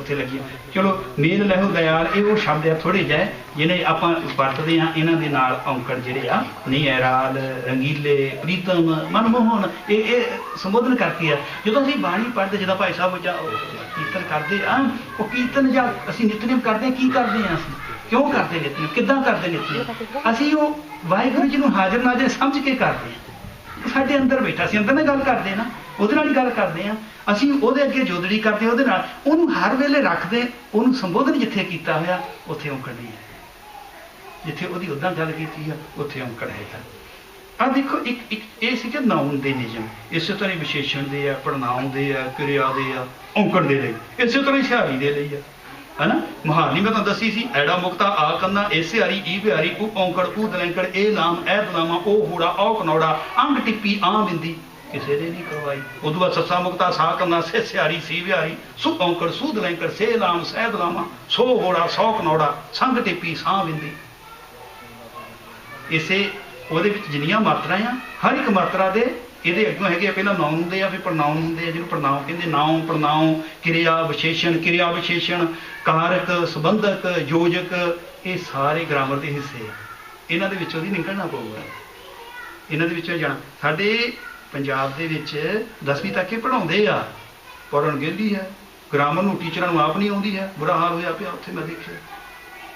ਉੱਥੇ ਲੱਗੀ। ਚਲੋ ਮੇਲ ਲਹਿਓ ਦਇਆਲ ਇਹ ਉਹ ਸ਼ਬਦ ਆ ਥੋੜ੍ਹੇ ਜਿਹੇ ਜਿਹਨੇ ਆਪਾਂ ਵਰਤਦੇ ਹਾਂ, ਇਹਨਾਂ ਦੇ ਨਾਲ ਔਂਕੜ ਜਿਹੜੇ ਆ ਨਹੀਂ ਐਰਾਲ, ਰੰਗੀਲੇ, ਪ੍ਰੀਤਮ, ਮਨਮੋਹਨ ਇਹ ਸੰਬੋਧਨ ਕਰਕੇ ਆ। ਜਦੋਂ ਅਸੀਂ ਬਾਣੀ ਪੜ੍ਹਦੇ, ਜਦੋਂ ਭਾਈ ਸਾਹਿਬ ਕੀਰਤਨ ਕਰਦੇ ਆ, ਉਹ ਕੀਰਤਨ ਜਾਂ ਅਸੀਂ ਨਿਤਨੇਮ ਕਰਦੇ ਕੀ ਕਰਦੇ ਹਾਂ, ਅਸੀਂ ਕਿਉਂ ਕਰਦੇ ਨਿਤਨੇਮ, ਕਿੱਦਾਂ ਕਰਦੇ ਨਿਤਨੇਮ? ਅਸੀਂ ਉਹ ਵਾਹਿਗੁਰੂ ਜੀ ਨੂੰ ਹਾਜ਼ਰ ਨਾਜ਼ਰ ਸਮਝ ਕੇ ਕਰਦੇ ਹਾਂ। ਸਾਡੇ ਅੰਦਰ ਬੈਠਾ, ਅਸੀਂ ਅੰਦਰ ਨਾਲ ਗੱਲ ਕਰਦੇ ਨਾ, ਉਹਦੇ ਨਾਲ ਹੀ ਗੱਲ ਕਰਦੇ ਹਾਂ। ਅਸੀਂ ਉਹਦੇ ਅੱਗੇ ਜੋਦੜੀ ਕਰਦੇ, ਉਹਦੇ ਨਾਲ ਉਹਨੂੰ ਹਰ ਵੇਲੇ ਰੱਖਦੇ, ਉਹਨੂੰ ਸੰਬੋਧਨ ਜਿੱਥੇ ਕੀਤਾ ਹੋਇਆ ਉੱਥੇ ਔਂਕੜ ਨਹੀਂ ਹੈ, ਜਿੱਥੇ ਉਹਦੀ ਉੱਦਾਂ ਗੱਲ ਕੀਤੀ ਆ ਉੱਥੇ ਔਂਕੜ ਹੈਗਾ। ਆਹ ਦੇਖੋ ਇੱਕ ਇਹ ਸੀ ਕਿ ਨਾਉਨ ਦੇ ਨਿਯਮ, ਇਸੇ ਤਰ੍ਹਾਂ ਹੀ ਵਿਸ਼ੇਸ਼ਣ ਦੇ ਆ, ਪੜਨਾਉਣ ਦੇ ਆ, ਕਿਰਿਆ ਦੇ ਆ, ਔਂਕੜ ਦੇ ਲਈ, ਇਸੇ ਤਰ੍ਹਾਂ ਹੀ ਸਿਹਾਰੀ ਦੇ ਲਈ ਆ, ਹਨਾ। ਮੁਹਾਲੀ ਮੈਂ ਤੁਹਾਨੂੰ ਦੱਸੀ ਸੀ, ਐੜਾ ਮੁਕਤਾ ਆ ਕੰਨਾ, ਇਹ ਸਿਹਾਰੀ, ਈ ਬਿਹਾਰੀ, ਉਹ ਔਂਕੜ, ਉਹ ਦਲੈਂਕੜ, ਇਹ ਲਾਮ, ਇਹ ਦਲਾਮਾ, ਉਹ ਹੂੜਾ, ਉਹ ਕਨੌੜਾ, ਅੰਗ ਟਿੱਪੀ, ਆਹ ਬਿੰਦੀ ਕਿਸੇ ਨੇ ਨਹੀਂ ਕਰਵਾਈ। ਉਦੋਂ ਬਾਅਦ ਸੱਸਾ ਮੁਕਤਾ ਸਾ ਕੰਨਾ, ਸੇ ਸਿਹਾਰੀ, ਸੀ ਬਿਹਾਰੀ, ਸੁ ਔਂਕੜ, ਸੁ ਦਲੈਂਕੜ, ਸੇ ਲਾਮ, ਸਹਿ ਦਲਾਮਾ, ਸੋ ਹੋੜਾ, ਸੌ ਕਨੌੜਾ, ਸੰਗ ਟਿੱਪੀ, ਸਾਹ ਬਿੰਦੀ। ਇਸੇ ਉਹਦੇ ਵਿੱਚ ਜਿੰਨੀਆਂ ਮਾਤਰਾ ਆ, ਹਰ ਇੱਕ ਮਾਤਰਾ ਦੇ ਇਹਦੇ ਅੱਗੋਂ ਹੈਗੇ ਆ, ਪਹਿਲਾਂ ਨਾਉਨ ਹੁੰਦੇ ਆ, ਫਿਰ ਪ੍ਰਣਾਉਨ ਹੁੰਦੇ ਆ, ਜਿਹਨੂੰ ਪ੍ਰਣਾਉ ਕਹਿੰਦੇ। ਨਾਉ, ਪ੍ਰਣਾਉ, ਕਿਰਿਆ ਵਿਸ਼ੇਸ਼ਣ, ਕਾਰਕ, ਸੰਬੰਧਕ, ਯੋਜਕ, ਇਹ ਸਾਰੇ ਗ੍ਰਾਮਰ ਦੇ ਹਿੱਸੇ ਆ। ਇਹਨਾਂ ਦੇ ਵਿੱਚੋਂ ਦੀ ਨਿਕਲਣਾ ਪਊਗਾ, ਇਹਨਾਂ ਦੇ ਵਿੱਚੋਂ ਜਾਣਾ। ਸਾਡੇ ਪੰਜਾਬ ਦੇ ਵਿੱਚ 10ਵੀਂ ਤੱਕ ਇਹ ਪੜ੍ਹਾਉਂਦੇ ਆ, ਪੜ੍ਹਨ ਗੇਲੀ ਹੈ, ਗ੍ਰਾਮਰ ਨੂੰ ਟੀਚਰਾਂ ਨੂੰ ਆਪ ਨਹੀਂ ਆਉਂਦੀ ਹੈ, ਬੁਰਾ ਹਾਲ ਹੋਇਆ ਪਿਆ ਉੱਥੇ ਮੈਂ ਦੇਖਿਆ।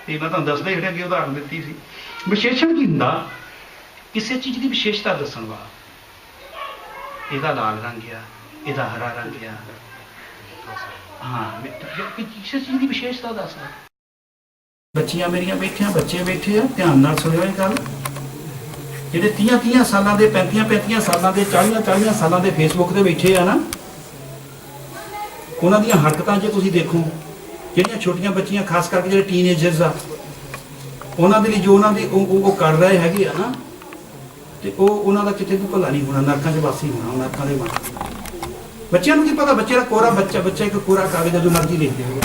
ਇਹ ਮੈਂ ਤੁਹਾਨੂੰ ਦੱਸਦਾ ਹੀ ਅੱਗੇ ਉਦਾਹਰਨ ਦਿੱਤੀ ਸੀ। ਵਿਸ਼ੇਸ਼ਣ ਕੀ ਹੁੰਦਾ? ਕਿਸੇ ਚੀਜ਼ ਦੀ ਵਿਸ਼ੇਸ਼ਤਾ ਦੱਸਣ ਵਾਲਾ। ਇਹਦਾ ਲਾਲ ਰੰਗ ਆ, ਇਹਦਾ ਹਰਾ ਰੰਗ ਆ, ਹਾਂ, ਕਿਸੇ ਚੀਜ਼ ਦੀ ਵਿਸ਼ੇਸ਼ਤਾ ਦੱਸਦਾ। ਬੱਚੀਆਂ ਮੇਰੀਆਂ ਬੈਠੀਆਂ, ਬੱਚੇ ਬੈਠੇ ਆ, ਧਿਆਨ ਨਾਲ ਸੁਣਿਓ ਇਹ ਗੱਲ। ਜਿਹੜੇ 30 ਸਾਲਾਂ ਦੇ, 35 ਸਾਲਾਂ ਦੇ, 40 ਸਾਲਾਂ ਦੇ ਫੇਸਬੁੱਕ ਤੇ ਬੈਠੇ ਆ ਨਾ, ਉਹਨਾਂ ਦੀਆਂ ਹਰਕਤਾਂ ਜੇ ਤੁਸੀਂ ਦੇਖੋ, ਜਿਹੜੀਆਂ ਛੋਟੀਆਂ ਬੱਚੀਆਂ, ਖਾਸ ਕਰਕੇ ਜਿਹੜੇ ਟੀਨਏਜਰਸ ਆ, ਉਹਨਾਂ ਦੇ ਲਈ ਜੋ ਉਹਨਾਂ ਦੀ ਉਹ ਕਰ ਰਹੇ ਹੈਗੇ ਆ ਨਾ, ਤੇ ਉਹਨਾਂ ਦਾ ਕਿਤੇ ਵੀ ਭਲਾ ਨਹੀਂ ਹੋਣਾ, ਨਰਕਾਂ 'ਚ ਵਾਸੀ ਹੋਣਾ, ਨਰਕਾਂ ਦੇ ਮਾਂ। ਬੱਚਿਆਂ ਨੂੰ ਕੀ ਪਤਾ, ਬੱਚੇ ਦਾ ਕੋਰਾ ਬੱਚਾ ਇੱਕ ਕੋਰਾ ਕਾਗਜ਼ ਜੋ ਮਰਜ਼ੀ ਲਿਖਦੇ ਹੋ,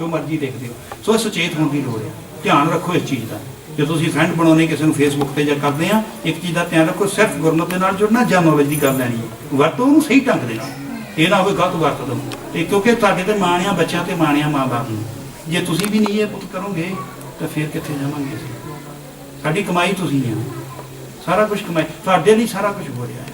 ਜੋ ਮਰਜ਼ੀ ਲਿਖਦੇ ਹੋ। ਸੋ ਸੁਚੇਤ ਹੋਣ ਦੀ ਲੋੜ ਹੈ, ਧਿਆਨ ਰੱਖੋ ਇਸ ਚੀਜ਼ ਦਾ। ਜੇ ਤੁਸੀਂ ਫਰੈਂਡ ਬਣਾਉਣੇ ਕਿਸੇ ਨੂੰ ਫੇਸਬੁੱਕ ਤੇ ਜਾਂ ਕਰਦੇ ਆ, ਇੱਕ ਚੀਜ਼ ਦਾ ਧਿਆਨ ਰੱਖੋ, ਸਿਰਫ ਗੁਰਮਤਿ ਦੇ ਨਾਲ ਜੁੜਨਾ ਜਾਂ ਨੌਲੇਜ ਦੀ ਗੱਲ ਲੈਣੀ ਹੈ, ਵਰਤੋ ਉਹਨੂੰ ਸਹੀ ਢੰਗ ਦੇ ਨਾਲ, ਇਹ ਨਾ ਹੋਵੇ ਗਲਤ ਵਰਤ ਦਿਓ। ਤੇ ਕਿਉਂਕਿ ਤੁਹਾਡੇ ਤੇ ਮਾਣਿਆ ਬੱਚਿਆਂ ਤੇ ਮਾਣਿਆ ਮਾਂ-ਬਾਪ ਨੂੰ, ਜੇ ਤੁਸੀਂ ਵੀ ਨਹੀਂ ਇਹ ਪੁੱਤ ਕਰੋਗੇ ਤਾਂ ਫਿਰ ਕਿੱਥੇ ਜਾਵਾਂਗੇ ਅਸੀਂ? ਸਾਡੀ ਕਮਾਈ ਤੁਸੀਂ ਆ, ਸਾਰਾ ਕੁਝ ਕਮਾਈ ਤੁਹਾਡੇ ਲਈ, ਸਾਰਾ ਕੁਝ ਹੋ ਰਿਹਾ ਹੈ।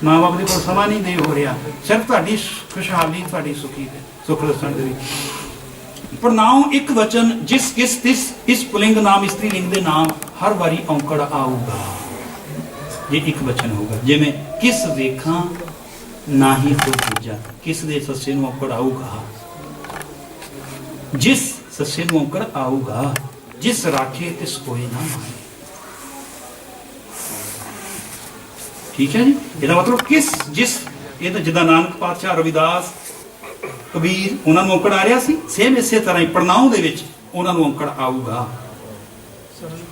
ਮਾਂ-ਬਾਪ ਦੇ ਕੋਲ ਸਮਾਂ ਨਹੀਂ ਦੇ ਹੋ ਰਿਹਾ, ਸਿਰਫ ਤੁਹਾਡੀ ਖੁਸ਼ਹਾਲੀ, ਤੁਹਾਡੀ ਸੁੱਖ ਦੱਸਣ ਦੇ ਵਿੱਚ। ਪ੍ਰਣਾਉ ਇੱਕ ਵਚਨ, ਜਿਸ ਕਿਸ ਤਿਸ, ਇਸ ਪੁਲਿੰਗ ਨਾਮ ਇਸਤਰੀ ਲਿੰਗ ਦੇ ਨਾਮ ਹਰ ਵਾਰੀ ਔਂਕੜ ਆਊਗਾ। ਜੇ ਇੱਕ ਵਚਨ ਹੋਊਗਾ, ਜਿਵੇਂ ਕਿਸ ਵੇਖਾਂ ਨਾਹੀ ਕੋ ਦੂਜਾ, ਕਿਸ ਦੇ ਸੱਸੇ ਨੂੰ ਔਂਕੜ ਆਊਗਾ, ਜਿਸ ਸੱਸੇ ਨੂੰ ਔਂਕੜ ਆਊਗਾ, ਜਿਸ ਰਾਖੇ ਤਿਸ ਕੋਈ ਨਾ ਮਾਰੇ। ਠੀਕ ਹੈ ਜੀ, ਇਹਦਾ ਮਤਲਬ ਕਿਸ, ਜਿਸ, ਇਹ ਤਾਂ ਜਿੱਦਾਂ ਨਾਨਕ ਪਾਤਸ਼ਾਹ, ਰਵਿਦਾਸ, ਕਬੀਰ, ਉਹਨਾਂ ਨੂੰ ਔਂਕੜ ਆ ਰਿਹਾ ਸੀ, ਸੇਮ ਇਸੇ ਤਰ੍ਹਾਂ ਹੀ ਪ੍ਰਣਾਉ ਦੇ ਵਿੱਚ ਉਹਨਾਂ ਨੂੰ ਔਂਕੜ ਆਊਗਾ।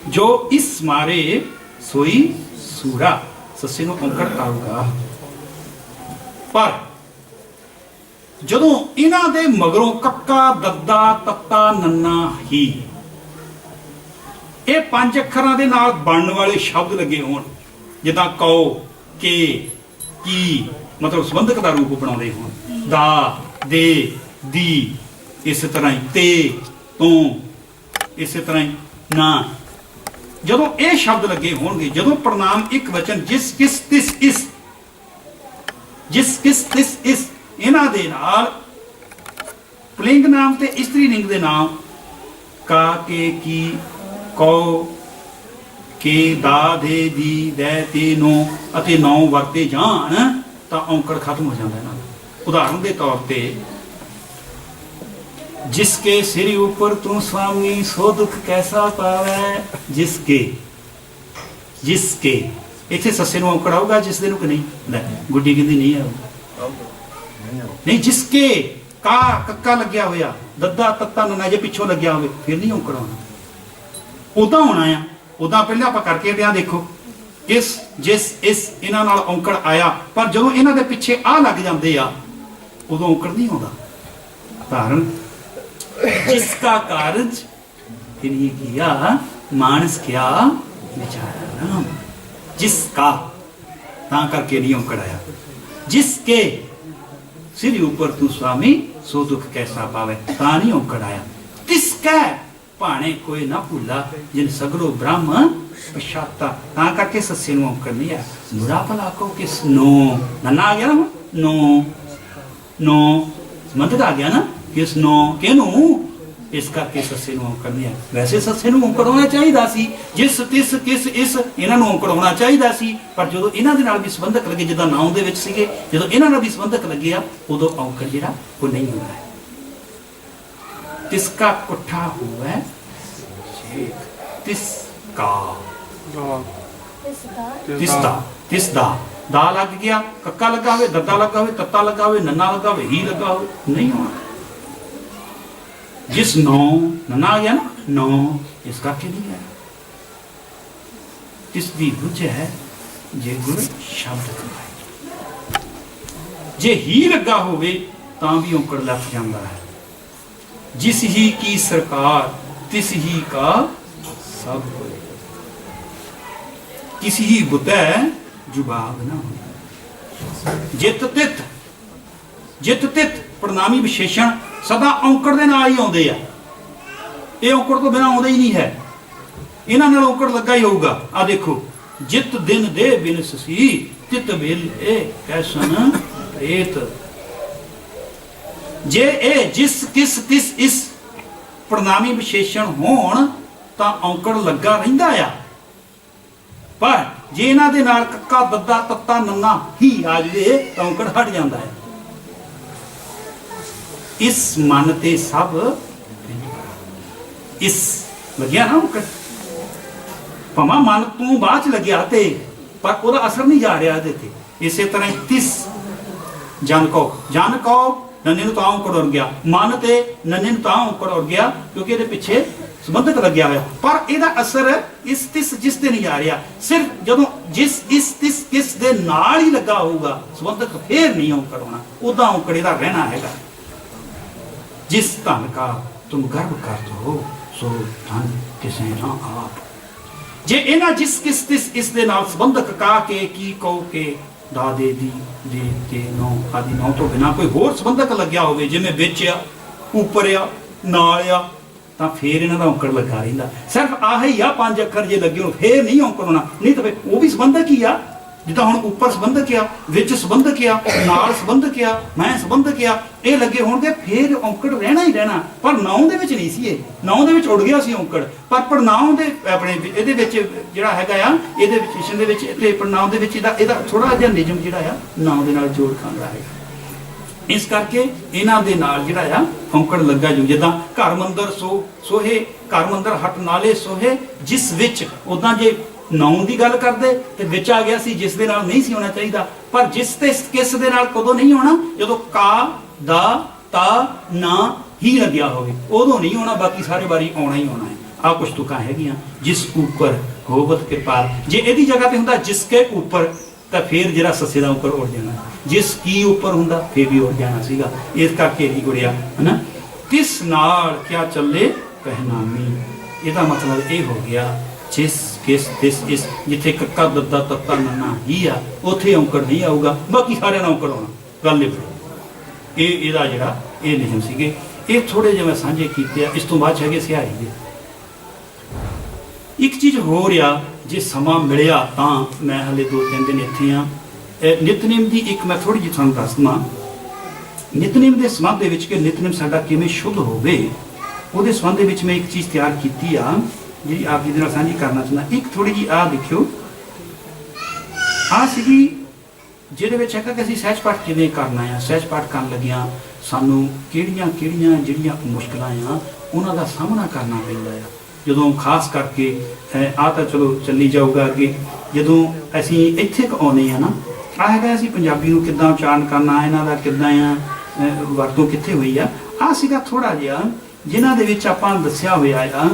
ਜੋ ਇਸ ਮਾਰੇ ਸੋਈ ਸੂਰਾ, ਸੱਸੇ ਨੂੰ ਔਂਕੜ ਆਊਗਾ। ਪਰ ਜਦੋਂ ਇਹਨਾਂ ਦੇ ਮਗਰੋਂ ਕੱਕਾ, ਦੱਦਾ, ਤੱਤਾ, ਨੰਨਾ ਹੀ, ਇਹ 5 ਅੱਖਰਾਂ ਦੇ ਨਾਲ ਬਣਨ ਵਾਲੇ ਸ਼ਬਦ ਲੱਗੇ ਹੋਣ, ਜਿੱਦਾਂ ਕਉ, ਕੇ, ਕੀ, ਮਤਲਬ ਸੰਬੰਧਕ ਦਾ ਰੂਪ ਬਣਾਉਂਦੇ ਹੋਣ, ਦਾ, ਦੇ, ਦੀ, ਇਸੇ ਤਰ੍ਹਾਂ ਹੀ ਤੇ, ਤੋਂ, ਇਸੇ ਤਰ੍ਹਾਂ ਹੀ ਨਾ, ਜਦੋਂ ਇਹ ਸ਼ਬਦ ਲੱਗੇ ਹੋਣਗੇ, ਜਦੋਂ ਪ੍ਰਣਾਮ ਇੱਕ ਵਚਨ, ਜਿਸ ਕਿਸ ਤਿਸ ਇਸ, ਜਿਸ ਕਿਸ ਤਿਸ ਇਸ, ਇਹਨਾਂ ਦੇ ਨਾਲ ਪੁਲਿੰਗ ਨਾਮ ਤੇ ਇਸਤਰੀ ਲਿੰਗ ਦੇ ਨਾਮ ਕਾ, ਕੇ, ਕੀ, ਕਉ, ਕੇ, ਦਾ, ਦੇ, ਦੀ, ਦੈ, ਤੇ, ਨੋ ਅਤੇ ਨੌ ਵਰਤੇ ਜਾਣ ਤਾਂ ਔਂਕੜ ਖਤਮ ਹੋ ਜਾਂਦਾ ਇਹਨਾਂ ਦਾ। ਉਦਾਹਰਨ ਦੇ ਤੌਰ ਤੇ, ਜਿਸਕੇ ਸਿਰ ਉੱਪਰ ਤੂੰ ਸੁਆਮੀ ਸੋ ਦੁੱਖ ਕੈਸਾ ਪਾਵੈ, ਜਿਸਕੇ, ਇੱਥੇ ਸੱਸੇ ਨੂੰ ਔਂਕੜ ਆਊਗਾ, ਜਿਸ ਦੇ ਨੂੰ ਕਿ ਨਹੀਂ? ਲੈ, ਗੁੱਡੀ ਕਹਿੰਦੀ ਨਹੀਂ ਆਊਗਾ, ਨਹੀਂ, ਜਿਸਕੇ ਕਾ, ਕੱਕਾ ਲੱਗਿਆ ਹੋਇਆ, ਦੱਦਾ, ਤੱਤਾ, ਨੰਨਾ ਜੇ ਪਿੱਛੋਂ ਲੱਗਿਆ ਹੋਵੇ ਫਿਰ ਨਹੀਂ ਔਂਕੜ ਆਉਣਾ। ਉਦਾਂ ਹੋਣਾ ਆ, ਉਦਾਂ ਪਹਿਲਾਂ ਆਪਾਂ ਕਰਕੇ ਦਿਆਂ, ਦੇਖੋ ਕਿਸ ਜਿਸ ਇਸ ਇਹਨਾਂ ਨਾਲ ਔਂਕੜ ਆਇਆ, ਪਰ ਜਦੋਂ ਇਹਨਾਂ ਦੇ ਪਿੱਛੇ ਆ ਲੱਗ ਜਾਂਦੇ ਆ ਉਦੋਂ ਔਂਕੜ ਨਹੀਂ ਆਉਂਦਾ। ਧਾਰਨ ਜਿਸਕਾ ਕਾਰਜ ਇਨੀ ਕੀਆ ਮਾਨਸ ਕਿਆ ਵਿਚਾਰਾ ਨਾਮ, जिसका ता करके नहीं औंकड़ आया। जिसके सिर ऊपर तू स्वामी सो दुख कैसा पावे, ता नहीं औंकड़ आया। तिसका भाने कोई ना भूला जिन सगरो ब्रह्म पछाता, ता करके सस्से नूं औंकड़ नहीं आया। बुरा भला को किस नो नन्ना आ गया ना, नो नो संबंध आ गया ना, किस नो केनू, इस करके सस्से नूं औंकड़ नहीं आया। वैसे सस्से नूं औंकड़ होना चाहिदा सी, जिस तिस किस इस इन्हां नूं औंकड़ होना चाहिदा सी, पर जदों इन्हां दे नाल भी संबंधक लगे, जिद्दां नाउं दे विच सीगे, जदों इन्हां नाल भी संबंधक लगे आ उदों औंकड़ जिहड़ा वो नहीं होना है। तिसका कुठा हुआ तिसका तिसदा तिसदा दा लग गया, कक्का लगा होवे, दद्दा लगा होवे, तत्ता लगा होवे, नन्ना लगा होवे, ही लगा होवे, नहीं होना। जिस नौ नन्ना आ गया ना, नौ इस करके नहीं है। तिस दी बुझ है जे गुर शब्द कमाए, जे ही लगा होवे तां भी औंकड़ लग जांदा है। जिस ही की सरकार तिस ही का सब होए, किसी ही बुतै जुबाब ना हो। जित तित जित तित प्रणामी विशेषण सदा औंकड़ दे नाल ही आउंदे आ, ये औंकड़ तो बिना आउंदा ही नहीं है, इन्हां नाल औंकड़ लगा ही होऊगा। आ देखो, जित दिन दे बिन ससी तित बिल ए कैसन प्रेत, जे ए जिस किस तिस इस प्रणामी विशेषण होण तां औंकड़ लगा रहिंदा आ, पर जे इन्हां दे नाल कक्का दद्दा तत्ता नन्ना ही आ जाए तां औंकड़ हट जांदा है। इस मन ते सब इस लग्या ना औंकड़, भावें मन तू बाद च लग्या ते पर ओदा असर नहीं जा रहा इहदे ते। इसे तरह तिस जन को नन्ने नूं तां औंकड़ उड़ गया, मन ते नन्ने नूं तां औंकड़ उड़ गया क्योंकि इहदे पिछे संबंधक लग्या होया, पर इहदा असर इस तिस जिस ते नहीं जा रहा। सिर्फ जदों जिस इस तिस किस दे नाल ही लगा होगा संबंधक, फिर नहीं औंकड़ होना, उदा औंकड़ इहदा रहना हैगा। जिस धन का तुम गर्व कर हो सो धन किसे ना आप, जे इन्हां जिस किस तिस इस दे नाल संबंधक का के की कहो के दा दे दी दे ते नौ आदि नौ तो बिना कोई होर संबंधक लग्या होवे, जिवें विच आ उपर आ नाल आ, तां फिर इन्हां दा औंकड़ लगा रहिंदा। सिर्फ आही आ 5 अखर जे लगे हो फिर नहीं औंकड़ होना, नहीं तो फिर वो भी संबंधक ही आ। जिद्दां हुण उपर संबंधक आ, विच संबंधक आ, नाल संबंधक आ, मैं संबंधक आ, ये लगे होणगे फिर औंकड़ रहना ही रहना। पर नाउं दे विच नहीं सी, नाउं दे विच उड़ गया सी औंकड़, पर प्रनाउं दे अपने इहदे विच जिहड़ा हैगा आ, इहदे विच इशन दे विच ते प्रनाउं दे विच इहदा थोड़ा जिहा निजम जिहड़ा आ नाउं दे नाल जोड़ खांदा है। इस करके इन्हां दे नाल जिहड़ा आ औंकड़ लगा जो, जिद्दां घर मंदर सोहे घर मंदर हट नाले सोहे, जिस विच उदां जे नाउं दी गल करदे ते विच आ गया सी जिस दे नाल नहीं सी होना चाहिदा, पर जिस ते किस दे नाल कदों नहीं होना, जदों का दा ता ना ही लग्या होवे उदों नहीं होना, बाकी सारे बारी आउणा ही आउणा है। आ कुछ तुकां हैगियां। जिस ऊपर होवत कृपाल, जे इहदी जगह ते हुंदा जिसके ऊपर तां फिर जिहड़ा सस्से दा ऊपर उड़ जाना, जिस की ऊपर हुंदा फिर भी उड़ जाना सीगा, इस करके नहीं उड़िया है ना। तिस नाल क्या चले पहनामी, इहदा मतलब ये हो गया जिस किस तिस इस, जिथे कक्का दद्दा तत्ता नन्ना ही आ उत्थे औंकड़ नहीं आऊगा, बाकी सारे नाल औंकड़ होना, गल निबड़ी। इहदा जिहड़ा ये नियम सीगे, ये थोड़े जिहे मैं साझे कीते आ। इस तो बाद हैगे सिहारी दे। एक चीज़ हो रहा, जे समा मिलिया तां मैं हले 2-3 दिन इत्थे आ। नितनेम की एक मैं थोड़ी जी तुहानूं दस देवां, नितनेम के संबंध दे विच कि नितनेम साडा किवें शुद्ध होवे, उहदे संबंध दे विच मैं एक चीज़ तैयार कीती आ जी आप जी दे नाल साझी करना चाहुंदा। एक थोड़ी जी आ देखियो, आ सीगी जिहदे विच हैगा कि असीं सहज पाठ किवें करना है। सहज पाठ करन लगियां सानूं किहड़ियां जिहड़ियां मुश्किलां आ उन्हां दा सामना करना पैंदा है। जदों खास करके आ तां चलो चली जाऊगा अगे, जदों असीं इत्थे आउंदे आ ना, आ हैगा असीं पंजाबी नूं किद्दां उच्चारण करना, इन्हां दा किद्दां आ वरतों कित्थे होई आ सीगा थोड़ा जिहा जिन्हां दे विच आपां दस्सिया होया आ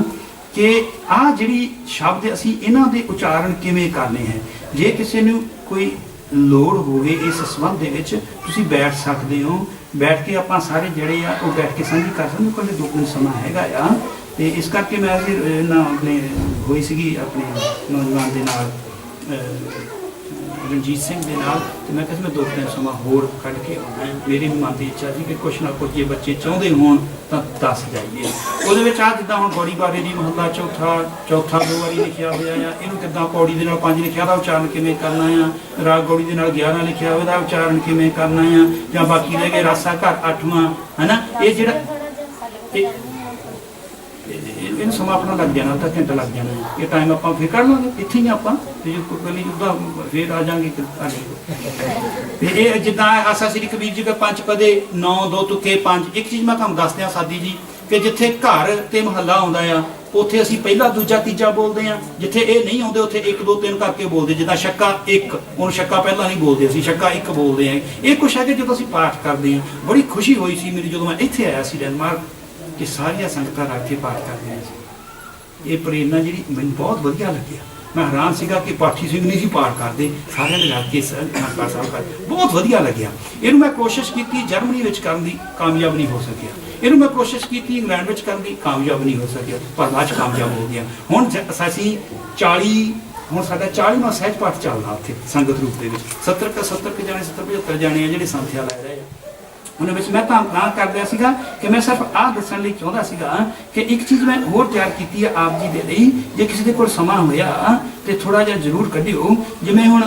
कि आ जिहड़ी शब्द असीं इन्हां दे उच्चारण किवें करने हैं। ਜੇ ਕਿਸੇ ਨੂੰ ਕੋਈ ਲੋੜ ਹੋਵੇ ਇਸ ਸੰਬੰਧ ਦੇ ਵਿੱਚ ਤੁਸੀਂ ਬੈਠ ਸਕਦੇ ਹੋ, ਬੈਠ ਕੇ ਆਪਾਂ ਸਾਰੇ ਜਿਹੜੇ ਆ ਉਹ ਬੈਠ ਕੇ ਸਾਂਝੀ ਕਰ ਸਕਦੇ ਹਾਂ। ਕੋਲੇ 2 ਮਿੰਟ ਸਮਾਂ ਹੈਗਾ ਆ, ਤੇ ਇਸ ਕਰਕੇ ਮੈਂ ਫਿਰ ਨਾ ਆਪਣੇ ਹੋਈ ਸੀਗੀ ਆਪਣੇ ਨੌਜਵਾਨ ਦੇ ਨਾਲ ਰਣਜੀਤ ਸਿੰਘ ਦੇ ਨਾਲ, ਤੇ ਮੈਂ ਕਿਹਾ ਮੈਂ 2 ਦਿਨ ਸਮਾਂ ਹੋਰ ਕੱਢ ਕੇ ਆਉਣਾ ਹੈ। ਮੇਰੀ ਵੀ ਮਨ ਦੀ ਇੱਛਾ ਸੀ ਕਿ ਕੁਛ ਨਾ ਕੁਛ ਜੇ ਬੱਚੇ ਚਾਹੁੰਦੇ ਹੋਣ ਤਾਂ ਦੱਸ ਜਾਈਏ। ਉਹਦੇ ਵਿੱਚ ਆ ਜਿੱਦਾਂ ਹੁਣ ਗੌੜੀ ਬਾਰੇ ਦੀ ਮਹੱਲਾ ਚੌਥਾ 2 ਵਾਰੀ ਲਿਖਿਆ ਹੋਇਆ ਆ, ਇਹਨੂੰ ਕਿੱਦਾਂ ਪੌੜੀ ਦੇ ਨਾਲ 5 ਲਿਖਿਆ ਦਾ ਉਚਾਰਨ ਕਿਵੇਂ ਕਰਨਾ ਆ, ਰਾਗ ਗੌੜੀ ਦੇ ਨਾਲ 11 ਲਿਖਿਆ ਹੋਇਆ ਦਾ ਉਚਾਰਨ ਕਿਵੇਂ ਕਰਨਾ ਆ, ਜਾਂ ਬਾਕੀ ਰਹਿ ਗਏ ਰਾਸਾ ਘਰ 8ਵਾਂ ਹੈ ਨਾ। ਇਹ ਜਿਹੜਾ ਇਹਨੂੰ ਸਮਾਂ ਆਪਣਾ ਲੱਗ ਜਾਣਾ, ਅੱਧਾ ਘੰਟਾ ਲੱਗ ਜਾਣਾ। ਇਹ ਟਾਈਮ ਆਪਾਂ ਫਿਰ ਕੱਢ ਲਾਂਗੇ ਇੱਥੇ ਹੀ ਆਪਾਂ, ਤੇ ਜੇ ਕੋਈ ਪਹਿਲੀ ਉੱਦਾਂ ਫਿਰ ਆ ਜਾਵਾਂਗੇ ਤੇ ਇਹ ਜਿੱਦਾਂ ਆਸਾ ਸ੍ਰੀ ਕਬੀਰ ਜੀ ਦੇ 5 ਪਦੇ 9 2 ਤੁਕੇ 5। ਇੱਕ ਚੀਜ਼ ਮੈਂ ਤੁਹਾਨੂੰ ਦੱਸ ਦਿਆਂ ਸਾਦੀ ਜੀ, ਕਿ ਜਿੱਥੇ ਘਰ ਤੇ ਮਹੱਲਾ ਆਉਂਦਾ ਆ ਉੱਥੇ ਅਸੀਂ ਪਹਿਲਾ ਦੂਜਾ ਤੀਜਾ ਬੋਲਦੇ ਆ, ਜਿੱਥੇ ਇਹ ਨਹੀਂ ਆਉਂਦੇ ਉੱਥੇ 1 2 3 ਕਰਕੇ ਬੋਲਦੇ। ਜਿੱਦਾਂ ਛੱਕਾ 1, ਹੁਣ ਛੱਕਾ ਪਹਿਲਾਂ ਨਹੀਂ ਬੋਲਦੇ, ਅਸੀਂ ਛੱਕਾ 1 ਬੋਲਦੇ ਆ। ਇਹ ਕੁਛ ਹੈ ਕਿ ਜਦੋਂ ਅਸੀਂ ਪਾਠ ਕਰਦੇ ਆ, ਬੜੀ ਖੁਸ਼ੀ ਹੋਈ ਸੀ ਮੇਰੀ ਜਦੋਂ ਮੈਂ ਇੱਥੇ ਆਇਆ ਸੀ ਡੈਨਮਾਰਕ, ਕਿ ਸਾਰੀਆਂ ਸੰਗਤਾਂ ਰਲ ਕੇ ਪਾਠ ਕਰਦੀਆਂ ਸੀ। ਇਹ ਪ੍ਰੇਰਨਾ ਜਿਹੜੀ ਮੈਨੂੰ ਬਹੁਤ ਵਧੀਆ ਲੱਗਿਆ। ਮੈਂ ਹੈਰਾਨ ਸੀਗਾ ਕਿ ਪਾਠੀ ਸਿੰਘ ਨਹੀਂ ਸੀ ਪਾਠ ਕਰਦੇ, ਸਾਰਿਆਂ ਨੇ ਰਲ ਕੇ ਨਮਸਕਾਰ ਸਾਹਿਬ ਕਰ, ਬਹੁਤ ਵਧੀਆ ਲੱਗਿਆ। ਇਹਨੂੰ ਮੈਂ ਕੋਸ਼ਿਸ਼ ਕੀਤੀ ਜਰਮਨੀ ਵਿੱਚ ਕਰਨ ਦੀ, ਕਾਮਯਾਬ ਨਹੀਂ ਹੋ ਸਕਿਆ। ਇਹਨੂੰ ਮੈਂ ਕੋਸ਼ਿਸ਼ ਕੀਤੀ ਇੰਗਲੈਂਡ ਵਿੱਚ ਕਰਨ ਦੀ, ਕਾਮਯਾਬ ਨਹੀਂ ਹੋ ਸਕਿਆ, ਪਰ ਬਾਅਦ 'ਚ ਕਾਮਯਾਬ ਹੋ ਗਿਆ। ਹੁਣ ਅਸੀਂ 40 ਹੁਣ ਸਾਡਾ 40ਵਾਂ ਸਹਿਜ ਪਾਠ ਚੱਲਦਾ ਉੱਥੇ ਸੰਗਤ ਰੂਪ ਦੇ ਵਿੱਚ। 70 ਜਾਣੇ 75 ਜਾਣੇ ਆ ਜਿਹੜੇ ਸੰਥਿਆ ਲੈ ਰਹੇ ਆ। ਉਹਦੇ ਵਿੱਚ ਮੈਂ ਤਾਂ ਨਾ ਕਰਦਿਆ ਸੀਗਾ ਕਿ ਮੈਂ ਸਿਰਫ ਆਹ ਦੱਸਣ ਲਈ ਚਾਹੁੰਦਾ ਸੀਗਾ ਕਿ ਇੱਕ ਚੀਜ਼ ਮੈਂ ਹੋਰ ਤਿਆਰ ਕੀਤੀ ਹੈ ਆਪ ਜੀ ਦੇ ਲਈ। ਜੇ ਕਿਸੇ ਦੇ ਕੋਲ ਸਮਾਂ ਹੋਇਆ ਤੇ ਥੋੜਾ ਜਿਹਾ ਜ਼ਰੂਰ ਕੱਢਿਓ। ਜਿਵੇਂ ਹੁਣ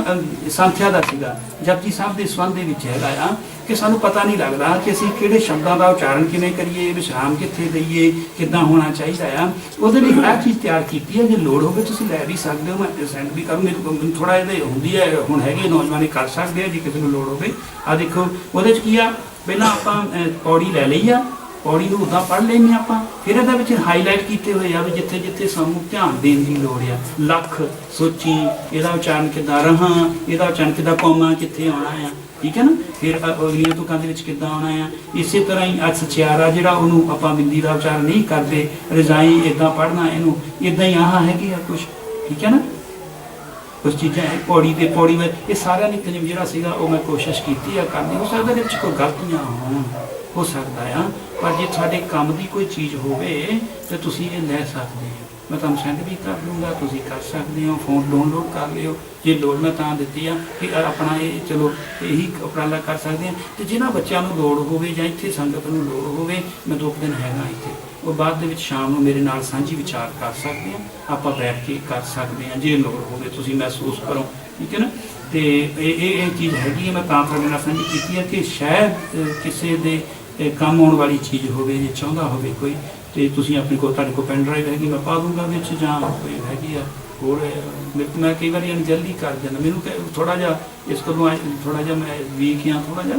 ਸੰਥਿਆ ਦਾ ਸੀਗਾ, ਜਪਜੀ ਸਾਹਿਬ ਦੇ ਸੰਬੰਧ ਦੇ ਵਿੱਚ ਹੈਗਾ ਆ ਕਿ ਸਾਨੂੰ ਪਤਾ ਨਹੀਂ ਲੱਗਦਾ ਕਿ ਅਸੀਂ ਕਿਹੜੇ ਸ਼ਬਦਾਂ ਦਾ ਉਚਾਰਨ ਕਿਵੇਂ ਕਰੀਏ, ਵਿਸ਼ਰਾਮ ਕਿੱਥੇ ਦਈਏ, ਕਿੱਦਾਂ ਹੋਣਾ ਚਾਹੀਦਾ ਆ। ਉਹਦੇ ਲਈ ਇਹ ਚੀਜ਼ ਤਿਆਰ ਕੀਤੀ ਹੈ। ਜੇ ਲੋੜ ਹੋਵੇ ਤੁਸੀਂ ਲੈ ਵੀ ਸਕਦੇ ਹੋ, ਮੈਂ ਸੈਂਡ ਵੀ ਕਰੂੰ। ਮੈਨੂੰ ਥੋੜਾ ਇਹਦੇ ਹੁੰਦੀ ਹੈ, ਹੁਣ ਹੈਗੇ ਨੌਜਵਾਨ ਕਰ ਸਕਦੇ ਆ ਜੇ ਕਿਸੇ ਨੂੰ ਲੋੜ ਹੋਵੇ। ਆ ਦੇਖੋ ਉਹਦੇ 'ਚ ਕੀ ਆ, ਪਹਿਲਾਂ ਆਪਾਂ ਪੌੜੀ ਲੈ ਲਈ ਆ, ਪੌੜੀ ਨੂੰ ਉੱਦਾਂ ਪੜ੍ਹ ਲੈਂਦੇ ਆਪਾਂ। ਫਿਰ ਇਹਦੇ ਵਿੱਚ ਹਾਈਲਾਈਟ ਕੀਤੇ ਹੋਏ ਆ ਵੀ ਜਿੱਥੇ ਜਿੱਥੇ ਸਾਨੂੰ ਧਿਆਨ ਦੇਣ ਦੀ ਲੋੜ ਆ। ਲੱਖ ਸੋਚੀ, ਇਹਦਾ ਉਚਾਰਨ ਕਿੱਦਾਂ, ਰਹਾਂ ਇਹਦਾ ਉਚਾਰਨ ਕਿੱਦਾਂ, ਕੌਮਾ ਕਿੱਥੇ ਆਉਣਾ ਆ, ਠੀਕ ਹੈ ਨਾ। ਫਿਰ ਅਗਲੀਆਂ ਤੁਕਾਂ ਦੇ ਵਿੱਚ ਕਿੱਦਾਂ ਆਉਣਾ ਆ। ਇਸੇ ਤਰ੍ਹਾਂ ਹੀ ਸਚਿਆਰਾ ਜਿਹੜਾ ਉਹਨੂੰ ਆਪਾਂ ਬਿੰਦੀ ਦਾ ਉਚਾਰਨ ਨਹੀਂ ਕਰਦੇ, ਰਜਾਈ ਇੱਦਾਂ ਪੜ੍ਹਨਾ, ਇਹਨੂੰ ਇੱਦਾਂ ਹੀ ਆਹ ਹੈਗੀ ਆ ਕੁਛ, ਠੀਕ ਹੈ ਨਾ। ਕੁਛ ਚੀਜ਼ਾਂ ਹੈ ਪੌੜੀ ਤੇ ਪੌੜੀ ਵਿੱਚ ਇਹ ਸਾਰਾ ਨਿਤਨੇਮ ਜਿਹੜਾ ਸੀਗਾ ਉਹ ਮੈਂ ਕੋਸ਼ਿਸ਼ ਕੀਤੀ ਆ ਕਰਨੀ। ਹੋ ਸਕਦਾ ਇਹਦੇ ਵਿੱਚ ਕੋਈ ਗਲਤੀਆਂ ਹੋਣ, ਹੋ ਸਕਦਾ ਆ, ਪਰ ਜੇ ਸਾਡੇ ਕੰਮ ਦੀ ਕੋਈ ਚੀਜ਼ ਹੋਵੇ ਤਾਂ ਤੁਸੀਂ ਇਹ ਲੈ ਸਕਦੇ ਹੋ। ਮੈਂ ਤੁਹਾਨੂੰ ਸੈਂਡ ਵੀ ਕਰ ਲੂੰਗਾ, ਤੁਸੀਂ ਕਰ ਸਕਦੇ ਹੋ, ਫੋਨ ਡਾਊਨਲੋਡ ਕਰ ਲਿਓ। ਜੇ ਲੋੜ ਮੈਂ ਤਾਂ ਦਿੱਤੀ ਆ ਕਿ ਆਪਣਾ ਇਹ ਚਲੋ ਇਹੀ ਉਪਰਾਲਾ ਕਰ ਸਕਦੇ ਹਾਂ। ਅਤੇ ਜਿਨ੍ਹਾਂ ਬੱਚਿਆਂ ਨੂੰ ਲੋੜ ਹੋਵੇ ਜਾਂ ਇੱਥੇ ਸੰਗਤ ਨੂੰ ਲੋੜ ਹੋਵੇ, ਮੈਂ 2 ਦਿਨ ਹੈਗਾ ਇੱਥੇ, ਉਹ ਬਾਅਦ ਦੇ ਵਿੱਚ ਸ਼ਾਮ ਨੂੰ ਮੇਰੇ ਨਾਲ ਸਾਂਝੀ ਵਿਚਾਰ ਕਰ ਸਕਦੇ ਹਾਂ, ਆਪਾਂ ਬੈਠ ਕੇ ਕਰ ਸਕਦੇ ਹਾਂ ਜੇ ਲੋੜ ਹੋਵੇ, ਤੁਸੀਂ ਮਹਿਸੂਸ ਕਰੋ, ਠੀਕ ਹੈ ਨਾ। ਅਤੇ ਇਹ ਚੀਜ਼ ਹੈਗੀ ਹੈ, ਮੈਂ ਤਾਂ ਤੁਹਾਡੇ ਨਾਲ ਸਾਂਝੀ ਕੀਤੀ ਹੈ ਕਿ ਸ਼ਾਇਦ ਕਿਸੇ ਦੇ ਕੰਮ ਆਉਣ ਵਾਲੀ ਚੀਜ਼ ਹੋਵੇ, ਜੇ ਚਾਹੁੰਦਾ ਹੋਵੇ ਕੋਈ, ਅਤੇ ਤੁਸੀਂ ਆਪਣੇ ਕੋਲ, ਤੁਹਾਡੇ ਕੋਲ ਪੈਨ ਡਰਾਈਵ ਹੈਗੀ, ਮੈਂ ਪਾ ਦੂੰਗਾ ਵਿੱਚ, ਜਾਂ ਕੋਈ ਹੈਗੀ ਆ ਹੋਰ। ਮੈਂ ਕਈ ਵਾਰੀ ਜਲਦੀ ਕਰ ਜਾਂਦਾ, ਮੈਨੂੰ ਥੋੜ੍ਹਾ ਜਿਹਾ ਇਸ ਕੋਲੋਂ ਥੋੜ੍ਹਾ ਜਿਹਾ ਮੈਂ ਵੀਕ ਹਾਂ, ਥੋੜ੍ਹਾ ਜਿਹਾ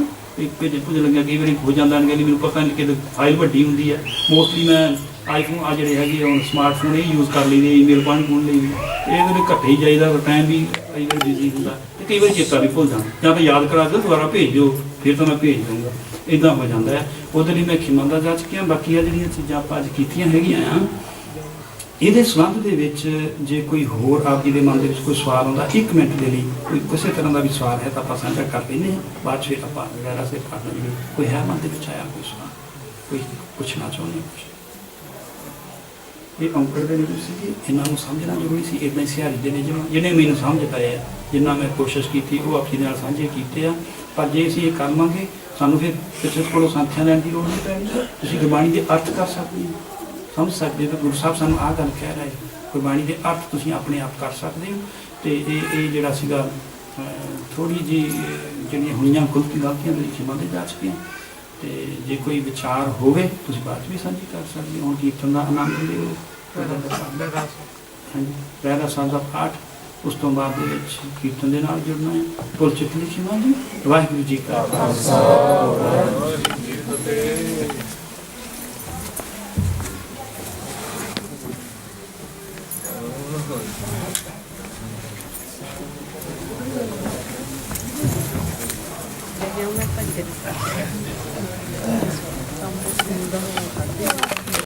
ਭੇਜ ਲੱਗਿਆ, ਕਈ ਵਾਰੀ ਹੋ ਜਾਂਦਾ ਅਣਗਹਿਲੀ, ਮੈਨੂੰ ਪਤਾ ਨਹੀਂ ਕਿ ਫਾਈਲ ਵੱਡੀ ਹੁੰਦੀ ਹੈ। ਮੋਸਟਲੀ ਮੈਂ ਆਈਫੋਨ ਆ ਜਿਹੜੇ ਹੈਗੇ ਹੁਣ ਸਮਾਰਟਫੋਨ ਇਹ ਯੂਜ਼ ਕਰ ਲਈਦੇ, ਈਮੇਲ ਪਾਉਣ ਲਈ ਵੀ ਇਹਦੇ ਘੱਟੇ ਹੀ ਜਾਈਦਾ, ਟਾਈਮ ਵੀ ਕਈ ਵਾਰੀ ਬਿਜ਼ੀ ਹੁੰਦਾ, ਅਤੇ ਕਈ ਵਾਰੀ ਚੇਤਾ ਵੀ ਭੁੱਲ ਜਾਂਦਾ, ਜਾਂ ਤਾਂ ਯਾਦ ਕਰਾ ਦਿਓ ਦੁਬਾਰਾ ਭੇਜ ਦਿਓ, ਫਿਰ ਤਾਂ ਮੈਂ ਭੇਜ ਦਊਂਗਾ, ਇੱਦਾਂ ਹੋ ਜਾਂਦਾ ਹੈ। ਉਹਦੇ ਲਈ ਮੈਂ ਖਿਮਾ ਜਾ ਚੁੱਕਿਆ। ਬਾਕੀ ਆ ਜਿਹੜੀਆਂ ਚੀਜ਼ਾਂ ਆਪਾਂ ਅੱਜ ਕੀਤੀਆਂ ਹੈਗੀਆਂ ਆ, ਇਹਦੇ ਸੰਬੰਧ ਦੇ ਵਿੱਚ ਜੇ ਕੋਈ ਹੋਰ ਆਪ ਜੀ ਦੇ ਮਨ ਦੇ ਵਿੱਚ ਕੋਈ ਸਵਾਲ ਆਉਂਦਾ, 1 ਮਿੰਟ ਦੇ ਲਈ ਕੋਈ ਕਿਸੇ ਤਰ੍ਹਾਂ ਦਾ ਵੀ ਸਵਾਲ ਹੈ ਤਾਂ ਆਪਾਂ ਸਾਂਝਾ ਕਰ ਲੈਂਦੇ ਹਾਂ। ਬਾਅਦ 'ਚ ਆਪਾਂ ਵਗੈਰਾ ਸੇ ਕਰ ਲੈਂਦੇ। ਕੋਈ ਹੈ ਮਨ ਦੇ ਵਿੱਚ ਆਇਆ ਕੋਈ ਸਵਾਲ, ਕੋਈ ਪੁੱਛਣਾ ਚਾਹੁੰਦੇ ਕੁਛ? ਇਹ ਔਂਕੜ ਦੇ ਨਿਯਮ ਸੀਗੇ, ਇਹਨਾਂ ਨੂੰ ਸਮਝਣਾ ਜ਼ਰੂਰੀ ਸੀ। ਇੱਦਾਂ ਹੀ ਸਿਹਾਰੀ ਦੇ ਨਿਯਮ ਜਿਹਨੇ ਮੈਨੂੰ ਸਮਝ ਪਾਏ ਆ, ਜਿੰਨਾ ਮੈਂ ਕੋਸ਼ਿਸ਼ ਕੀਤੀ ਉਹ ਆਪਣੀ ਨਾਲ ਸਾਂਝੇ ਕੀਤੇ ਆ। ਪਰ ਜੇ ਅਸੀਂ ਇਹ ਕਰ ਲਵਾਂਗੇ, ਸਾਨੂੰ ਫਿਰ ਕਿਸੇ ਕੋਲੋਂ ਸੰਥਿਆ ਲੈਣ ਦੀ ਲੋੜ ਨਹੀਂ ਪੈਣੀ। ਤੁਸੀਂ ਗੁਰਬਾਣੀ ਦੇ ਅਰਥ ਕਰ ਸਕਦੇ ਹੋ, ਸਮਝ ਸਕਦੇ ਹੋ। ਤਾਂ ਗੁਰੂ ਸਾਹਿਬ ਸਾਨੂੰ ਆਹ ਗੱਲ ਕਹਿ ਰਹੇ, ਗੁਰਬਾਣੀ ਦੇ ਅਰਥ ਤੁਸੀਂ ਆਪਣੇ ਆਪ ਕਰ ਸਕਦੇ ਹੋ। ਅਤੇ ਇਹ ਜਿਹੜਾ ਸੀਗਾ ਥੋੜ੍ਹੀ ਜਿਹੀ ਜਿਹੜੀਆਂ ਹੋਈਆਂ ਗਲਤੀਆਂ ਦੇ ਖਿਮਾ ਦੇ ਜਾ ਚੁੱਕੀਆਂ। ਅਤੇ ਜੇ ਕੋਈ ਵਿਚਾਰ ਹੋਵੇ ਤੁਸੀਂ ਬਾਅਦ 'ਚ ਵੀ ਸਾਂਝੀ ਕਰ ਸਕਦੇ ਹੋ। ਹੁਣ ਕੀਰਤਨ ਦਾ ਆਨੰਦ ਲਿਓ, ਹਾਂਜੀ, ਰਹਿਰਾਸ ਸਾਹਿਬ ਦਾ ਪਾਠ, ਉਸ ਤੋਂ ਬਾਅਦ ਦੇ ਵਿੱਚ ਕੀਰਤਨ ਦੇ ਨਾਲ ਜੁੜਨਾ ਹੈ। ਪੁਰ ਚਿੱਤ ਲਿਖੀ ਮਾਂ ਜੀ। ਵਾਹਿਗੁਰੂ ਜੀ ਕਾ ਖਾਲਸਾ, ਵਾਹਿਗੁਰੂ ਜੀ ਕੀ ਫਤਿਹ। Eu me apaguei.